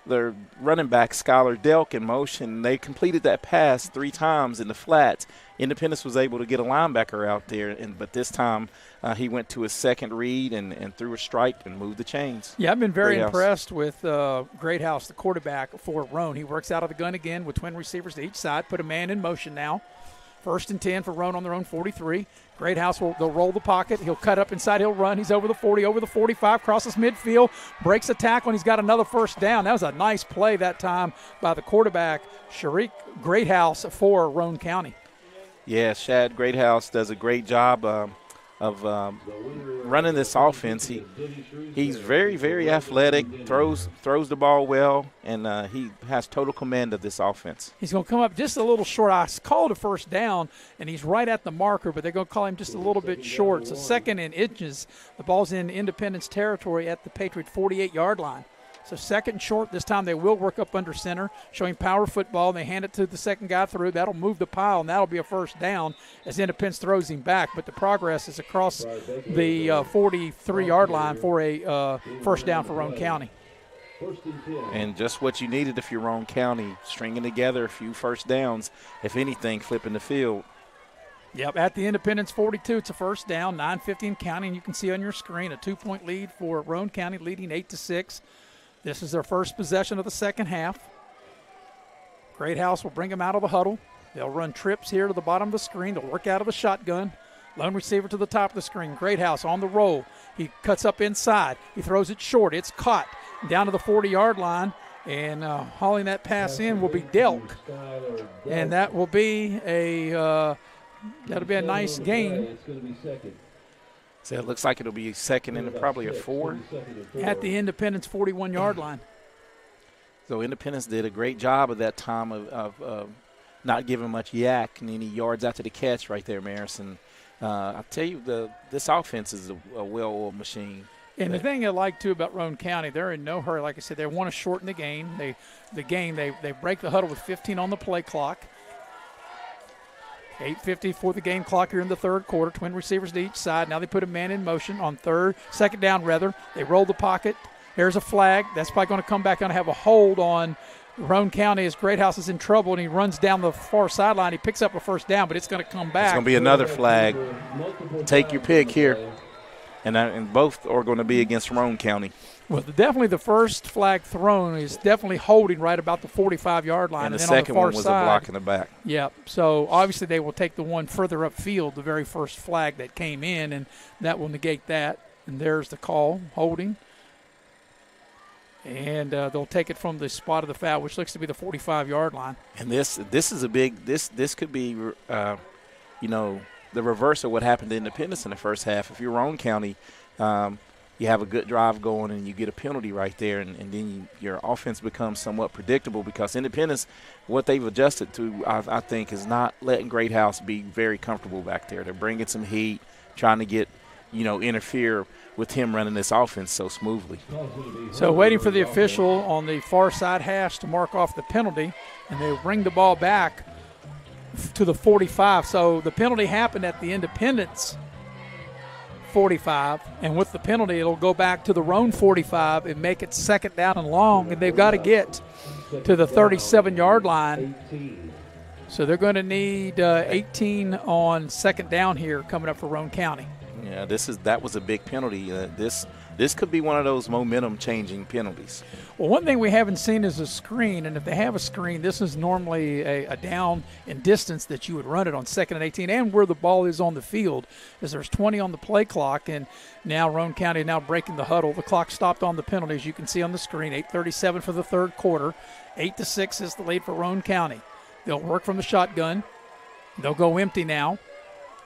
their running back, Skylar Delk, in motion. They completed that pass 3 times in the flats. Independence was able to get a linebacker out there, but this time he went to his second read and threw a strike and moved the chains. Yeah, I've been very impressed with Greathouse, the quarterback for Roane. He works out of the gun again with twin receivers to each side, put a man in motion now. 1st and 10 for Roane on their own 43. Greathouse they'll roll the pocket. He'll cut up inside. He'll run. He's over the 40, over the 45, crosses midfield, breaks a tackle, and he's got another first down. That was a nice play that time by the quarterback, Sharik Greathouse, for Roane County. Yeah, Shad Greathouse does a great job of running this offense. He's very, very athletic, throws the ball well, and he has total command of this offense. He's going to come up just a little short. I called a first down, and he's right at the marker, but they're going to call him just a little bit short. So 2nd and inches. The ball's in Independence territory at the Patriot 48-yard line. So 2nd and short. This time they will work up under center, showing power football. They hand it to the second guy through. That'll move the pile, and that'll be a first down as Independence throws him back. But the progress is across the 43-yard line for a first down for Roane County. And just what you needed if you're Roane County, stringing together a few first downs, if anything, flipping the field. Yep, at the Independence 42, it's a first down, 9:15 counting. You can see on your screen a 2-point lead for Roane County, leading 8-6. This is their first possession of the second half. Greathouse will bring them out of the huddle. They'll run trips here to the bottom of the screen. They'll work out of the shotgun. Lone receiver to the top of the screen. Greathouse on the roll. He cuts up inside. He throws it short. It's caught down to the 40-yard line. And hauling that pass in will be Delk. And that will be that'll be a nice gain. So it looks like it'll be 2nd and probably a 4. At the Independence 41-yard line. So Independence did a great job at that time of not giving much yak and any yards after the catch right there, Marison. I'll tell you, this offense is a well-oiled machine. And the thing I like, too, about Roane County, they're in no hurry. Like I said, they want to shorten the game. They break the huddle with 15 on the play clock. 8:50 for the game clock here in the third quarter. Twin receivers to each side. Now they put a man in motion on second down. They roll the pocket. Here's a flag. That's probably going to come back and have a hold on Roane County as Greathouse is in trouble, and he runs down the far sideline. He picks up a first down, but it's going to come back. It's going to be another flag. Take your pick here. And both are going to be against Roane County. Well, definitely the first flag thrown is definitely holding right about the 45-yard line. And the then second on the far one was side, a block in the back. Yeah, so obviously they will take the one further upfield, the very first flag that came in, and that will negate that. And there's the call, holding. And they'll take it from the spot of the foul, which looks to be the 45-yard line. And this is a big – this could be, the reverse of what happened to Independence in the first half. If you're Roane County, you have a good drive going and you get a penalty right there, and then your offense becomes somewhat predictable because Independence, what they've adjusted to, I think, is not letting Greathouse be very comfortable back there. They're bringing some heat, trying to get, interfere with him running this offense so smoothly. So waiting for the official on the far side hash to mark off the penalty, and they bring the ball back to the 45. So the penalty happened at the Independence 45, and with the penalty it'll go back to the Roane 45 and make it second down and long, and they've got to get to the 37-yard line. So they're going to need 18 on second down here coming up for Roane County. Yeah, that was a big penalty. This could be one of those momentum-changing penalties. Well, one thing we haven't seen is a screen, and if they have a screen, this is normally a down in distance that you would run it on 2nd and 18, and where the ball is on the field, as there's 20 on the play clock, and now Roane County now breaking the huddle. The clock stopped on the penalty, as you can see on the screen. 8:37 for the third quarter. 8-6 is the lead for Roane County. They'll work from the shotgun. They'll go empty now.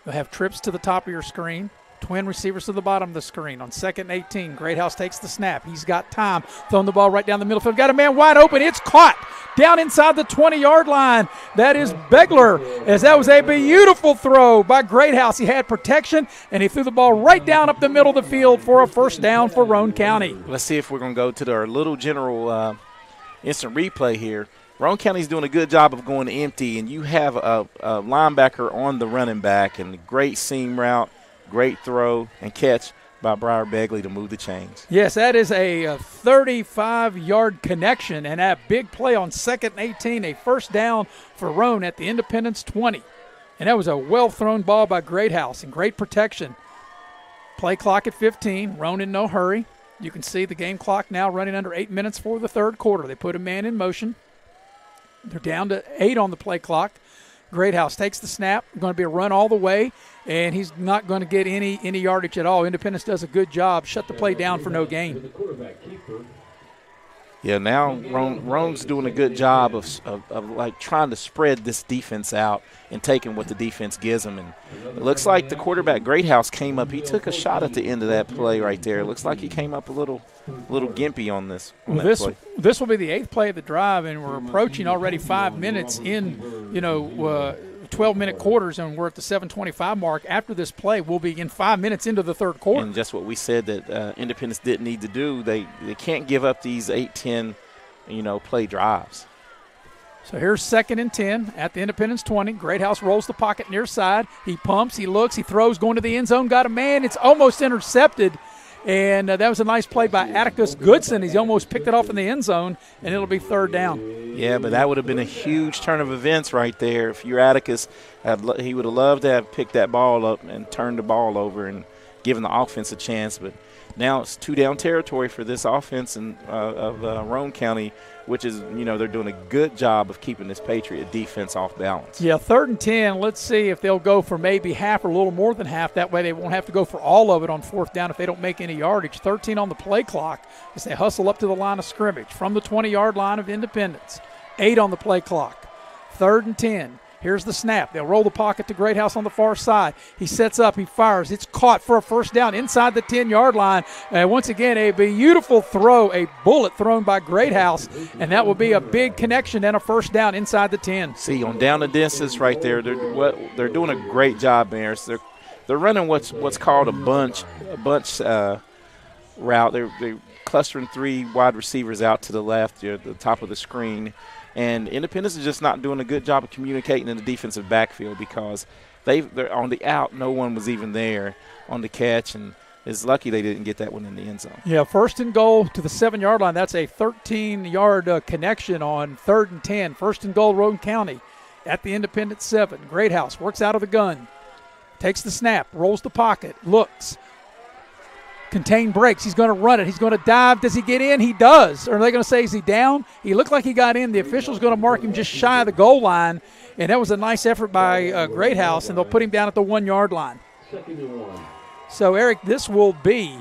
They'll have trips to the top of your screen. Twin receivers to the bottom of the screen. On 2nd and 18, Greathouse takes the snap. He's got time. Throwing the ball right down the middle field. Got a man wide open. It's caught down inside the 20-yard line. That is Begler, as that was a beautiful throw by Greathouse. He had protection, and he threw the ball right down up the middle of the field for a first down for Roane County. Let's see if we're going to go to our little general instant replay here. Roane County's doing a good job of going empty, and you have a linebacker on the running back, and great seam route. Great throw and catch by Briar Begley to move the chains. Yes, that is a 35-yard connection, and a big play on 2nd and 18, a first down for Roane at the Independence 20. And that was a well-thrown ball by Greathouse and great protection. Play clock at 15, Roane in no hurry. You can see the game clock now running under 8 minutes for the third quarter. They put a man in motion. They're down to 8 on the play clock. Greathouse takes the snap. Going to be a run all the way, and he's not going to get any yardage at all. Independence does a good job. Shut the play down for no gain. Yeah, now Roane's doing a good job of like trying to spread this defense out and taking what the defense gives them. And it looks like the quarterback Greathouse came up. He took a shot at the end of that play right there. It looks like he came up a little gimpy on this. This will be the 8th play of the drive, and we're approaching already 5 minutes in, 12-minute quarters, and we're at the 7:25 mark. After this play, we'll be in 5 minutes into the third quarter. And just what we said that Independence didn't need to do. They can't give up these 8-10, play drives. So here's 2nd and 10 at the Independence 20. Greathouse rolls the pocket near side. He pumps, he looks, he throws, going to the end zone. Got a man. It's almost intercepted. And that was a nice play by Atticus Goodson. He's almost picked it off in the end zone, and it'll be third down. Yeah, but that would have been a huge turn of events right there. If you're Atticus, he would have loved to have picked that ball up and turned the ball over and given the offense a chance. But now it's 2-down territory for this offense of Roane County, which is, they're doing a good job of keeping this Patriot defense off balance. Yeah, 3rd and 10. Let's see if they'll go for maybe half or a little more than half. That way they won't have to go for all of it on 4th down if they don't make any yardage. 13 on the play clock as they hustle up to the line of scrimmage from the 20-yard line of Independence. 8 on the play clock. 3rd and 10. Here's the snap. They'll roll the pocket to Greathouse on the far side. He sets up. He fires. It's caught for a first down inside the 10-yard line. Once again, a beautiful throw, a bullet thrown by Greathouse, and that will be a big connection and a first down inside the 10. See, on down and distance right there, they're doing a great job, Bears. They're running what's called a bunch route. They're clustering 3 wide receivers out to the left, at the top of the screen. And Independence is just not doing a good job of communicating in the defensive backfield because they're on the out. No one was even there on the catch, and is lucky they didn't get that one in the end zone. Yeah, 1st and goal to the 7-yard line. That's a 13-yard connection on 3rd and 10. 1st and goal, Roane County at the Independence 7. Greathouse works out of the gun, takes the snap, rolls the pocket, looks. Contain breaks. He's going to run it. He's going to dive. Does he get in? He does. Or are they going to say, is he down? He looked like he got in. The official's going to mark him just shy of the goal line. And that was a nice effort by Greathouse, and they'll put him down at the 1-yard line. So, Eric, this will be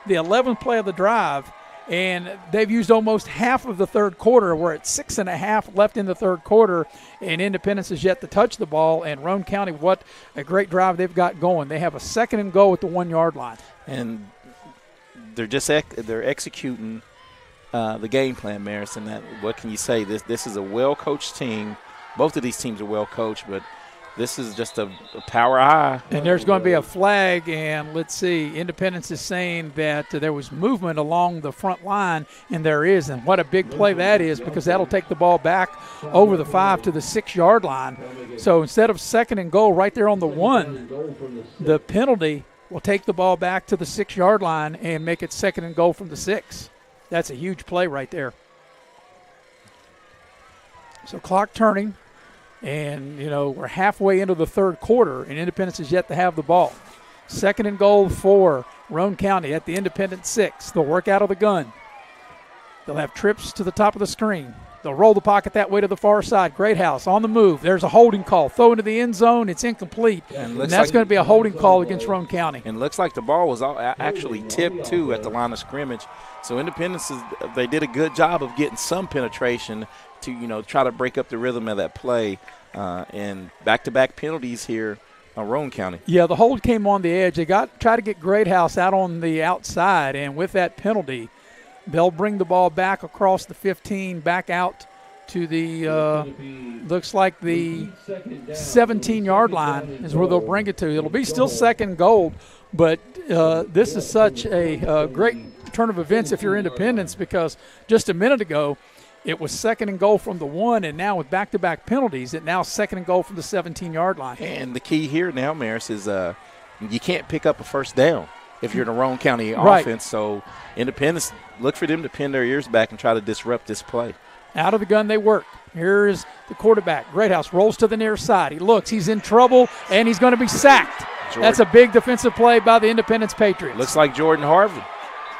the 11th play of the drive, and they've used almost half of the third quarter. We're at 6.5 left in the third quarter, and Independence is yet to touch the ball. And Roane County, what a great drive they've got going. They have a 2nd and goal at the 1-yard line. And they're executing the game plan, Maris. And that, what can you say? This is a well-coached team. Both of these teams are well-coached, but this is just a power high. And there's going to be a flag, and let's see, Independence is saying that there was movement along the front line, and there is. And what a big play that is, because that'll take the ball back over the 5 to the 6-yard line. So instead of 2nd and goal right there on the 1, the penalty will take the ball back to the 6-yard line and make it 2nd and goal from the 6. That's a huge play right there. So clock turning, and, we're halfway into the third quarter, and Independence is yet to have the ball. 2nd and goal for Roane County at the Independence 6. They'll work out of the gun. They'll have trips to the top of the screen. They'll roll the pocket that way to the far side. Greathouse on the move. There's a holding call. Throw into the end zone. It's incomplete. And that's going to be a holding call against Roane County. And it looks like the ball was actually tipped, too, at the line of scrimmage. So Independence, they did a good job of getting some penetration to, try to break up the rhythm of that play. And back-to-back penalties here on Roane County. Yeah, the hold came on the edge. They tried to get Greathouse out on the outside, and with that penalty, they'll bring the ball back across the 15, back out to the, looks like the 17-yard line is where they'll bring it to. It'll be still 2nd goal, but this is such a great turn of events if you're Independence, because just a minute ago it was 2nd and goal from the 1, and now with back-to-back penalties, it now 2nd and goal from the 17-yard line. And the key here now, Maris, is you can't pick up a first down if you're in a Roane County offense. So Independence, look for them to pin their ears back and try to disrupt this play. Out of the gun they work. Here's the quarterback. Greathouse rolls to the near side. He looks. He's in trouble, and he's going to be sacked. That's a big defensive play by the Independence Patriots. Looks like Jordan Harvey.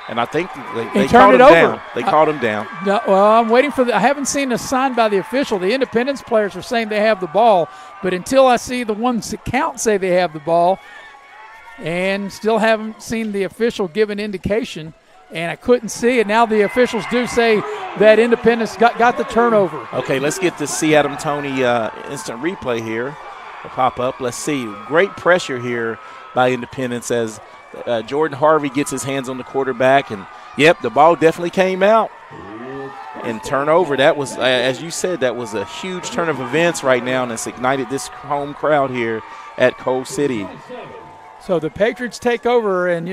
And I think they called him down. They called him down. No, well, I'm waiting for I haven't seen a sign by the official. The Independence players are saying they have the ball, but until I see the ones that count say they have the ball, and still haven't seen the official give an indication, and I couldn't see it. Now the officials do say that Independence got the turnover. Okay, let's get the see Adam Tony instant replay here. It'll pop up. Let's see. Great pressure here by Independence as Jordan Harvey gets his hands on the quarterback, and the ball definitely came out. And turnover, that was, as you said, that was a huge turn of events right now, and it's ignited this home crowd here at Coal City. So the Patriots take over, and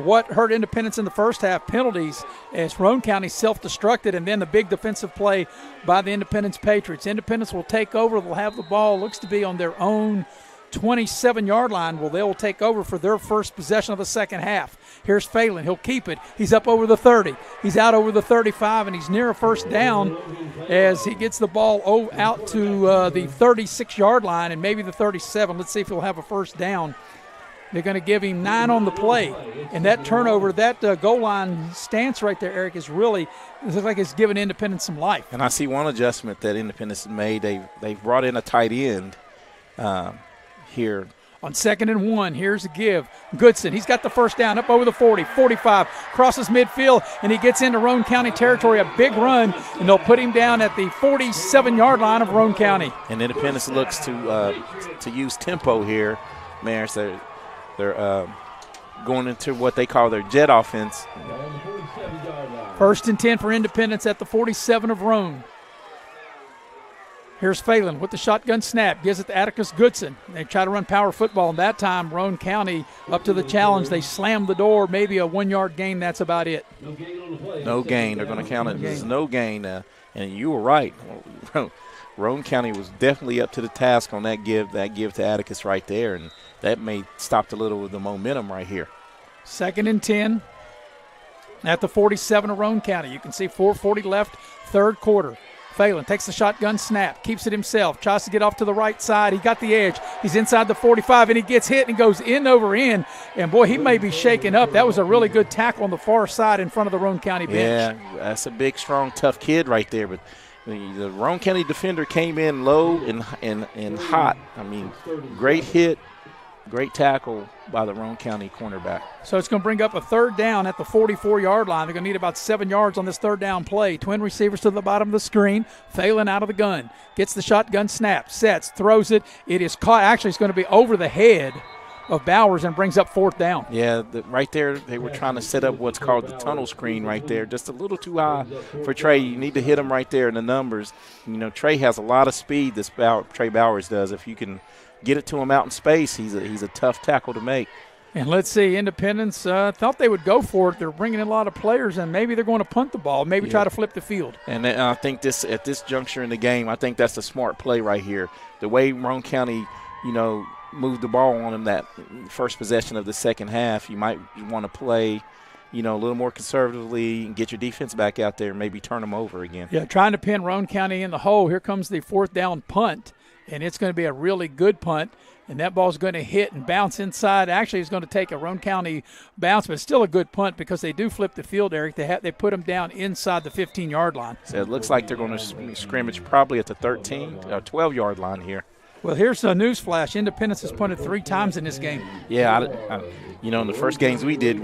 what hurt Independence in the first half, penalties, as Roane County self-destructed, and then the big defensive play by the Independence Patriots. Independence will take over. They'll have the ball, looks to be on their own 27-yard line. Well, they will take over for their first possession of the second half. Here's Phelan. He'll keep it. He's up over the 30. He's out over the 35, and he's near a first down as he gets the ball out to the 36-yard line and maybe the 37. Let's see if he'll have a first down. They're going to give him 9 on the play. And that turnover, that goal line stance right there, Eric, is really – it looks like it's giving Independence some life. And I see one adjustment that Independence made. They've brought in a tight end here. On 2nd and 1, here's a give. Goodson, he's got the first down up over the 40, 45, crosses midfield, and he gets into Roane County territory, a big run, and they'll put him down at the 47-yard line of Roane County. And Independence looks to use tempo here. Maris, they're going into what they call their jet offense. 1st and 10 for Independence at the 47 of Roane. Here's Phelan with the shotgun snap. Gives it to Atticus Goodson. They try to run power football, and that time Roane County up to the challenge. They slammed the door, maybe a 1-yard gain. That's about it. No gain. They're going to count it as no gain. And you were right. Roane County was definitely up to the task on that give to Atticus right there, and that may stop a little of the momentum right here. 2nd and 10 at the 47 of Roane County. You can see 4:40 left, third quarter. Phelan takes the shotgun snap, keeps it himself, tries to get off to the right side. He got the edge. He's inside the 45, and he gets hit and goes in over in. And, boy, he may be shaken up. That was a really good tackle on the far side in front of the Roane County bench. Yeah, that's a big, strong, tough kid right there. But the Roane County defender came in low and hot. I mean, great hit, great tackle by the Roane County cornerback. So it's going to bring up a third down at the 44-yard line. They're going to need about 7 yards on this third down play. Twin receivers to the bottom of the screen. Phelan out of the gun. Gets the shotgun snap. Sets. Throws it. It is caught. Actually, it's going to be over the head of Bowers and brings up fourth down. Yeah, right there they were trying to set up what's called the tunnel screen right there. Just a little too high for Trey. You need to hit him right there in the numbers. You know, Trey has a lot of speed, Trey Bowers does. If you can get it to him out in space, he's a tough tackle to make. And let's see, Independence thought they would go for it. They're bringing in a lot of players, and maybe they're going to punt the ball, maybe try to flip the field. And I think at this juncture in the game, I think that's a smart play right here. The way Roane County, moved the ball on him that first possession of the second half, you might want to play, a little more conservatively and get your defense back out there and maybe turn them over again. Yeah, trying to pin Roane County in the hole. Here comes the fourth down punt, and it's going to be a really good punt. And that ball's going to hit and bounce inside. Actually, it's going to take a Roane County bounce, but it's still a good punt because they do flip the field, Eric. They put them down inside the 15-yard line. So it looks like they're going to scrimmage probably at the 12-yard line here. Well, here's a news flash. Independence has punted 3 times in this game. Yeah, in the first games we did,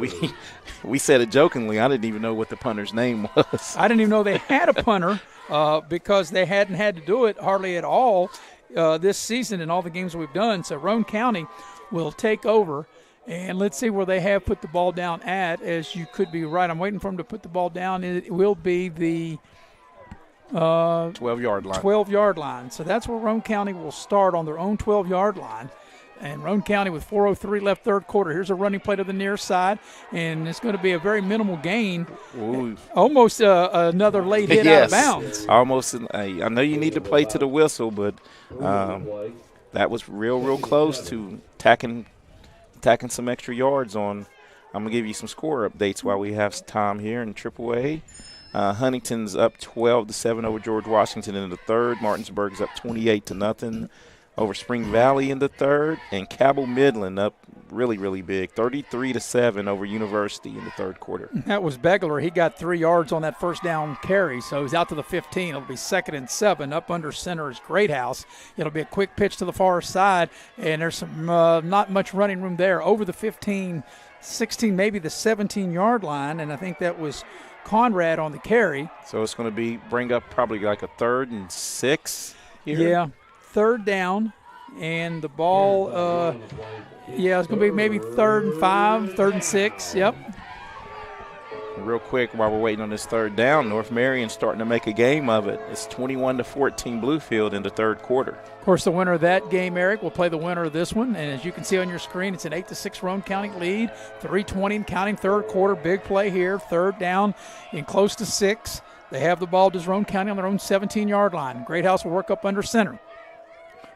we said it jokingly. I didn't even know what the punter's name was. I didn't even know they had a punter because they hadn't had to do it hardly at all this season in all the games we've done. So Roane County will take over. And let's see where they have put the ball down at, as you could be right. I'm waiting for them to put the ball down. It will be the 12-yard line. 12-yard line. So that's where Roane County will start, on their own 12-yard line. And Roane County with 4:03 left third quarter. Here's a running play to the near side, and it's going to be a very minimal gain. Ooh. Almost another late hit out of bounds. Almost. I know you need to play to the whistle, but that was real close to tacking some extra yards on. I'm going to give you some score updates while we have some time here in AAA. Huntington's up 12-7 over George Washington in the third. Martinsburg's up 28-0 over Spring Valley in the third. And Cabell Midland up really big, 33-7 over University in the third quarter. That was Begler. He got 3 yards on that first down carry, so he's out to the 15. It'll be 2nd and 7. Up under center is Great House. It'll be a quick pitch to the far side, and there's some not much running room there. Over the 15, 16, maybe the 17-yard line, and I think that was Conrad on the carry. So it's going to bring up probably like a 3rd and 6 here. Yeah, third down, and the ball, it's going to be maybe 3rd and 5, 3rd and 6, yep. Real quick, while we're waiting on this third down, North Marion starting to make a game of it. It's 21-14 Bluefield in the third quarter. Of course, the winner of that game, Eric, will play the winner of this one. And as you can see on your screen, it's an 8-6 Roane County lead. 3:20 and counting, third quarter. Big play here. Third down in close to 6. They have the ball. Does Roane County on their own 17-yard line. Great House will work up under center.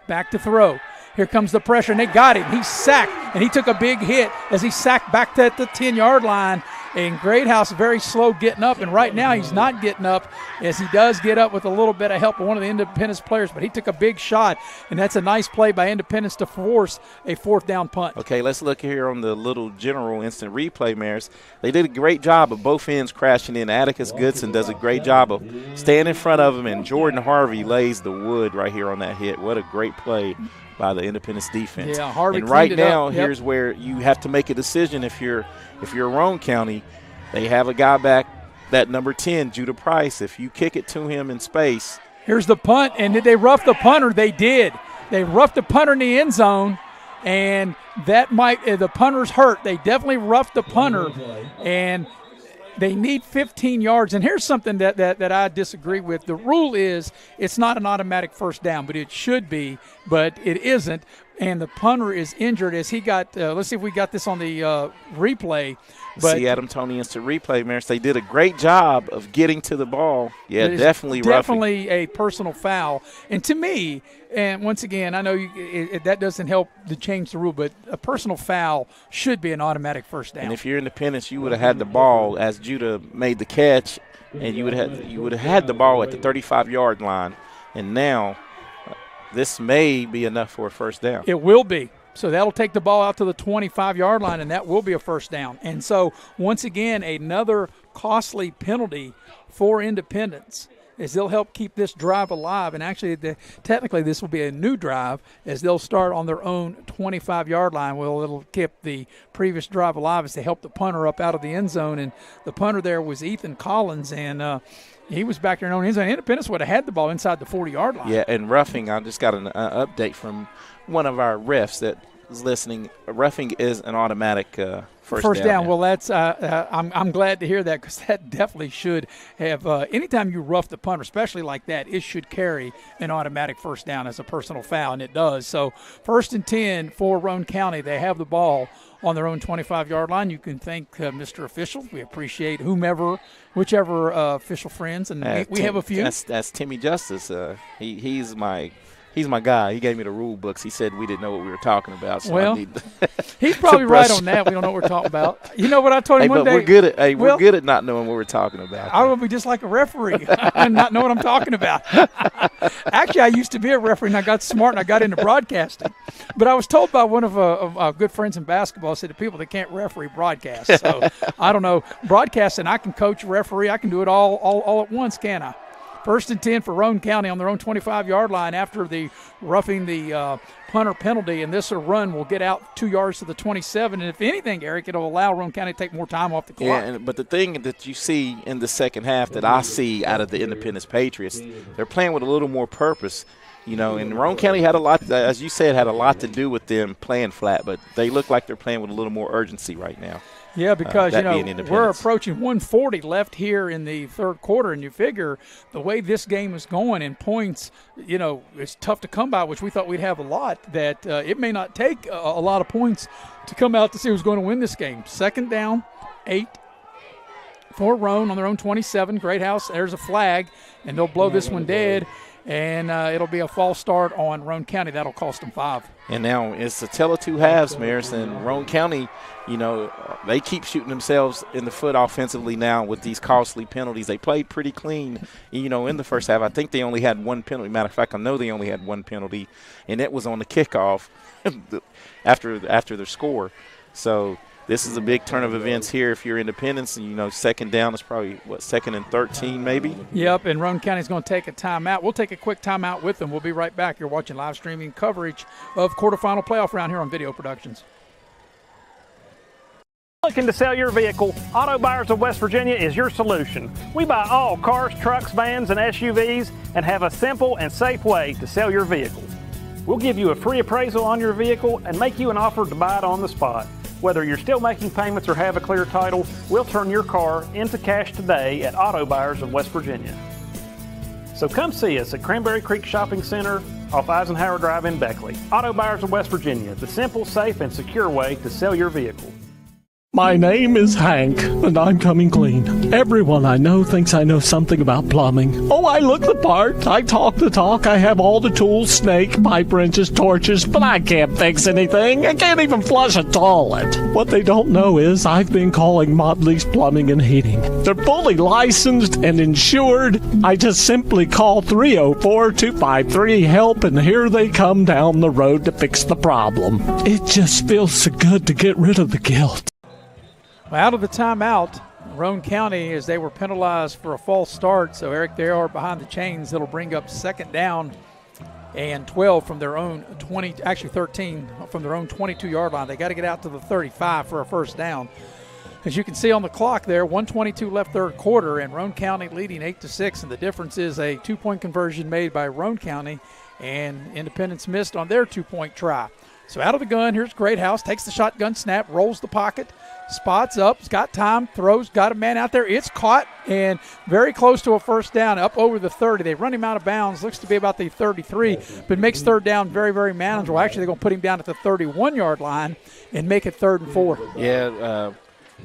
Back to throw. Here comes the pressure, and they got him. He's sacked, and he took a big hit as he sacked back to the 10-yard line. And Great House very slow getting up, and right now he's not getting up, as he does get up with a little bit of help of one of the Independence players, but he took a big shot, and that's a nice play by Independence to force a fourth down punt. Okay, let's look here on the little general instant replay, Maris. They did a great job of both ends crashing in. Atticus Goodson does a great job of staying in front of him, and Jordan Harvey lays the wood right here on that hit. What a great play by the Independence defense. Yeah, Harvey and right cleaned it now, up. Yep. Here's where you have to make a decision. If you're Roane County, they have a guy back, that number 10, Judah Price. If you kick it to him in space. Here's the punt, and did they rough the punter? They did. They roughed the punter in the end zone, and that might the punter's hurt. They definitely roughed the punter, and they need 15 yards. And here's something that I disagree with. The rule is it's not an automatic first down, but it should be, but it isn't. And the punter is injured as he got let's see if we got this on the replay. But see Adam Tony instant replay, Maris. They did a great job of getting to the ball. Yeah, definitely roughing. Definitely a personal foul. And to me, and once again, I know that doesn't help to change the rule, but a personal foul should be an automatic first down. And if you're Independence, you would have had the ball as Judah made the catch, and you would have had the ball at the 35-yard line. And now this may be enough for a first down. It will be. So that'll take the ball out to the 25-yard line, and that will be a first down. And so, once again, another costly penalty for Independence as they'll help keep this drive alive. And actually, technically, this will be a new drive as they'll start on their own 25-yard line. Well, it'll keep the previous drive alive as they help the punter up out of the end zone. And the punter there was Ethan Collins, and he was back there in their own end zone. Independence would have had the ball inside the 40-yard line. Yeah, and roughing, I just got an update from one of our refs that is listening. Roughing is an automatic first down. Well, that's I'm glad to hear that, because that definitely should have anytime you rough the punter, especially like that, it should carry an automatic first down as a personal foul, and it does. So 1st and 10 for Roane County. They have the ball on their own 25-yard line. You can thank Mr. Official. We appreciate whichever official friends, and we have a few. That's Timmy Justice. He's my guy. He gave me the rule books. He said we didn't know what we were talking about. So well, he's probably right on that. We don't know what we're talking about. You know what I told him one day? We're good at not knowing what we're talking about. I would be just like a referee and not know what I'm talking about. Actually, I used to be a referee, and I got smart, and I got into broadcasting. But I was told by one of our good friends in basketball, said the people that can't referee broadcast. So I don't know. Broadcasting, I can coach, referee. I can do it all at once, can I? 1st and 10 for Roane County on their own 25-yard line after the roughing the punter penalty, and this run will get out 2 yards to the 27. And if anything, Eric, it'll allow Roane County to take more time off the clock. Yeah, but the thing that you see in the second half that I see out of the Independence Patriots, they're playing with a little more purpose. You know, and Roane County had a lot, as you said, had a lot to do with them playing flat, but they look like they're playing with a little more urgency right now. Yeah, because, we're approaching 1:40 left here in the third quarter, and you figure the way this game is going in points, it's tough to come by, which we thought we'd have a lot, that it may not take a lot of points to come out to see who's going to win this game. 2nd down, 8 for Roane on their own 27. Great House, there's a flag, and they'll blow this one dead. And it'll be a false start on Roane County. That'll cost them 5. And now it's a tell of two halves, Maris. And Roane County, they keep shooting themselves in the foot offensively now with these costly penalties. They played pretty clean, in the first half. I think they only had one penalty. Matter of fact, I know they only had one penalty, and it was on the kickoff after their score. So this is a big turn of events here. If you're Independence, and 2nd down is probably, 2nd and 13 maybe? Yep, and Roane County's going to take a timeout. We'll take a quick timeout with them. We'll be right back. You're watching live streaming coverage of quarterfinal playoff round here on Video Productions. Looking to sell your vehicle? Auto Buyers of West Virginia is your solution. We buy all cars, trucks, vans, and SUVs and have a simple and safe way to sell your vehicle. We'll give you a free appraisal on your vehicle and make you an offer to buy it on the spot. Whether you're still making payments or have a clear title, we'll turn your car into cash today at Auto Buyers of West Virginia. So come see us at Cranberry Creek Shopping Center off Eisenhower Drive in Beckley. Auto Buyers of West Virginia, the simple, safe, and secure way to sell your vehicle. My name is Hank, and I'm coming clean. Everyone I know thinks I know something about plumbing. Oh, I look the part. I talk the talk. I have all the tools, snake, pipe wrenches, torches, but I can't fix anything. I can't even flush a toilet. What they don't know is I've been calling Motley's Plumbing and Heating. They're fully licensed and insured. I just simply call 304-253-HELP, and here they come down the road to fix the problem. It just feels so good to get rid of the guilt. Out of the timeout, Roane County, as they were penalized for a false start. So, Eric, they are behind the chains. That'll bring up 2nd down and 12 from their own 13 from their own 22-yard line. They got to get out to the 35 for a first down. As you can see on the clock there, 1:22 left third quarter, and Roane County leading 8-6. And the difference is a 2-point conversion made by Roane County, and Independence missed on their 2-point try. So out of the gun, here's Great House, takes the shotgun snap, rolls the pocket, spots up, has got time, throws, got a man out there. It's caught and very close to a first down, up over the 30. They run him out of bounds, looks to be about the 33, but makes 3rd down very, very manageable. Actually, they're going to put him down at the 31-yard line and make it 3rd and 4. Yeah,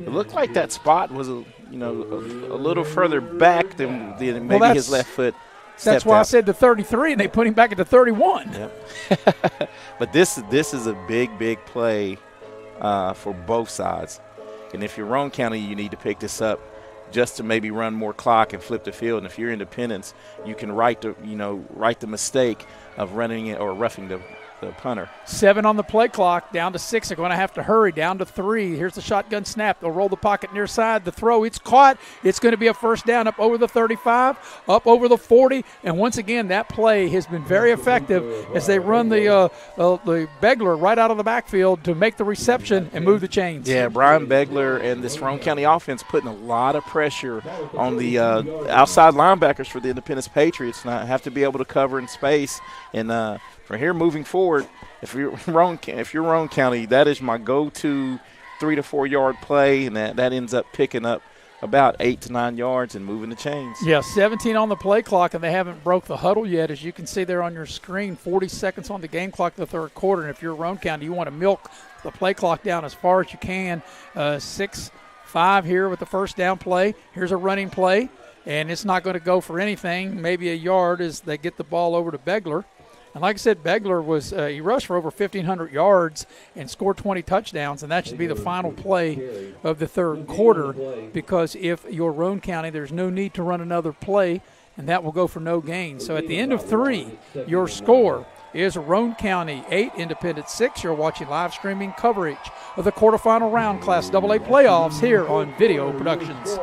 it looked like that spot was a little further back than maybe his left foot. That's why I said the 33, and they put him back at the 31. Yep. But this is a big play for both sides. And if you're Roane County, you need to pick this up just to maybe run more clock and flip the field. And if you're Independence, you can right the mistake of running it or roughing the punter. 7 on the play clock, down to 6. They're going to have to hurry, down to 3. Here's the shotgun snap. They'll roll the pocket near side. The throw, it's caught. It's going to be a first down up over the 35, up over the 40. And once again, that play has been very effective as they run the Begler right out of the backfield to make the reception and move the chains. Yeah, Brian Begler and this Roane County offense putting a lot of pressure on the outside linebackers for the Independence Patriots. And I have to be able to cover in space. And from here moving forward, if you're Roane County, that is my go-to 3 to 4 yard play, and that ends up picking up about 8 to 9 yards and moving the chains. Yeah, 17 on the play clock, and they haven't broke the huddle yet. As you can see there on your screen, 40 seconds on the game clock in the third quarter. And if you're Roane County, you want to milk the play clock down as far as you can. 6-5 here with the first down play. Here's a running play, and it's not going to go for anything, maybe a yard as they get the ball over to Begler. And like I said, Begler he rushed for over 1,500 yards and scored 20 touchdowns, and that should be the final play of the third quarter, because if you're Roane County, there's no need to run another play, and that will go for no gain. So at the end of 3, your score is Roane County 8, Independence 6. You're watching live streaming coverage of the quarterfinal round Class AA playoffs here on Video Productions.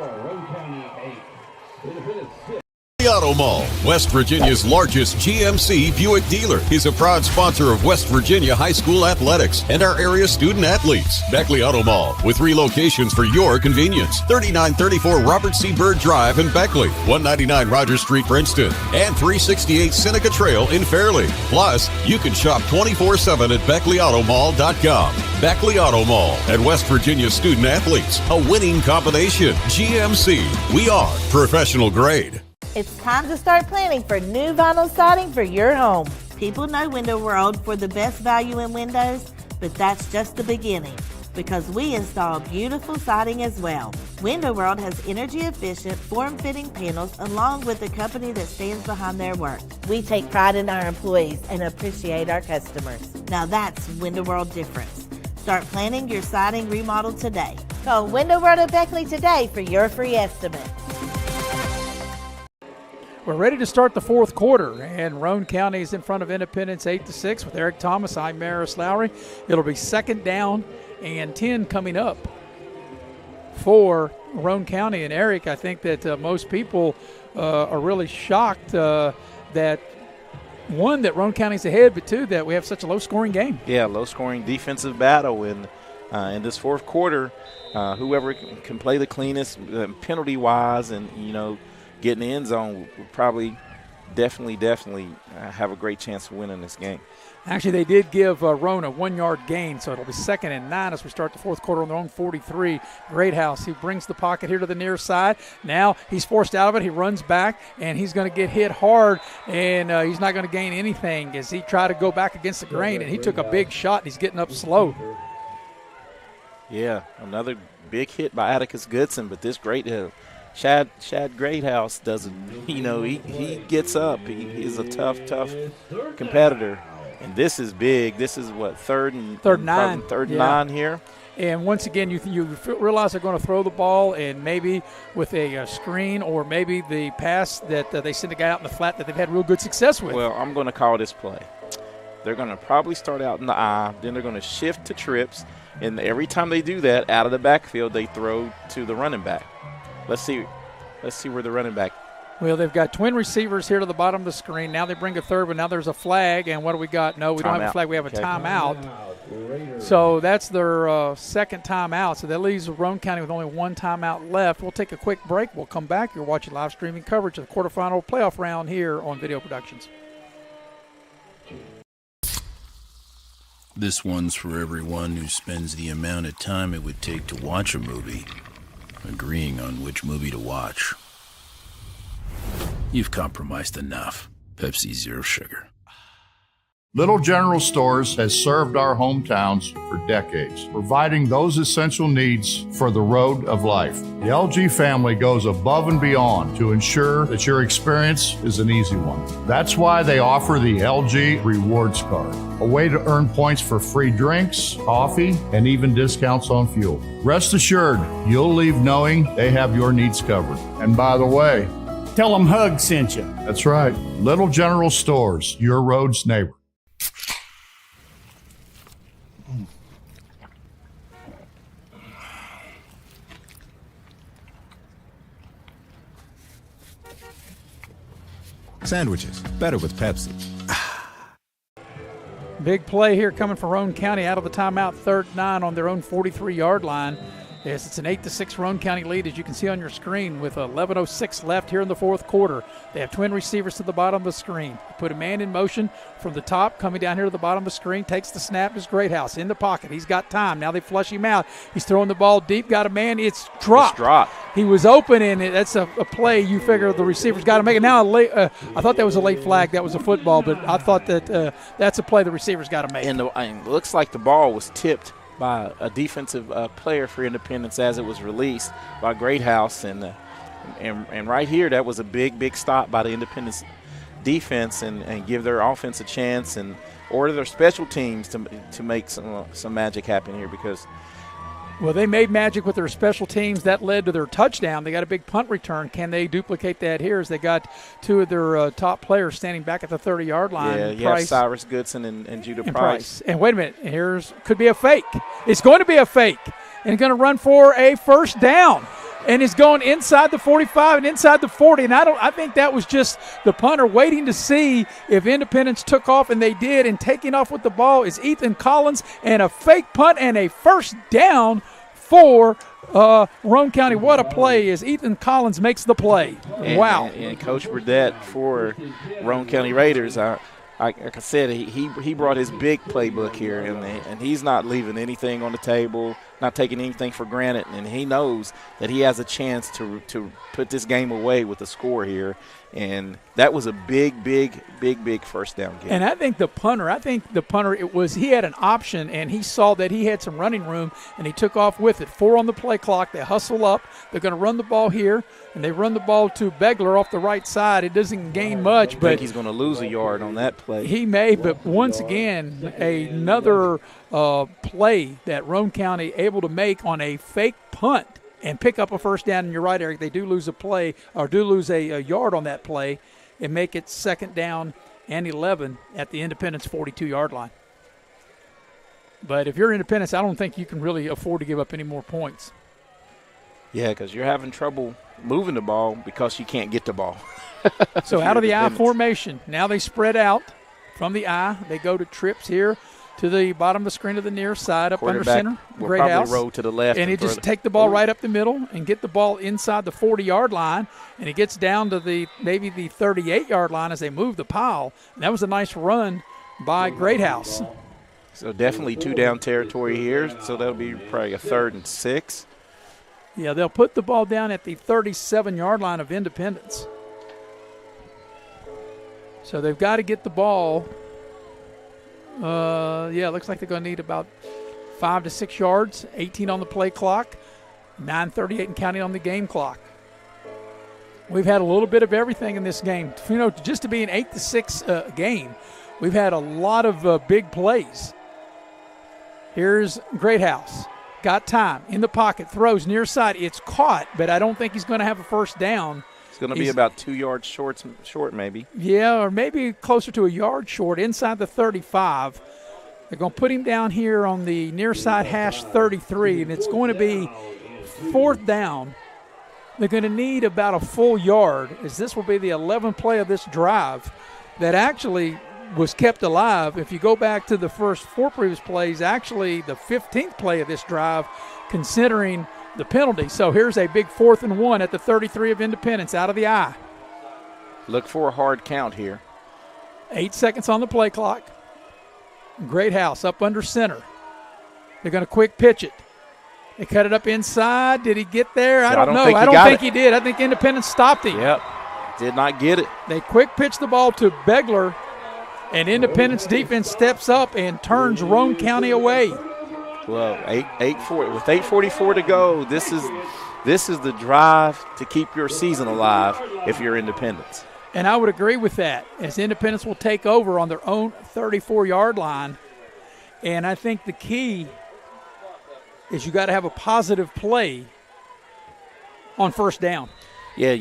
Auto Mall, West Virginia's largest GMC Buick dealer, is a proud sponsor of West Virginia high school athletics and our area student athletes. Beckley Auto Mall, with 3 locations for your convenience: 3934 Robert C. Byrd Drive in Beckley, 199 Rogers Street, Princeton, and 368 Seneca Trail in Fairleigh. Plus, you can shop 24/7 at BeckleyAutomall.com. Beckley Auto Mall and West Virginia student athletes, a winning combination. GMC, we are professional grade. It's time to start planning for new vinyl siding for your home. People know Window World for the best value in windows, but that's just the beginning, because we install beautiful siding as well. Window World has energy-efficient, form-fitting panels along with the company that stands behind their work. We take pride in our employees and appreciate our customers. Now that's Window World difference. Start planning your siding remodel today. Call Window World of Beckley today for your free estimate. We're ready to start the fourth quarter, and Roane County is in front of Independence 8-6 with Eric Thomas. I'm Maris Lowry. It'll be 2nd down and 10 coming up for Roane County. And Eric, I think that most people are really shocked that, one, that Roane County's ahead, but two, that we have such a low-scoring game. Yeah, low-scoring defensive battle in this fourth quarter. Whoever can play the cleanest penalty-wise and, get in the end zone will probably definitely have a great chance of winning this game. Actually, they did give Roane a 1-yard gain, so it'll be 2nd and 9 as we start the fourth quarter on their own 43. Greathouse, he brings the pocket here to the near side. Now he's forced out of it. He runs back, and he's going to get hit hard, and he's not going to gain anything as he tried to go back against the grain, and he took a big shot, and he's getting up slow. Yeah, another big hit by Atticus Goodson, but this Chad Greathouse doesn't, he gets up. He is a tough competitor. And this is big. This is what, third and 9 here. And once again, you realize they're going to throw the ball, and maybe with a screen or maybe the pass that they send a guy out in the flat that they've had real good success with. Well, I'm going to call this play. They're going to probably start out in the I, then they're going to shift to trips, and every time they do that, out of the backfield, they throw to the running back. Let's see where the running back. Well, they've got twin receivers here to the bottom of the screen. Now they bring a third, but now there's a flag. And what do we got? No, we don't have a flag. We have a timeout. So that's their second timeout. So that leaves Roane County with only 1 timeout left. We'll take a quick break. We'll come back. You're watching live streaming coverage of the quarterfinal playoff round here on Video Productions. This one's for everyone who spends the amount of time it would take to watch a movie agreeing on which movie to watch. You've compromised enough. Pepsi Zero Sugar. Little General Stores has served our hometowns for decades, providing those essential needs for the road of life. The LG family goes above and beyond to ensure that your experience is an easy one. That's why they offer the LG Rewards Card, a way to earn points for free drinks, coffee, and even discounts on fuel. Rest assured, you'll leave knowing they have your needs covered. And by the way, tell them Hug sent you. That's right. Little General Stores, your road's neighbor. Sandwiches, better with Pepsi. Big play here coming for Roane County out of the timeout, 3rd and 9 on their own 43-yard line. Yes, it's an 8-6 Roane County lead, as you can see on your screen, with 11:06 left here in the fourth quarter. They have twin receivers to the bottom of the screen. Put a man in motion from the top, coming down here to the bottom of the screen, takes the snap, is Greathouse in the pocket. He's got time. Now they flush him out. He's throwing the ball deep, got a man. It's dropped. He was open, and that's a play you figure the receiver's got to make it. Now, I thought that was a late flag. That was a football, but I thought that that's a play the receiver's got to make. And it looks like the ball was tipped by a defensive player for Independence as it was released by Greathouse. And right here, that was a big stop by the Independence defense and give their offense a chance and order their special teams to make some magic happen here because – well, they made magic with their special teams. That led to their touchdown. They got a big punt return. Can they duplicate that here as they got two of their top players standing back at the 30-yard line? Yeah, you have Cyrus Goodson and Judah Price. And wait a minute. Could be a fake. It's going to be a fake. And going to run for a first down. And is going inside the 45 and inside the 40. And I think that was just the punter waiting to see if Independence took off, and they did. And taking off with the ball is Ethan Collins, and a fake punt and a first down for Roane County. What a play as Ethan Collins makes the play. Wow. And Coach Burdett for Roane County Raiders, like I said, he brought his big playbook here, and he's not leaving anything on the table, not taking anything for granted, and he knows that he has a chance to put this game away with a score here, and that was a big first down game. And I think the punter, he had an option, and he saw that he had some running room, and he took off with it. 4 on the play clock. They hustle up. They're going to run the ball here, and they run the ball to Begler off the right side. It doesn't gain much, but I think he's going to lose a yard on that play. He may, but once again, another play that Roane County able to make on a fake punt and pick up a first down. And you're right, Eric, they do lose a yard on that play and make it 2nd down and 11 at the Independence 42-yard line. But if you're Independence, I don't think you can really afford to give up any more points. Yeah, because you're having trouble moving the ball because you can't get the ball. So out of the I formation, now they spread out from the I. They go to trips here to the bottom of the screen to the near side, up under center. Greathouse. Probably roll to the left. And he just take the ball right up the middle and get the ball inside the 40-yard line, and he gets down to maybe the 38-yard line as they move the pile. And that was a nice run by Greathouse. So definitely 2-down territory here, so that'll be probably a 3rd and 6. Yeah, they'll put the ball down at the 37-yard line of Independence. So they've got to get the ball. It looks like they're going to need about 5 to 6 yards, 18 on the play clock, 9:38 and counting on the game clock. We've had a little bit of everything in this game. Just to be an 8-6 game, we've had a lot of big plays. Here's Greathouse. Got time. In the pocket. Throws near side. It's caught, but I don't think he's going to have a first down. It's going to be about 2 yards short maybe. Yeah, or maybe closer to a yard short inside the 35. They're going to put him down here on the near side hash 33, and it's going to be 4th down. They're going to need about a full yard, as this will be the 11th play of this drive that actually was kept alive. If you go back to the first 4 previous plays, actually the 15th play of this drive, considering the penalty. So here's a big 4th and 1 at the 33 of Independence out of the I. Look for a hard count here. 8 seconds on the play clock. Greathouse up under center. They're going to quick pitch it. They cut it up inside. Did he get there? I don't know. I don't think he did. I think Independence stopped him. Yep. Did not get it. They quick pitch the ball to Begler, And Independence defense steps up and turns Roane County away. Well, 8:40 with 8:44 to go. This is the drive to keep your season alive if you're Independence. And I would agree with that, as Independence will take over on their own 34-yard line. And I think the key is you got to have a positive play on first down. Yeah,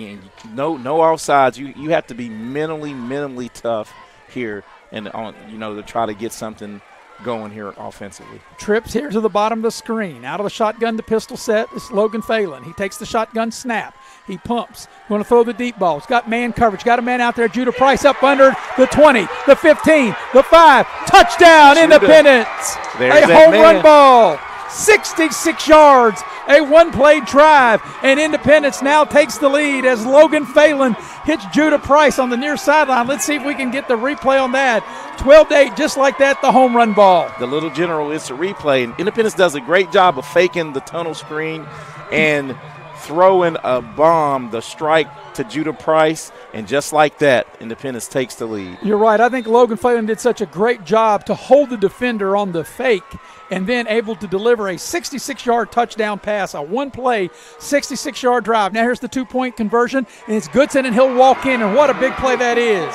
no offsides. You have to be mentally tough here, and to try to get something going here offensively. Trips here to the bottom of the screen. Out of the shotgun, the pistol set is Logan Phelan. He takes the shotgun snap. He pumps. Going to throw the deep ball. He's got man coverage. Got a man out there. Judah Price up under the 20, the 15, the 5. Touchdown, Judah. Independence. There's a home run ball. 66 yards, a one-play drive, and Independence now takes the lead as Logan Phelan hits Judah Price on the near sideline. Let's see if we can get the replay on that. 12-8, just like that, the home run ball. The little general is to replay, and Independence does a great job of faking the tunnel screen and throwing a bomb, the strike to Judah Price, and just like that, Independence takes the lead. You're right. I think Logan Phelan did such a great job to hold the defender on the fake and then able to deliver a 66-yard touchdown pass, a one-play 66-yard drive. Now here's the two-point conversion, and it's Goodson, and he'll walk in, and what a big play that is.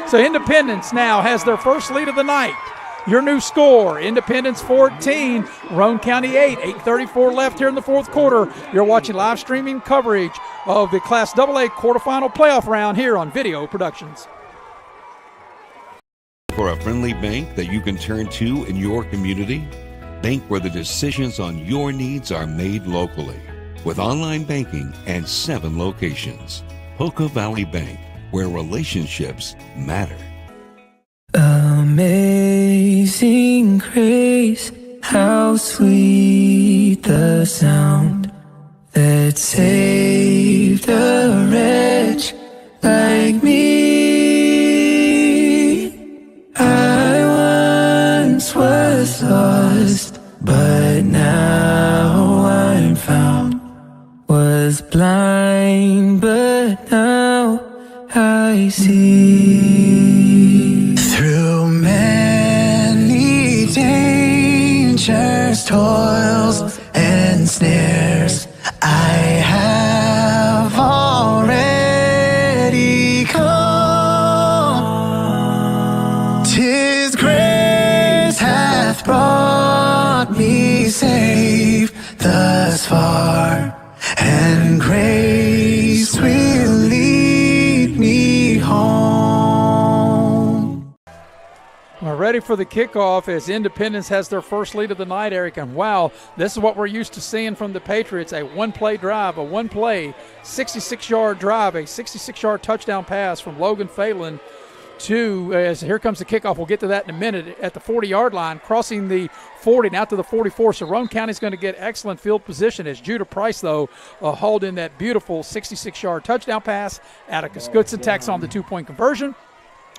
So Independence now has their first lead of the night. Your new score, Independence 14, Roane County 8, 8:34 left here in the fourth quarter. You're watching live streaming coverage of the Class AA quarterfinal playoff round here on Video Productions. For a friendly bank that you can turn to in your community, bank where the decisions on your needs are made locally. With online banking and 7 locations. Poca Valley Bank, where relationships matter. Amazing grace, how sweet the sound that saved a wretch like me. I once was lost, but now I'm found. Was blind, but now I see. Through many dangers, toils, and snares, I have already come. 'Tis grace hath brought me safe thus far, and grace will lead me home. We're ready for the kickoff as Independence has their first lead of the night, Eric. And wow, this is what we're used to seeing from the Patriots, a one-play drive, a one-play 66-yard drive, a 66-yard touchdown pass from Logan Phelan to, as here comes the kickoff. We'll get to that in a minute, at the 40-yard line, crossing the 40 now to the 44. So Roane County's going to get excellent field position as Judah Price, though, hauled in that beautiful 66-yard touchdown pass. Atticus Goodson tacks on the two-point conversion.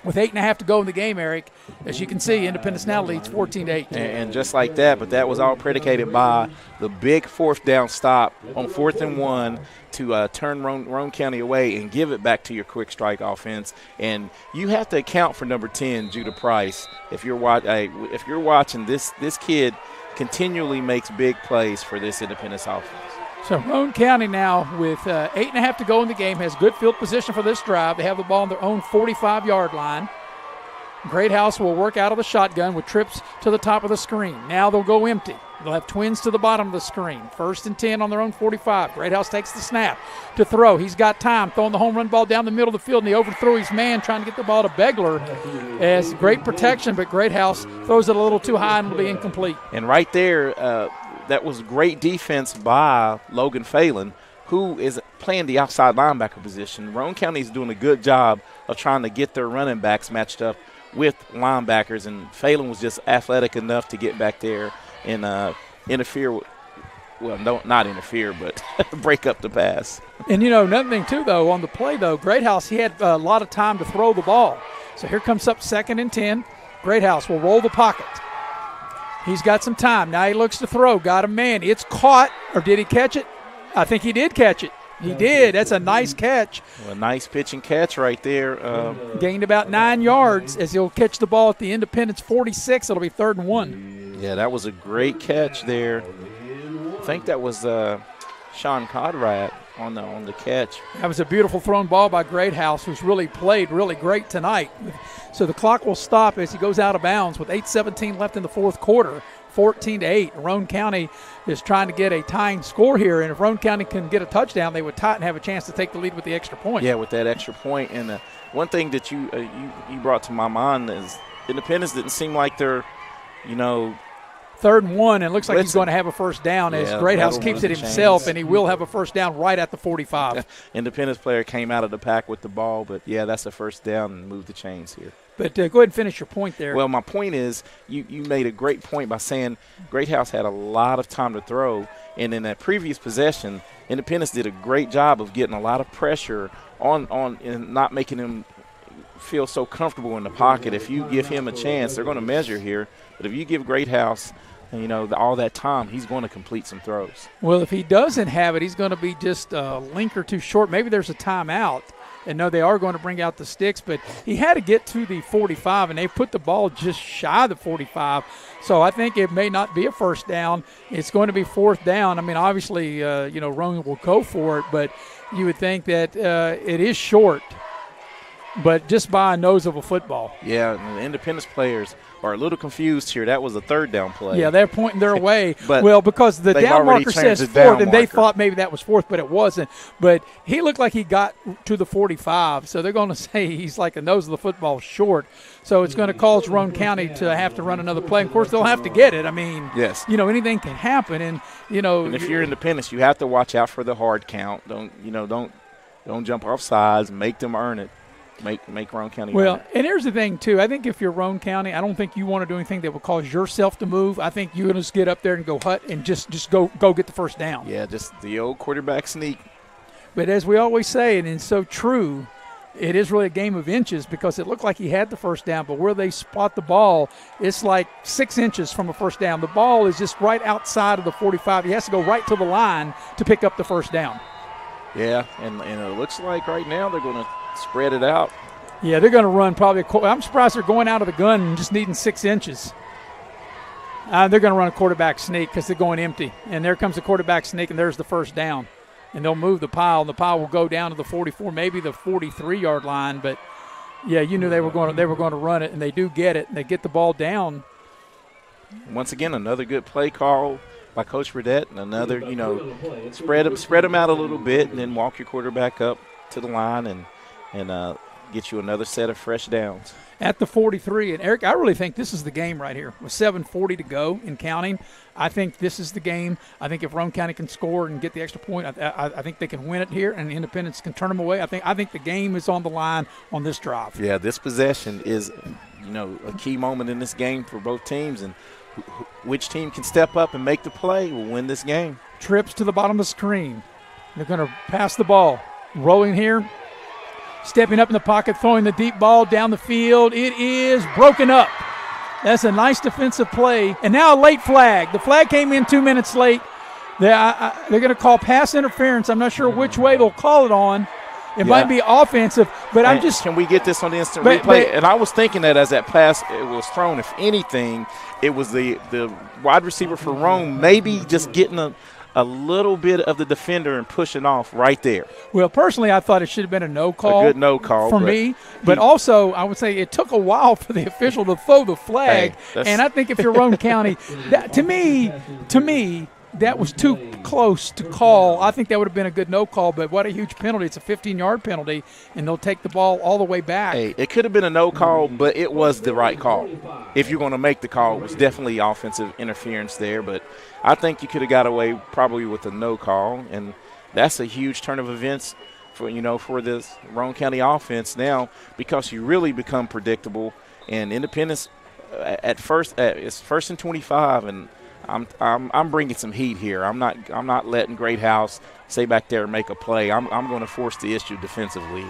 With 8.5 to go in the game, Eric, as you can see, Independence now leads 14-8. And just like that, but that was all predicated by the big fourth down stop on 4th and 1 to turn Roane County away and give it back to your quick strike offense. And you have to account for number 10, Judah Price. If you're watching, this kid continually makes big plays for this Independence offense. So Roane County now with 8.5 to go in the game has good field position for this drive. They have the ball on their own 45-yard line. Greathouse will work out of the shotgun with trips to the top of the screen. Now they'll go empty. They'll have twins to the bottom of the screen. 1st and 10 on their own 45. Greathouse takes the snap to throw. He's got time, throwing the home run ball down the middle of the field, and he overthrew his man trying to get the ball to Begler. As great protection, but Greathouse throws it a little too high and it'll be incomplete. And right there, that was great defense by Logan Phelan, who is playing the outside linebacker position. Roane County is doing a good job of trying to get their running backs matched up with linebackers, and Phelan was just athletic enough to get back there and interfere with, well, no, not interfere, but break up the pass. And, another thing, too, though, on the play, though, Greathouse, he had a lot of time to throw the ball. So here comes up 2nd and 10. Greathouse will roll the pocket. He's got some time. Now he looks to throw. Got a man. It's caught. Or did he catch it? I think he did catch it. He did. That's a nice catch. Well, a nice pitch and catch right there. Gained about 9 yards as he'll catch the ball at the Independence 46. It'll be 3rd and 1. Yeah, that was a great catch there. I think that was Sean Conrad on the catch. That was a beautiful thrown ball by Greathouse, who's really played really great tonight. So the clock will stop as he goes out of bounds with 8:17 left in the 4th quarter. 14-8. Roane County is trying to get a tying score here, and if Roane County can get a touchdown, they would tie it and have a chance to take the lead with the extra point. Yeah, with that extra point. And one thing that you brought to my mind is Independence didn't seem like they're, 3rd and 1, and it looks like he's going to have a first down as Greathouse keeps it himself, and he will have a first down right at the 45. Independence player came out of the pack with the ball, but, yeah, that's a first down and move the chains here. But go ahead and finish your point there. Well, my point is you made a great point by saying Greathouse had a lot of time to throw, and in that previous possession, Independence did a great job of getting a lot of pressure on and not making him feel so comfortable in the pocket. If you give him a chance, they're going to measure here, but if you give Greathouse all that time, he's going to complete some throws. Well, if he doesn't have it, he's going to be just a link or two short. Maybe there's a timeout. And no, they are going to bring out the sticks, but he had to get to the 45, and they put the ball just shy of the 45. So I think it may not be a first down. It's going to be 4th down. I mean, obviously, Roane will go for it, but you would think that it is short, but just by a nose of a football. Yeah, and the Independence players are a little confused here. That was a 3rd down play. Yeah, they're pointing their way. But because the down marker says 4th, and they thought maybe that was 4th, but it wasn't. But he looked like he got to the 45, so they're going to say he's like a nose of the football short. So it's going to cause Roane County to have to run another play. Of course, they'll have to get it. I mean, yes. Anything can happen. And, and if you're Independence, you have to watch out for the hard count. Don't jump off sides. Make them earn it. Make Roane County. Well, and here's the thing, too. I think if you're Roane County, I don't think you want to do anything that will cause yourself to move. I think you're going to just get up there and go hut and just go get the first down. Yeah, just the old quarterback sneak. But as we always say, and it's so true, it is really a game of inches because it looked like he had the first down, but where they spot the ball, it's like 6 inches from a first down. The ball is just right outside of the 45. He has to go right to the line to pick up the first down. Yeah, and it looks like right now they're going to spread it out. Yeah, they're going to run probably I'm surprised they're going out of the gun and just needing 6 inches. They're going to run a quarterback sneak because they're going empty. And there comes the quarterback sneak, and there's the first down. And they'll move the pile, and the pile will go down to the 44, maybe the 43-yard line. But, yeah, you knew they were going to run it, and they do get it, and they get the ball down. Once again, another good play call by Coach Burdett, and another, spread them out a little bit and then walk your quarterback up to the line and get you another set of fresh downs. At the 43, and Eric, I really think this is the game right here. With 7:40 to go and counting, I think this is the game. I think if Roane County can score and get the extra point, I think they can win it here, and Independence can turn them away. I think the game is on the line on this drive. Yeah, this possession is, a key moment in this game for both teams, and which team can step up and make the play will win this game. Trips to the bottom of the screen. They're going to pass the ball. Rolling here. Stepping up in the pocket, throwing the deep ball down the field. It is broken up. That's a nice defensive play. And now a late flag. The flag came in 2 minutes late. They're going to call pass interference. I'm not sure which way they'll call it on. It might be offensive, but Can we get this on the instant replay? And I was thinking that as that pass it was thrown, if anything, it was the wide receiver for Roane maybe just getting a little bit of the defender and pushing off right there. Well, personally, I thought it should have been a no call. A good no call. For me. But also, I would say it took a while for the official to throw the flag. And I think if you're Roane County, to me, that was too close to call. I think that would have been a good no call, but what a huge penalty. It's a 15-yard penalty, and they'll take the ball all the way back. Hey, it could have been a no call, but it was the right call. If you're going to make the call, it was definitely offensive interference there, but I think you could have got away probably with a no call, and that's a huge turn of events for this Roane County offense now because you really become predictable. And Independence it's 1st and 25, and I'm bringing some heat here. I'm not letting Greathouse stay back there and make a play. I'm going to force the issue defensively.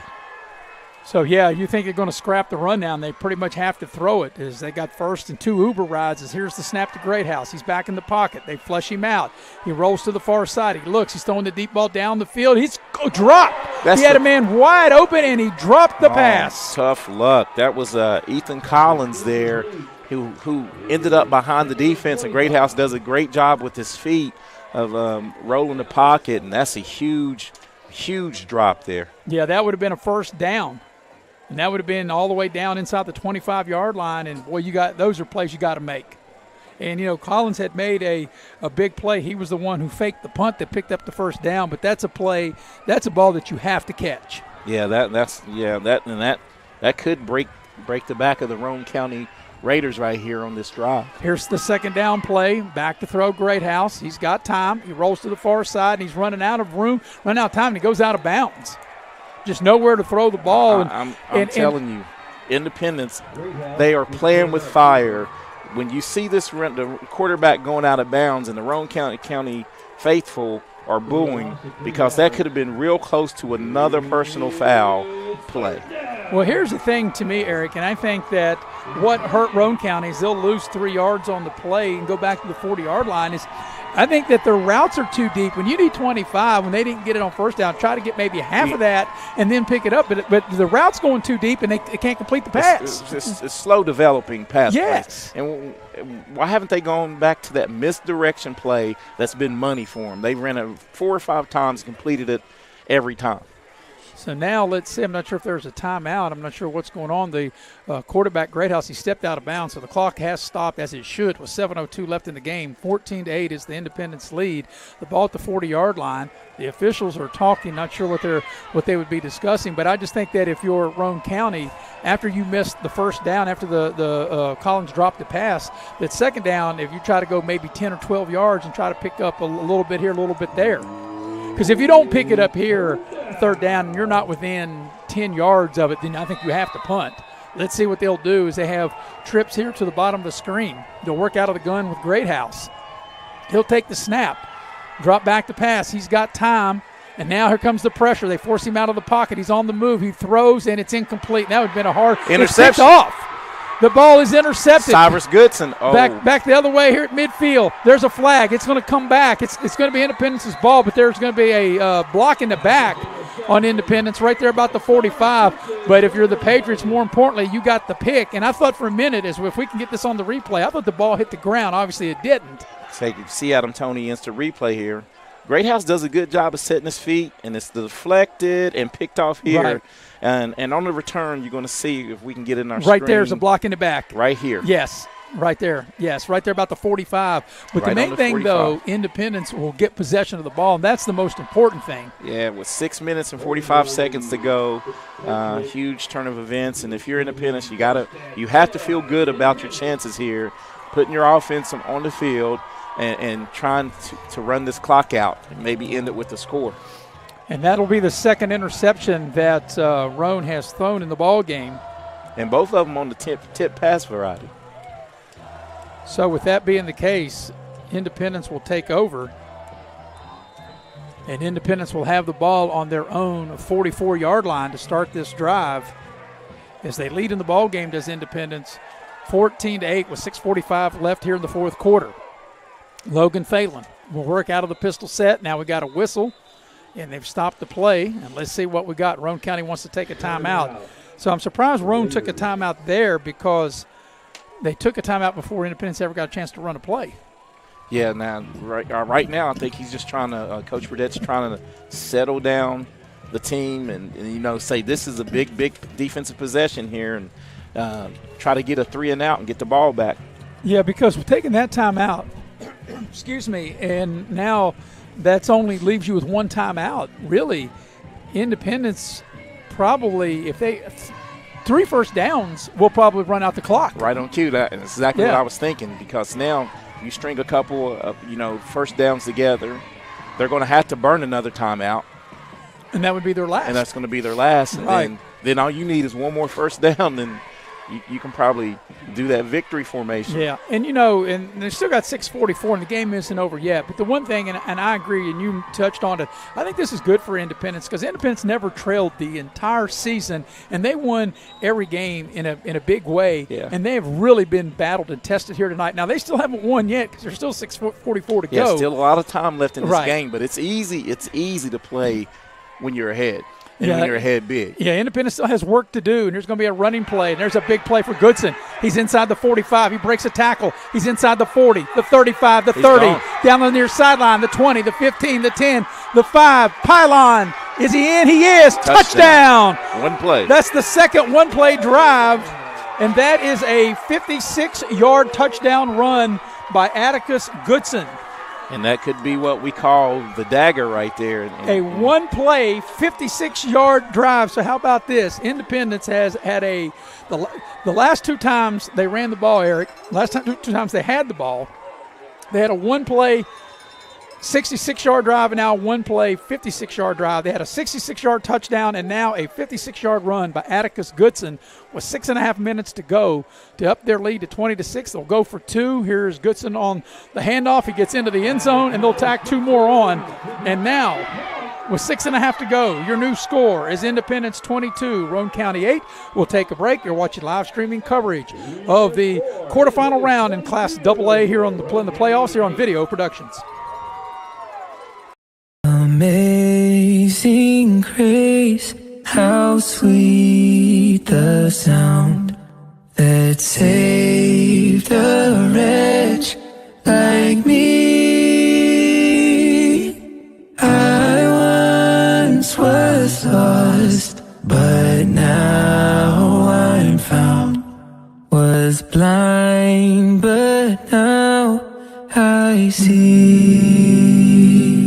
So, yeah, you think they're going to scrap the run down. They pretty much have to throw it as they got first and 2 Uber rides. As here's the snap to Greathouse. He's back in the pocket. They flush him out. He rolls to the far side. He looks. He's throwing the deep ball down the field. He's dropped. He had a man wide open, and he dropped the pass. Tough luck. That was Ethan Collins there who ended up behind the defense, and Greathouse does a great job with his feet of rolling the pocket, and that's a huge drop there. Yeah, that would have been a first down. And that would have been all the way down inside the 25-yard line. And, boy, those are plays you got to make. And, Collins had made a big play. He was the one who faked the punt that picked up the first down. But that's a play, that's a ball that you have to catch. Yeah, that could break the back of the Roane County Raiders right here on this drive. Here's the second down play. Back to throw Greathouse. He's got time. He rolls to the far side, and he's running out of room, running out of time, and he goes out of bounds. Just nowhere to throw the ball. I'm telling you, Independence, they are playing with fire. When you see the quarterback going out of bounds and the Roane County faithful are booing because that could have been real close to another personal foul play. Well, here's the thing to me, Eric, and I think that what hurt Roane County is they'll lose 3 yards on the play and go back to the 40-yard line is I think that their routes are too deep. When you need 25, when they didn't get it on first down, try to get maybe half of that and then pick it up. But the route's going too deep, and they can't complete the pass. It's slow developing pass yes. plays. And why haven't they gone back to that misdirection play that's been money for them? They ran it 4 or 5 times, completed it every time. So now let's see. I'm not sure if there's a timeout. I'm not sure what's going on. The quarterback, Greathouse, he stepped out of bounds, so the clock has stopped as it should with 7:02 left in the game. 14-8 is the Independence lead. The ball at the 40-yard line. The officials are talking. Not sure what they would be discussing, but I just think that if you're Roane County, after you missed the first down, after the Collins dropped the pass, that second down, if you try to go maybe 10 or 12 yards and try to pick up a little bit here, a little bit there. Because if you don't pick it up here, third down, and you're not within 10 yards of it, then I think you have to punt. Let's see what they'll do is they have trips here to the bottom of the screen. They'll work out of the gun with Greathouse. He'll take the snap, drop back the pass. He's got time, and now here comes the pressure. They force him out of the pocket. He's on the move. He throws, and it's incomplete. That would have been a hard interception. It's off. The ball is intercepted. Cyrus Goodson. Oh. Back the other way here at midfield. There's a flag. It's going to come back. It's going to be Independence's ball, but there's going to be a block in the back on Independence right there about the 45. But if you're the Patriots, more importantly, you got the pick. And I thought for a minute, if we can get this on the replay, I thought the ball hit the ground. Obviously it didn't. See Adam Tony instant replay here. Greathouse does a good job of setting his feet, and it's deflected and picked off here. Right. And on the return, you're going to see if we can get in our right screen. There's a block in the back. Right here. Yes, right there. Yes, right there about the 45. But right the main thing, 45. though, Independence will get possession of the ball, and that's the most important thing. Yeah, with 6 minutes and 45 seconds to go, huge turn of events. And if you're Independence, you have to feel good about your chances here, putting your offense on the field and trying to run this clock out and maybe end it with a score. And that'll be the second interception that Roane has thrown in the ball game. And both of them on the tip pass variety. So with that being the case, Independence will take over. And Independence will have the ball on their own 44-yard line to start this drive. As they lead in the ball game, does Independence 14-8 with 6:45 left here in the fourth quarter. Logan Phelan will work out of the pistol set. Now we got a whistle. And they've stopped the play, and let's see what we got. Roane County wants to take a timeout. So I'm surprised Roane took a timeout there because they took a timeout before Independence ever got a chance to run a play. Yeah, now right now I think he's just trying to Coach Burdett's trying to settle down the team and say this is a big defensive possession here and try to get a 3-and-out and get the ball back. Yeah, because we're taking that timeout, excuse me, and now – that's only leaves you with one timeout. Really, Independence probably, if they 3 first downs, will probably run out the clock. Right on cue. That's exactly what I was thinking, because now you string a couple of first downs together, they're going to have to burn another timeout. And that would be their last. And that's going to be their last. Right. And then all you need is one more first down, you can probably do that victory formation. Yeah, and and they still got 6:44, and the game isn't over yet. But the one thing, and I agree, and you touched on it, I think this is good for Independence because Independence never trailed the entire season, and they won every game in a big way. Yeah. And they have really been battled and tested here tonight. Now they still haven't won yet because there's still 6:44 to go. Yeah, still a lot of time left in this Right. game, but it's easy. It's easy to play when you're ahead. And Yeah. when you're ahead big. Yeah, Independence still has work to do, and there's going to be a running play, and there's a big play for Goodson. He's inside the 45. He breaks a tackle. He's inside the 40, the 35, the 30, gone. down the near sideline, the 20, the 15, the 10, the 5. Pylon. Is he in? He is. Touchdown. One play. That's the second one-play drive, and that is a 56-yard touchdown run by Atticus Goodson. And that could be what we call the dagger right there. A one-play, 56-yard drive. So how about this? Independence has had the last two times they ran the ball, Eric, two times they had the ball, they had a one-play, 66-yard drive, and now a one-play, 56-yard drive. They had a 66-yard touchdown and now a 56-yard run by Atticus Goodson with 6.5 minutes to go to up their lead to 20-6. They'll go for two. Here's Goodson on the handoff. He gets into the end zone, and they'll tack two more on. And now, with 6.5 to go, your new score is Independence 22, Roane County 8. We'll take a break. You're watching live streaming coverage of the quarterfinal round in Class AA here in the playoffs here on Video Productions. Amazing grace, how sweet the sound that saved a wretch like me. I once was lost, but now I'm found. Was blind, but now I see.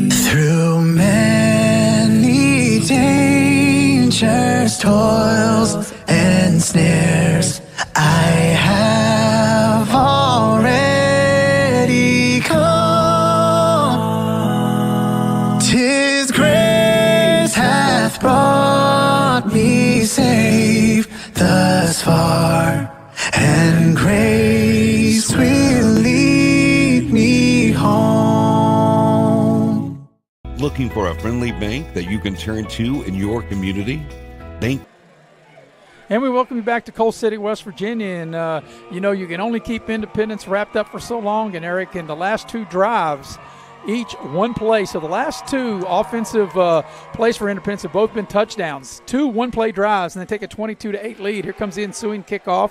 Through many dangers, toils, and snares, I have already come. 'Tis grace hath brought me safe thus far, and grace will lead me home. Looking for a friendly bank that you can turn to in your community? Bank. And we welcome you back to Coal City, West Virginia. And, you can only keep Independence wrapped up for so long. And, Eric, in the last two drives, each one play. So the last two offensive plays for Independence have both been touchdowns. Two one-play drives, and they take a 22-8 lead. Here comes the ensuing kickoff.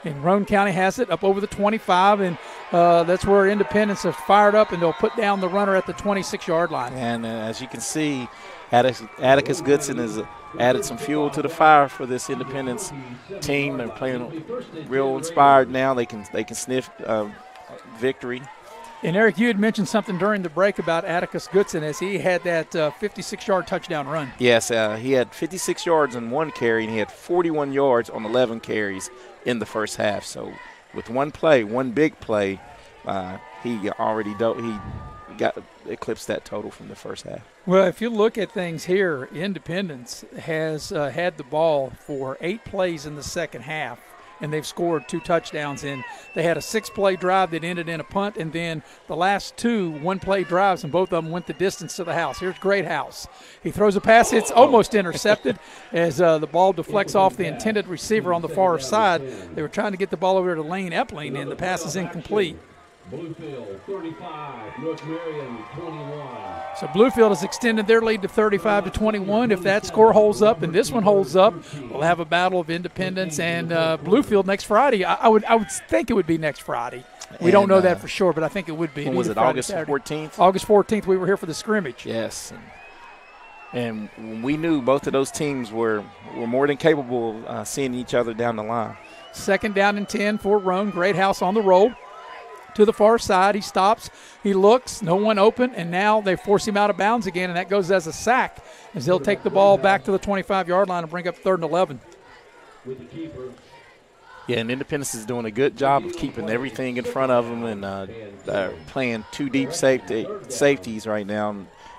And Roane County has it up over the 25, and that's where Independence have fired up, and they'll put down the runner at the 26-yard line. And as you can see, Atticus Goodson has added some fuel to the fire for this Independence team. They're playing real inspired now. They can sniff victory. And, Eric, you had mentioned something during the break about Atticus Goodson as he had that 56-yard touchdown run. Yes, he had 56 yards on one carry, and he had 41 yards on 11 carries in the first half. So with one big play, he got eclipsed that total from the first half. Well, if you look at things here, Independence has had the ball for 8 plays in the second half, and they've scored 2 touchdowns. And they had a 6-play drive that ended in a punt, and then the last 2 one-play drives, and both of them went the distance to the house. Here's Greathouse. He throws a pass. It's almost intercepted as the ball deflects off the intended receiver on the far side. They were trying to get the ball over to Lane Epling, and the pass is incomplete. Bluefield 35, North Marion 21. So Bluefield has extended their lead to 35-21. If that score holds up and this one holds up, we'll have a battle of Independence and Bluefield next Friday. I would think it would be next Friday. We don't know that for sure, but I think it would be. When was it, August 14th? August 14th, we were here for the scrimmage. Yes. And we knew both of those teams were more than capable of seeing each other down the line. Second down and 10 for Roane. Greathouse on the roll. To the far side, he stops, he looks, no one open, and now they force him out of bounds again, and that goes as a sack as they'll take the ball back to the 25-yard line and bring up 3rd and 11. Yeah, and Independence is doing a good job of keeping everything in front of them and playing 2 deep safeties right now.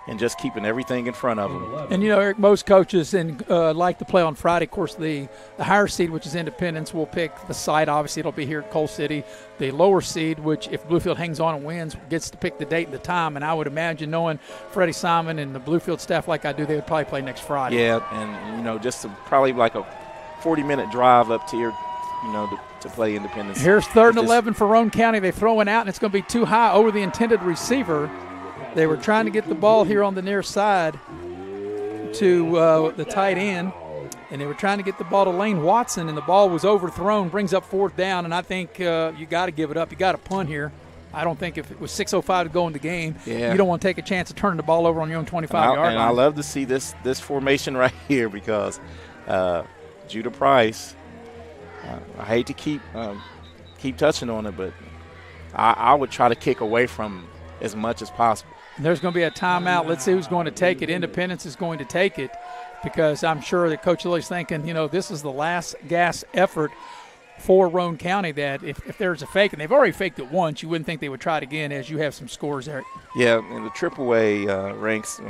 and just keeping everything in front of them. And, Eric, most coaches like to play on Friday. Of course, the higher seed, which is Independence, will pick the site. Obviously, it'll be here at Coal City. The lower seed, which if Bluefield hangs on and wins, gets to pick the date and the time. And I would imagine, knowing Freddie Simon and the Bluefield staff like I do, they would probably play next Friday. Yeah, and, just probably like a 40-minute drive up to here, to play Independence. Here's 3rd and 11 for Roane County. They throw it out, and it's going to be too high over the intended receiver. They were trying to get the ball here on the near side to the tight end, and they were trying to get the ball to Lane Watson, and the ball was overthrown, brings up 4th down, and I think you got to give it up. You got to punt here. I don't think if it was 6:05 to go in the game, you don't want to take a chance of turning the ball over on your own 25-yard line. And I love to see this formation right here because Judah Price, I hate to keep touching on it, but I would try to kick away from as much as possible. There's going to be a timeout. Let's see who's going to take it. Independence is going to take it because I'm sure that Coach Lilly's thinking, this is the last gas effort for Roane County, that if there's a fake, and they've already faked it once, you wouldn't think they would try it again as you have some scores there. Yeah, in the AAA ranks,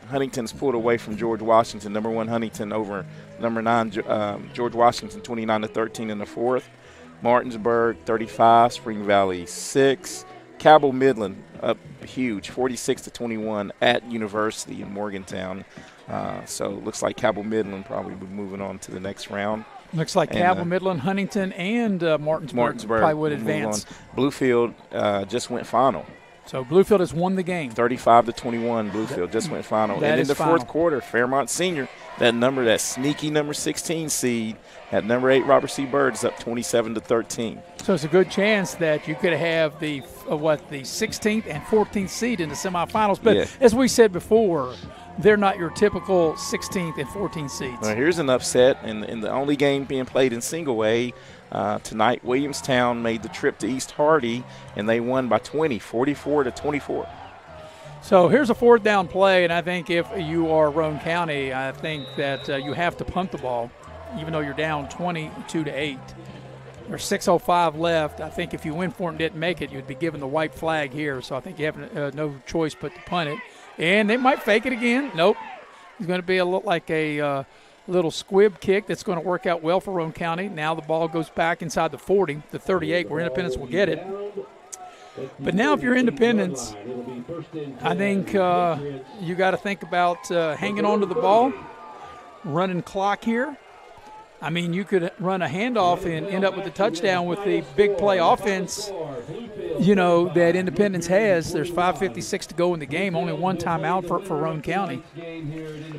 Huntington's pulled away from George Washington. Number 1 Huntington over number 9 George Washington 29-13 in the 4th. Martinsburg 35, Spring Valley 6. Cabell Midland up huge, 46-21 at University in Morgantown. So it looks like Cabell Midland probably will be moving on to the next round. Looks like Cabell Midland, Huntington, and Martinsburg probably would advance. Bluefield just went final. So Bluefield has won the game. 35-21, Bluefield just went final. And in the fourth quarter, Fairmont Senior, that sneaky number 16 seed, at number 8 Robert C. Byrd is up 27-13. So it's a good chance that you could have the 16th and 14th seed in the semifinals. But as we said before, they're not your typical 16th and 14th seeds. Well, here's an upset in the only game being played in single A. Tonight, Williamstown made the trip to East Hardy, and they won by 20, 44-24. So here's a 4th down play, and I think if you are Roane County, I think that you have to punt the ball, even though you're down 22-8. There's 6:05 left. I think if you went for it and didn't make it, you'd be given the white flag here. So I think you have no choice but to punt it. And they might fake it again. Nope. It's going to be like a little squib kick that's going to work out well for Roane County. Now the ball goes back inside the 40, the 38, where Independence will get it. But now if you're Independence, I think you got to think about hanging on to the ball, running clock here. I mean, you could run a handoff and end up with a touchdown with the big play offense, that Independence has. There's 5:56 to go in the game, only one timeout for Roane County.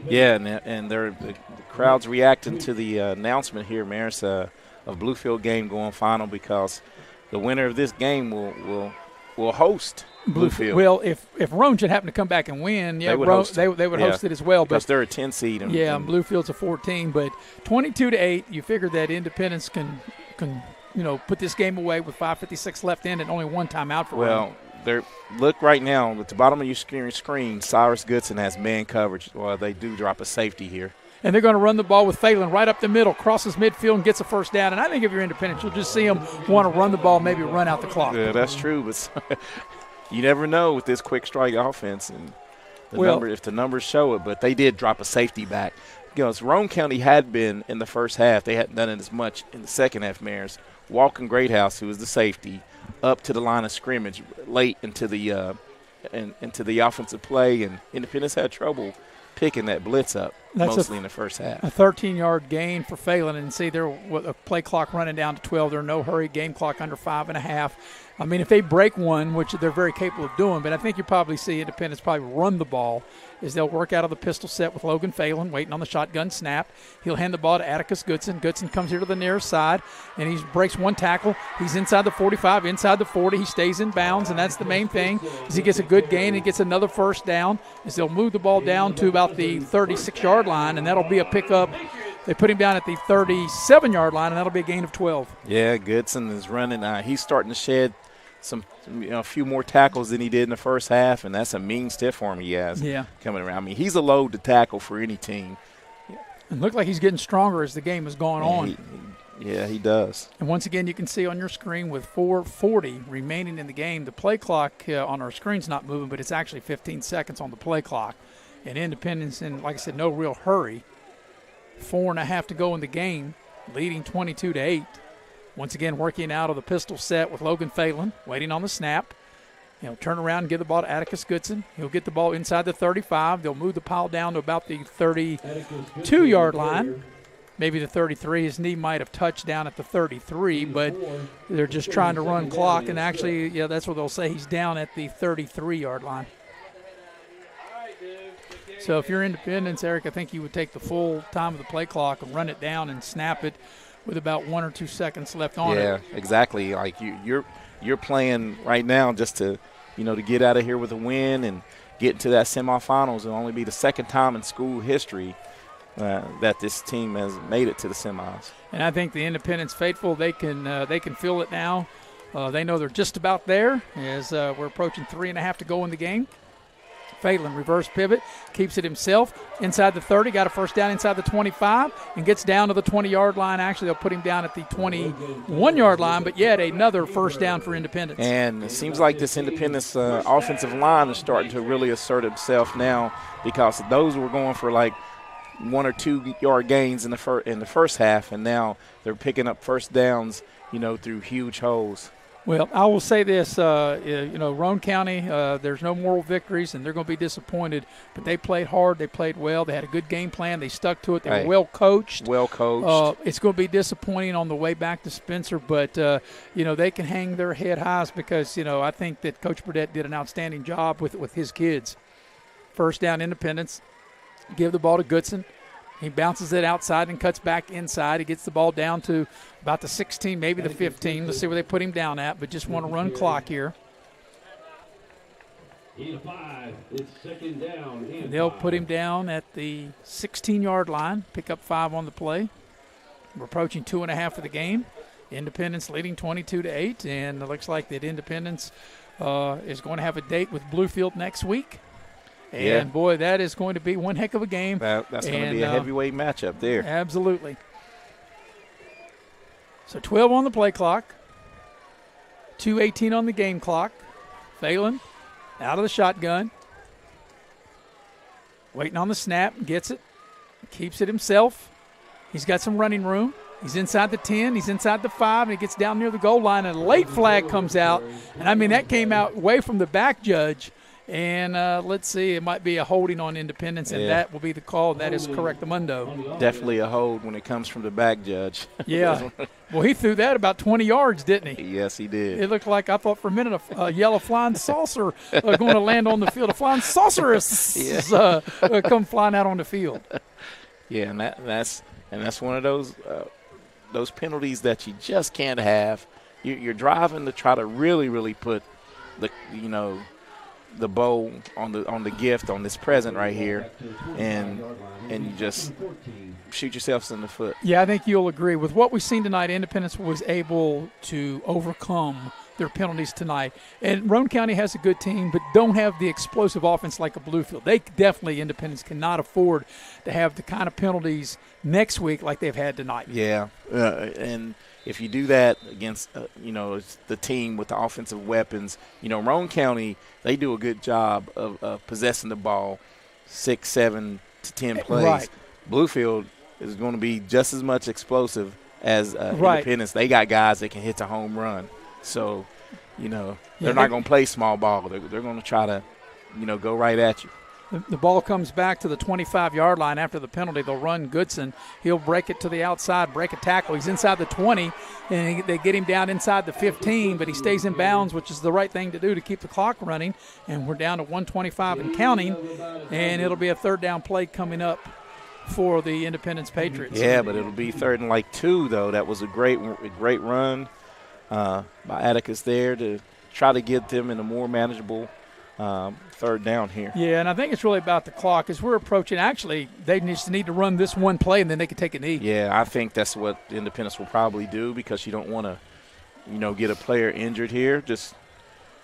Yeah, and the crowd's reacting to the announcement here, Maris, of Bluefield game going final, because the winner of this game will host Bluefield. Well, if Roane should happen to come back and win, they would host it as well. Because they're a 10 seed. And Bluefield's a 14. But 22-8, you figure that Independence can put this game away with 5:56 left in and only one timeout for Roane. Look right now at the bottom of your screen. Cyrus Goodson has man coverage. Well, they do drop a safety here. And they're going to run the ball with Phelan right up the middle, crosses midfield and gets a first down. And I think if you're Independent, you'll just see them want to run the ball, maybe run out the clock. Yeah, that's true. But you never know with this quick strike offense and if the numbers show it. But they did drop a safety back. Because Roane County had been in the first half. They hadn't done it as much in the second half, Maris. Walken Greathouse, who was the safety, up to the line of scrimmage late into the offensive play. And Independence had trouble picking that blitz up, mostly in the first half. A 13-yard gain for Phelan, and see there a play clock running down to 12. There's no hurry, game clock under 5.5. I mean, if they break one, which they're very capable of doing, but I think you probably see Independence probably run the ball, is they'll work out of the pistol set with Logan Phelan waiting on the shotgun snap. He'll hand the ball to Atticus Goodson. Goodson comes here to the near side, and he breaks one tackle. He's inside the 45, inside the 40. He stays in bounds, and that's the main thing, is he gets a good gain and gets another first down, is they'll move the ball down to about the 36-yard line, and that'll be a pickup. They put him down at the 37-yard line, and that'll be a gain of 12. Yeah, Goodson is running. He's starting to shed a few more tackles than he did in the first half, and that's a mean stiff arm he has coming around. I mean, he's a load to tackle for any team. It looked like he's getting stronger as the game has gone on. He does. And once again, you can see on your screen with 4:40 remaining in the game, the play clock on our screen's not moving, but it's actually 15 seconds on the play clock. And Independence in, like I said, no real hurry. 4.5 to go in the game, leading 22-8. Once again, working out of the pistol set with Logan Phelan, waiting on the snap. He'll turn around and give the ball to Atticus Goodson. He'll get the ball inside the 35. They'll move the pile down to about the 32-yard line. Maybe the 33. His knee might have touched down at the 33, but they're just trying to run clock. And actually, yeah, that's what they'll say. He's down at the 33-yard line. So if you're Independence, Eric, I think you would take the full time of the play clock and run it down and snap it with about 1 or 2 seconds left on it. Yeah, exactly. Like you're playing right now just to, to get out of here with a win and get into that semifinals. It'll only be the second time in school history that this team has made it to the semis. And I think the Independence faithful, they can feel it now. They know they're just about there as we're approaching 3.5 to go in the game. Phelan, reverse pivot, keeps it himself inside the 30, got a first down inside the 25, and gets down to the 20-yard line. Actually, they'll put him down at the 21-yard line, but yet another first down for Independence. And it seems like this Independence offensive line is starting to really assert itself now, because those were going for like 1 or 2 yard gains in the first half, and now they're picking up first downs, through huge holes. Well, I will say this, Roane County, there's no moral victories, and they're going to be disappointed. But they played hard. They played well. They had a good game plan. They stuck to it. They were well coached. Well coached. It's going to be disappointing on the way back to Spencer, but, they can hang their head high because, I think that Coach Burdett did an outstanding job with his kids. First down, Independence. Give the ball to Goodson. He bounces it outside and cuts back inside. He gets the ball down to about the 16, maybe the 15. Let's see where they put him down at, but just want to run clock here. And they'll put him down at the 16-yard line, pick up 5 on the play. We're approaching 2.5 of the game. Independence leading 22-8, and it looks like that Independence is going to have a date with Bluefield next week. And, boy, that is going to be one heck of a game. That's going to be a heavyweight matchup there. Absolutely. So 12 on the play clock, 2:18 on the game clock. Phelan out of the shotgun. Waiting on the snap, gets it, keeps it himself. He's got some running room. He's inside the 10, he's inside the 5, and he gets down near the goal line, and a late flag comes out. And, that came out way from the back judge. And let's see, it might be a holding on Independence, and that will be the call. That is correctamundo. Definitely a hold when it comes from the back judge. Yeah. Well, he threw that about 20 yards, didn't he? Yes, he did. It looked like, I thought for a minute, a yellow flying saucer going to land on the field. A flying saucer come flying out on the field. Yeah, and that's one of those penalties that you just can't have. You're driving to try to really, really put the bow on the gift on this present right here, and you just shoot yourselves in the foot. Yeah, I think you'll agree with what we've seen tonight. Independence was able to overcome their penalties tonight, and Roane County has a good team, but don't have the explosive offense like a Bluefield. They definitely, Independence cannot afford to have the kind of penalties next week like they've had tonight. Yeah, and if you do that against, the team with the offensive weapons, Roane County, they do a good job of possessing the ball 6, 7 to 10 plays. Right. Bluefield is going to be just as much explosive as Independence. They got guys that can hit the home run. So, they're not going to play small ball. They're going to try to, go right at you. The ball comes back to the 25-yard line after the penalty. They'll run Goodson. He'll break it to the outside, break a tackle. He's inside the 20, and they get him down inside the 15, but he stays in bounds, which is the right thing to do to keep the clock running. And we're down to 1:25 and counting, and it'll be a third down play coming up for the Independence Patriots. Yeah, but it'll be 3rd and 2, though. That was a great run by Atticus there to try to get them in a more manageable third down here. Yeah, and I think it's really about the clock. As we're approaching, actually, they just need to run this one play, and then they can take a knee. Yeah, I think that's what Independence will probably do, because you don't want to, get a player injured here. Just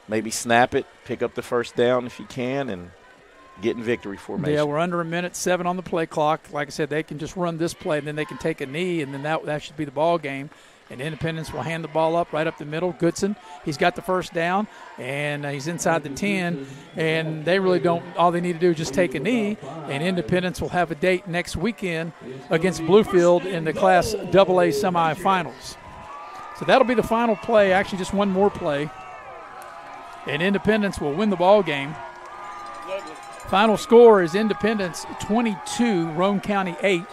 maybe snap it, pick up the first down if you can, and get in victory formation. Yeah, we're under 1:07 on the play clock. Like I said, they can just run this play, and then they can take a knee, and then that should be the ball game. and Independence will hand the ball up right up the middle. Goodson, he's got the first down, and he's inside the 10, and they really don't – all they need to do is just take a knee, and Independence will have a date next weekend against Bluefield in the Class AA semifinals. So that'll be the final play, actually just one more play, and Independence will win the ball game. Final score is Independence 22, Roane County 8.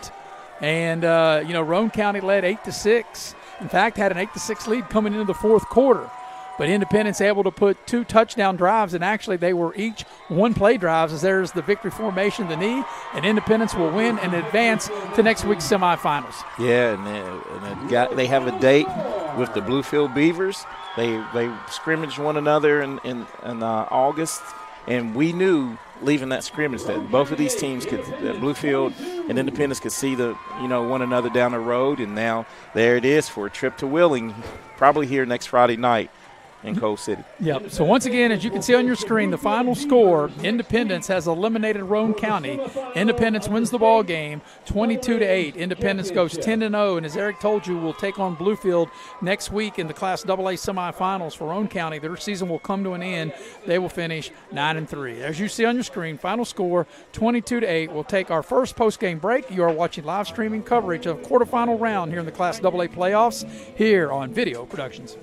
And, Roane County led 8-6. In fact, had an 8-6 lead coming into the fourth quarter. But Independence able to put 2 touchdown drives, and actually they were each one-play drives, as there's the victory formation, the knee, and Independence will win and advance to next week's semifinals. Yeah, and they have a date with the Bluefield Beavers. They scrimmaged one another in August, and we knew leaving that scrimmage that both of these teams that Bluefield and Independence could see one another down the road, and now there it is for a trip to Wheeling, probably here next Friday night in Coal City. Yep. So once again, as you can see on your screen, the final score, Independence has eliminated Roane County. Independence wins the ball game 22-8. Independence goes 10-0, and as Eric told you, will take on Bluefield next week in the Class AA semifinals for Roane County. Their season will come to an end. They will finish 9-3. As you see on your screen, final score 22-8. We'll take our first post-game break. You are watching live streaming coverage of quarterfinal round here in the Class AA playoffs here on Video Productions.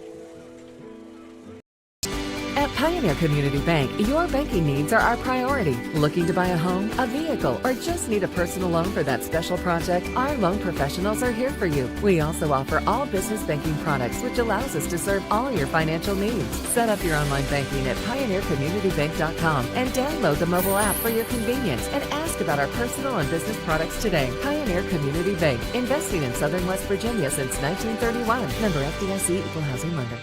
At Pioneer Community Bank, your banking needs are our priority. Looking to buy a home, a vehicle, or just need a personal loan for that special project? Our loan professionals are here for you. We also offer all business banking products, which allows us to serve all your financial needs. Set up your online banking at pioneercommunitybank.com and download the mobile app for your convenience and ask about our personal and business products today. Pioneer Community Bank, investing in Southern West Virginia since 1931. Member FDIC, Equal Housing Lender.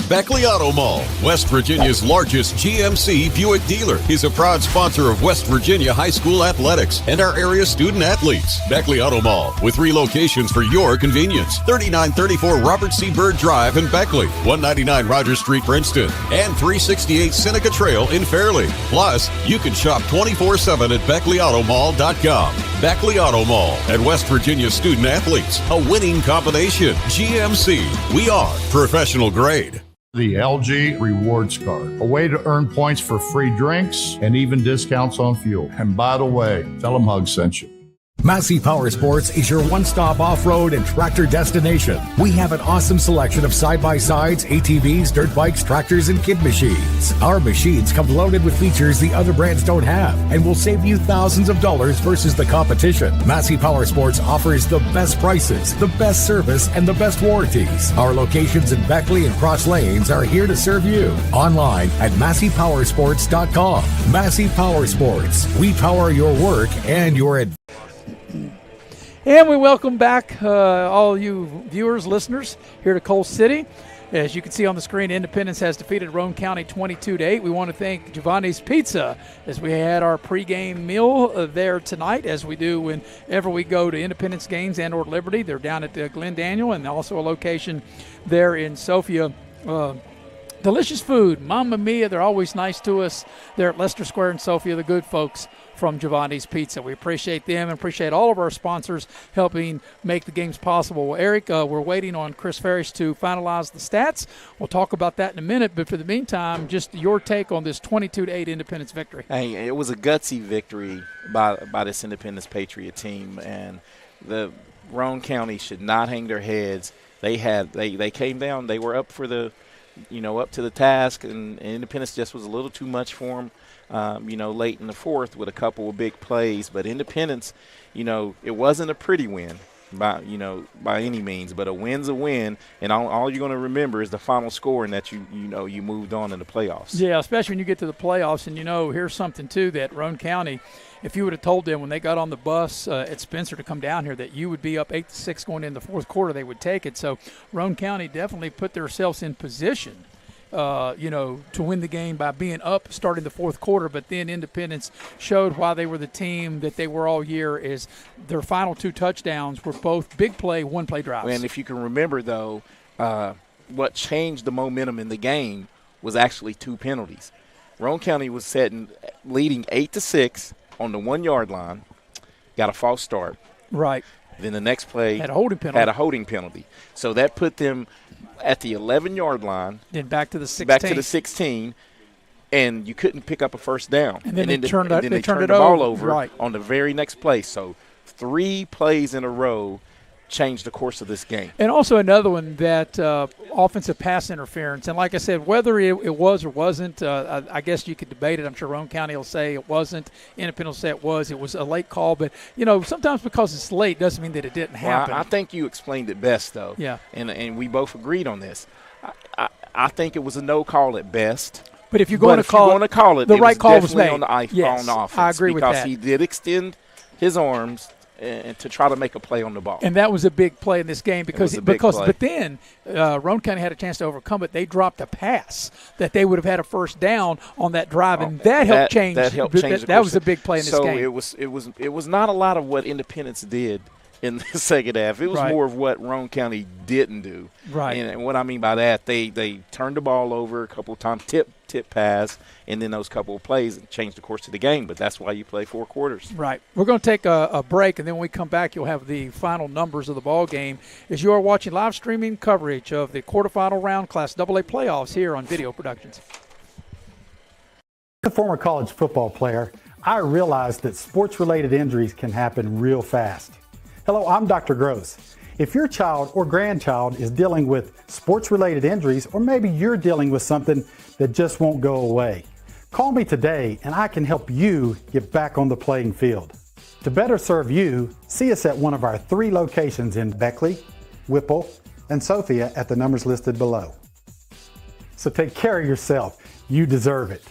Beckley Auto Mall, West Virginia's largest GMC Buick dealer, is a proud sponsor of West Virginia High School athletics and our area student athletes. Beckley Auto Mall, with 3 locations for your convenience: 3934 Robert C. Byrd Drive in Beckley, 199 Rogers Street, Princeton, and 368 Seneca Trail in Fairleigh. Plus, you can shop 24/7 at BeckleyAutomall.com. Beckley Auto Mall and West Virginia student athletes, a winning combination. GMC, we are professional grade. The LG Rewards Card, a way to earn points for free drinks and even discounts on fuel. And by the way, tell them Hug sent you. Massey Power Sports is your one-stop off-road and tractor destination. We have an awesome selection of side-by-sides, ATVs, dirt bikes, tractors, and kid machines. Our machines come loaded with features the other brands don't have and will save you thousands of dollars versus the competition. Massey Power Sports offers the best prices, the best service, and the best warranties. Our locations in Beckley and Cross Lanes are here to serve you. Online at MasseyPowersports.com. Massey Power Sports. We power your work and your advantage. And we welcome back all you viewers, listeners, here to Coal City. As you can see on the screen, Independence has defeated Roane County 22-8. We want to thank Giovanni's Pizza as we had our pregame meal there tonight, as we do whenever we go to Independence games and or Liberty. They're down at Glen Daniel, and also a location there in Sophia. Delicious food, Mamma Mia. They're always nice to us. They're at Leicester Square in Sophia, the good folks from Giovanni's Pizza. We appreciate them and appreciate all of our sponsors helping make the games possible. Well, Eric, we're waiting on Chris Ferris to finalize the stats. We'll talk about that in a minute, but for the meantime, just your take on this 22-8 Independence victory. Hey, it was a gutsy victory by this Independence Patriot team, and the Roane County should not hang their heads. They came down. They were up for the up to the task, and Independence just was a little too much for them, late in the fourth with a couple of big plays. But Independence, it wasn't a pretty win. by any means, but a win's a win, and all you're going to remember is the final score and that you moved on in the playoffs. Yeah, especially when you get to the playoffs, and here's something too that Roane County, if you would have told them when they got on the bus at Spencer to come down here that you would be up 8-6 going into the fourth quarter, they would take it. So Roane County definitely put themselves in position to win the game by being up starting the fourth quarter, but then Independence showed why they were the team that they were all year is their final 2 touchdowns were both big play, one-play drives. And if you can remember, though, what changed the momentum in the game was actually 2 penalties. Roane County was leading 8-6 on the 1-yard line, got a false start. Right. Then the next play had a holding penalty. So that put them at the 11-yard line. Then back to the 16. Back to the 16, and you couldn't pick up a first down. And then they turned the ball over on the very next play. So 3 plays in a row changed the course of this game. And also another one, that offensive pass interference. And like I said, whether it was or wasn't, I guess you could debate it. I'm sure Roane County will say it wasn't. Independence will say it was. It was a late call. But, sometimes because it's late doesn't mean that it didn't happen. Well, I think you explained it best, though. Yeah. And we both agreed on this. I think it was a no call at best. But if you're going to call it, the right call was made. On the offense, I agree with that. Because he did extend his arms and to try to make a play on the ball. And that was a big play in this game but then Roane County had a chance to overcome it. They dropped a pass that they would have had a first down on that drive, and that helped change. That was a big play in this game. So it was not a lot of what Independence did in the second half. It was more of what Roane County didn't do. Right. And what I mean by that, they turned the ball over a couple of times, tip pass, and then those couple of plays changed the course of the game. But that's why you play 4 quarters. Right. We're going to take a break, and then when we come back, you'll have the final numbers of the ball game as you are watching live streaming coverage of the quarterfinal round Class AA playoffs here on Video Productions. As a former college football player, I realized that sports-related injuries can happen real fast. Hello, I'm Dr. GROSE. If your child or grandchild is dealing with sports-related injuries, or maybe you're dealing with something that just won't go away, call me today and I can help you get back on the playing field. To better serve you, see us at one of our 3 locations in Beckley, Whipple, and Sophia at the numbers listed below. So take care of yourself. You deserve it.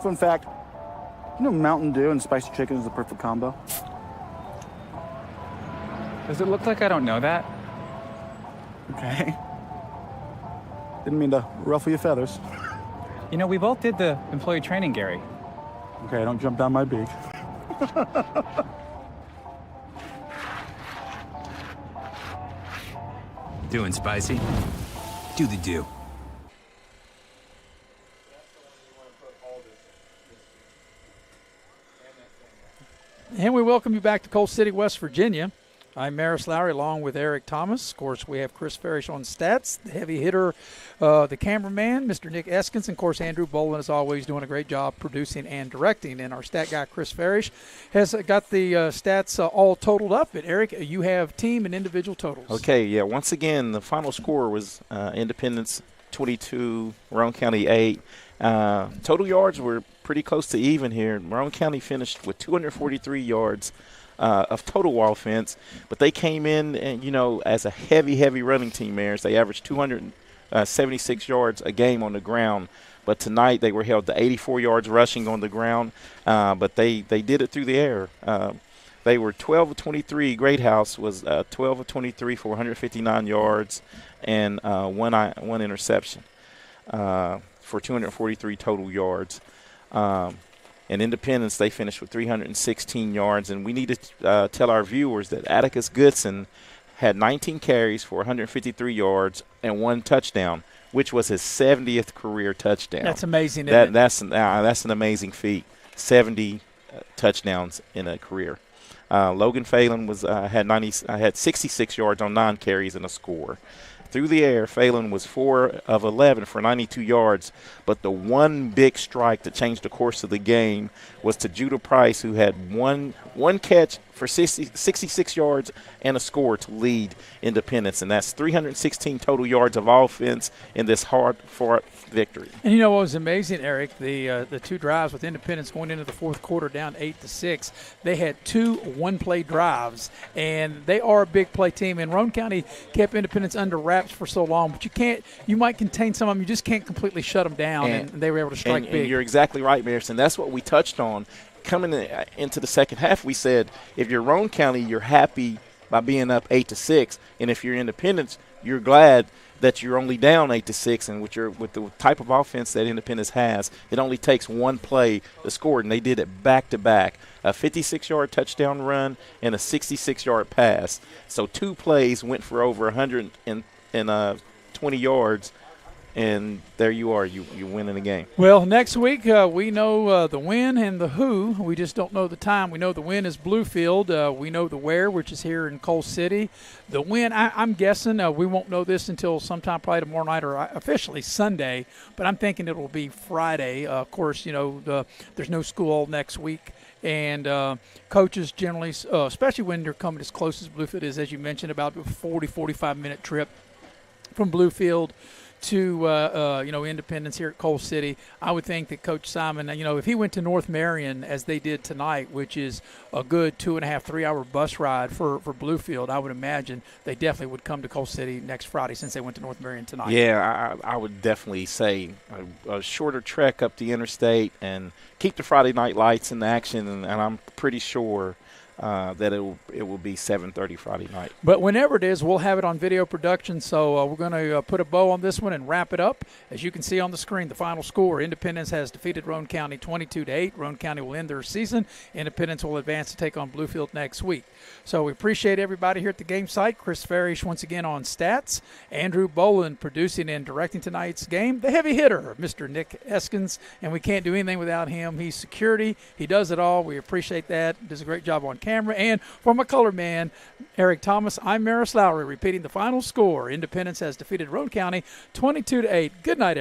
Fun fact, Mountain Dew and spicy chicken is the perfect combo. Does it look like I don't know that? Okay. Didn't mean to ruffle your feathers. We both did the employee training, Gary. Okay, don't jump down my beak. Doing spicy? Do the do. And we welcome you back to Coal City, West Virginia. I'm Maris Lowry along with Eric Thomas. Of course, we have Chris Farish on stats, the heavy hitter, the cameraman, Mr. Nick Eskins, and, of course, Andrew Bolin, as always, doing a great job producing and directing. And our stat guy, Chris Farish, has got the stats all totaled up. But, Eric, you have team and individual totals. Okay, yeah. Once again, the final score was Independence 22, Roane County 8. Total yards were pretty close to even here. Roane County finished with 243 yards of total offense, but they came in and, as a heavy running team, Maris. They averaged 276 yards a game on the ground, but tonight they were held to 84 yards rushing on the ground, but they did it through the air. They were 12 of 23. Great House was 12 of 23 for 159 yards and one interception for 243 total yards. And Independence, they finished with 316 yards. And we need to tell our viewers that Atticus Goodson had 19 carries for 153 yards and 1 touchdown, which was his 70th career touchdown. That's amazing, isn't it? That's an amazing feat. 70 touchdowns in a career. Logan Phelan had 66 yards on 9 carries and a score. Through the air, Phelan was 4 of 11 for 92 yards, but the one big strike that changed the course of the game was to Judah Price, who had one catch for 66 yards and a score to lead Independence, and that's 316 total yards of offense in this hard-fought victory. And you know what was amazing, Eric? The 2 drives with Independence going into the fourth quarter down 8-6. They had 2 one-play drives, and they are a big play team. And Roane County kept Independence under wraps for so long, but you might contain some of them. You just can't completely shut them down, and they were able to strike big. And you're exactly right, Marison. That's what we touched on. Coming into the second half, we said if you're Roane County, you're happy by being up 8-6, and if you're Independence, you're glad that you're only down 8-6, and with the type of offense that Independence has, it only takes one play to score, and they did it back-to-back, a 56-yard touchdown run and a 66-yard pass. So 2 plays went for over 120 yards. And there you are. You winning the game. Well, next week we know the when and the who. We just don't know the time. We know the when is Bluefield. We know the where, which is here in Coal City. The when, I'm guessing we won't know this until sometime probably tomorrow night or officially Sunday. But I'm thinking it will be Friday. Of course, there's no school next week. And coaches generally, especially when they're coming as close as Bluefield is, as you mentioned, about a 40, 45-minute trip from Bluefield to Independence here at Coal City. I would think that Coach Simon, if he went to North Marion as they did tonight, which is a good 2.5, 3-hour bus ride for Bluefield, I would imagine they definitely would come to Coal City next Friday since they went to North Marion tonight. Yeah, I would definitely say a shorter trek up the interstate and keep the Friday night lights in action, and I'm pretty sure that it will be 7:30 Friday night. But whenever it is, we'll have it on video production. So we're going to put a bow on this one and wrap it up. As you can see on the screen, the final score: Independence has defeated Roane County 22-8. Roane County will end their season. Independence will advance to take on Bluefield next week. So we appreciate everybody here at the game site. Chris Farish once again on stats. Andrew Boland producing and directing tonight's game. The heavy hitter, Mr. Nick Eskins, and we can't do anything without him. He's security. He does it all. We appreciate that. Does a great job on camera. And for my color man, Eric Thomas, I'm Maris Lowry, repeating the final score. Independence has defeated Roane County 22-8. Good night, everybody.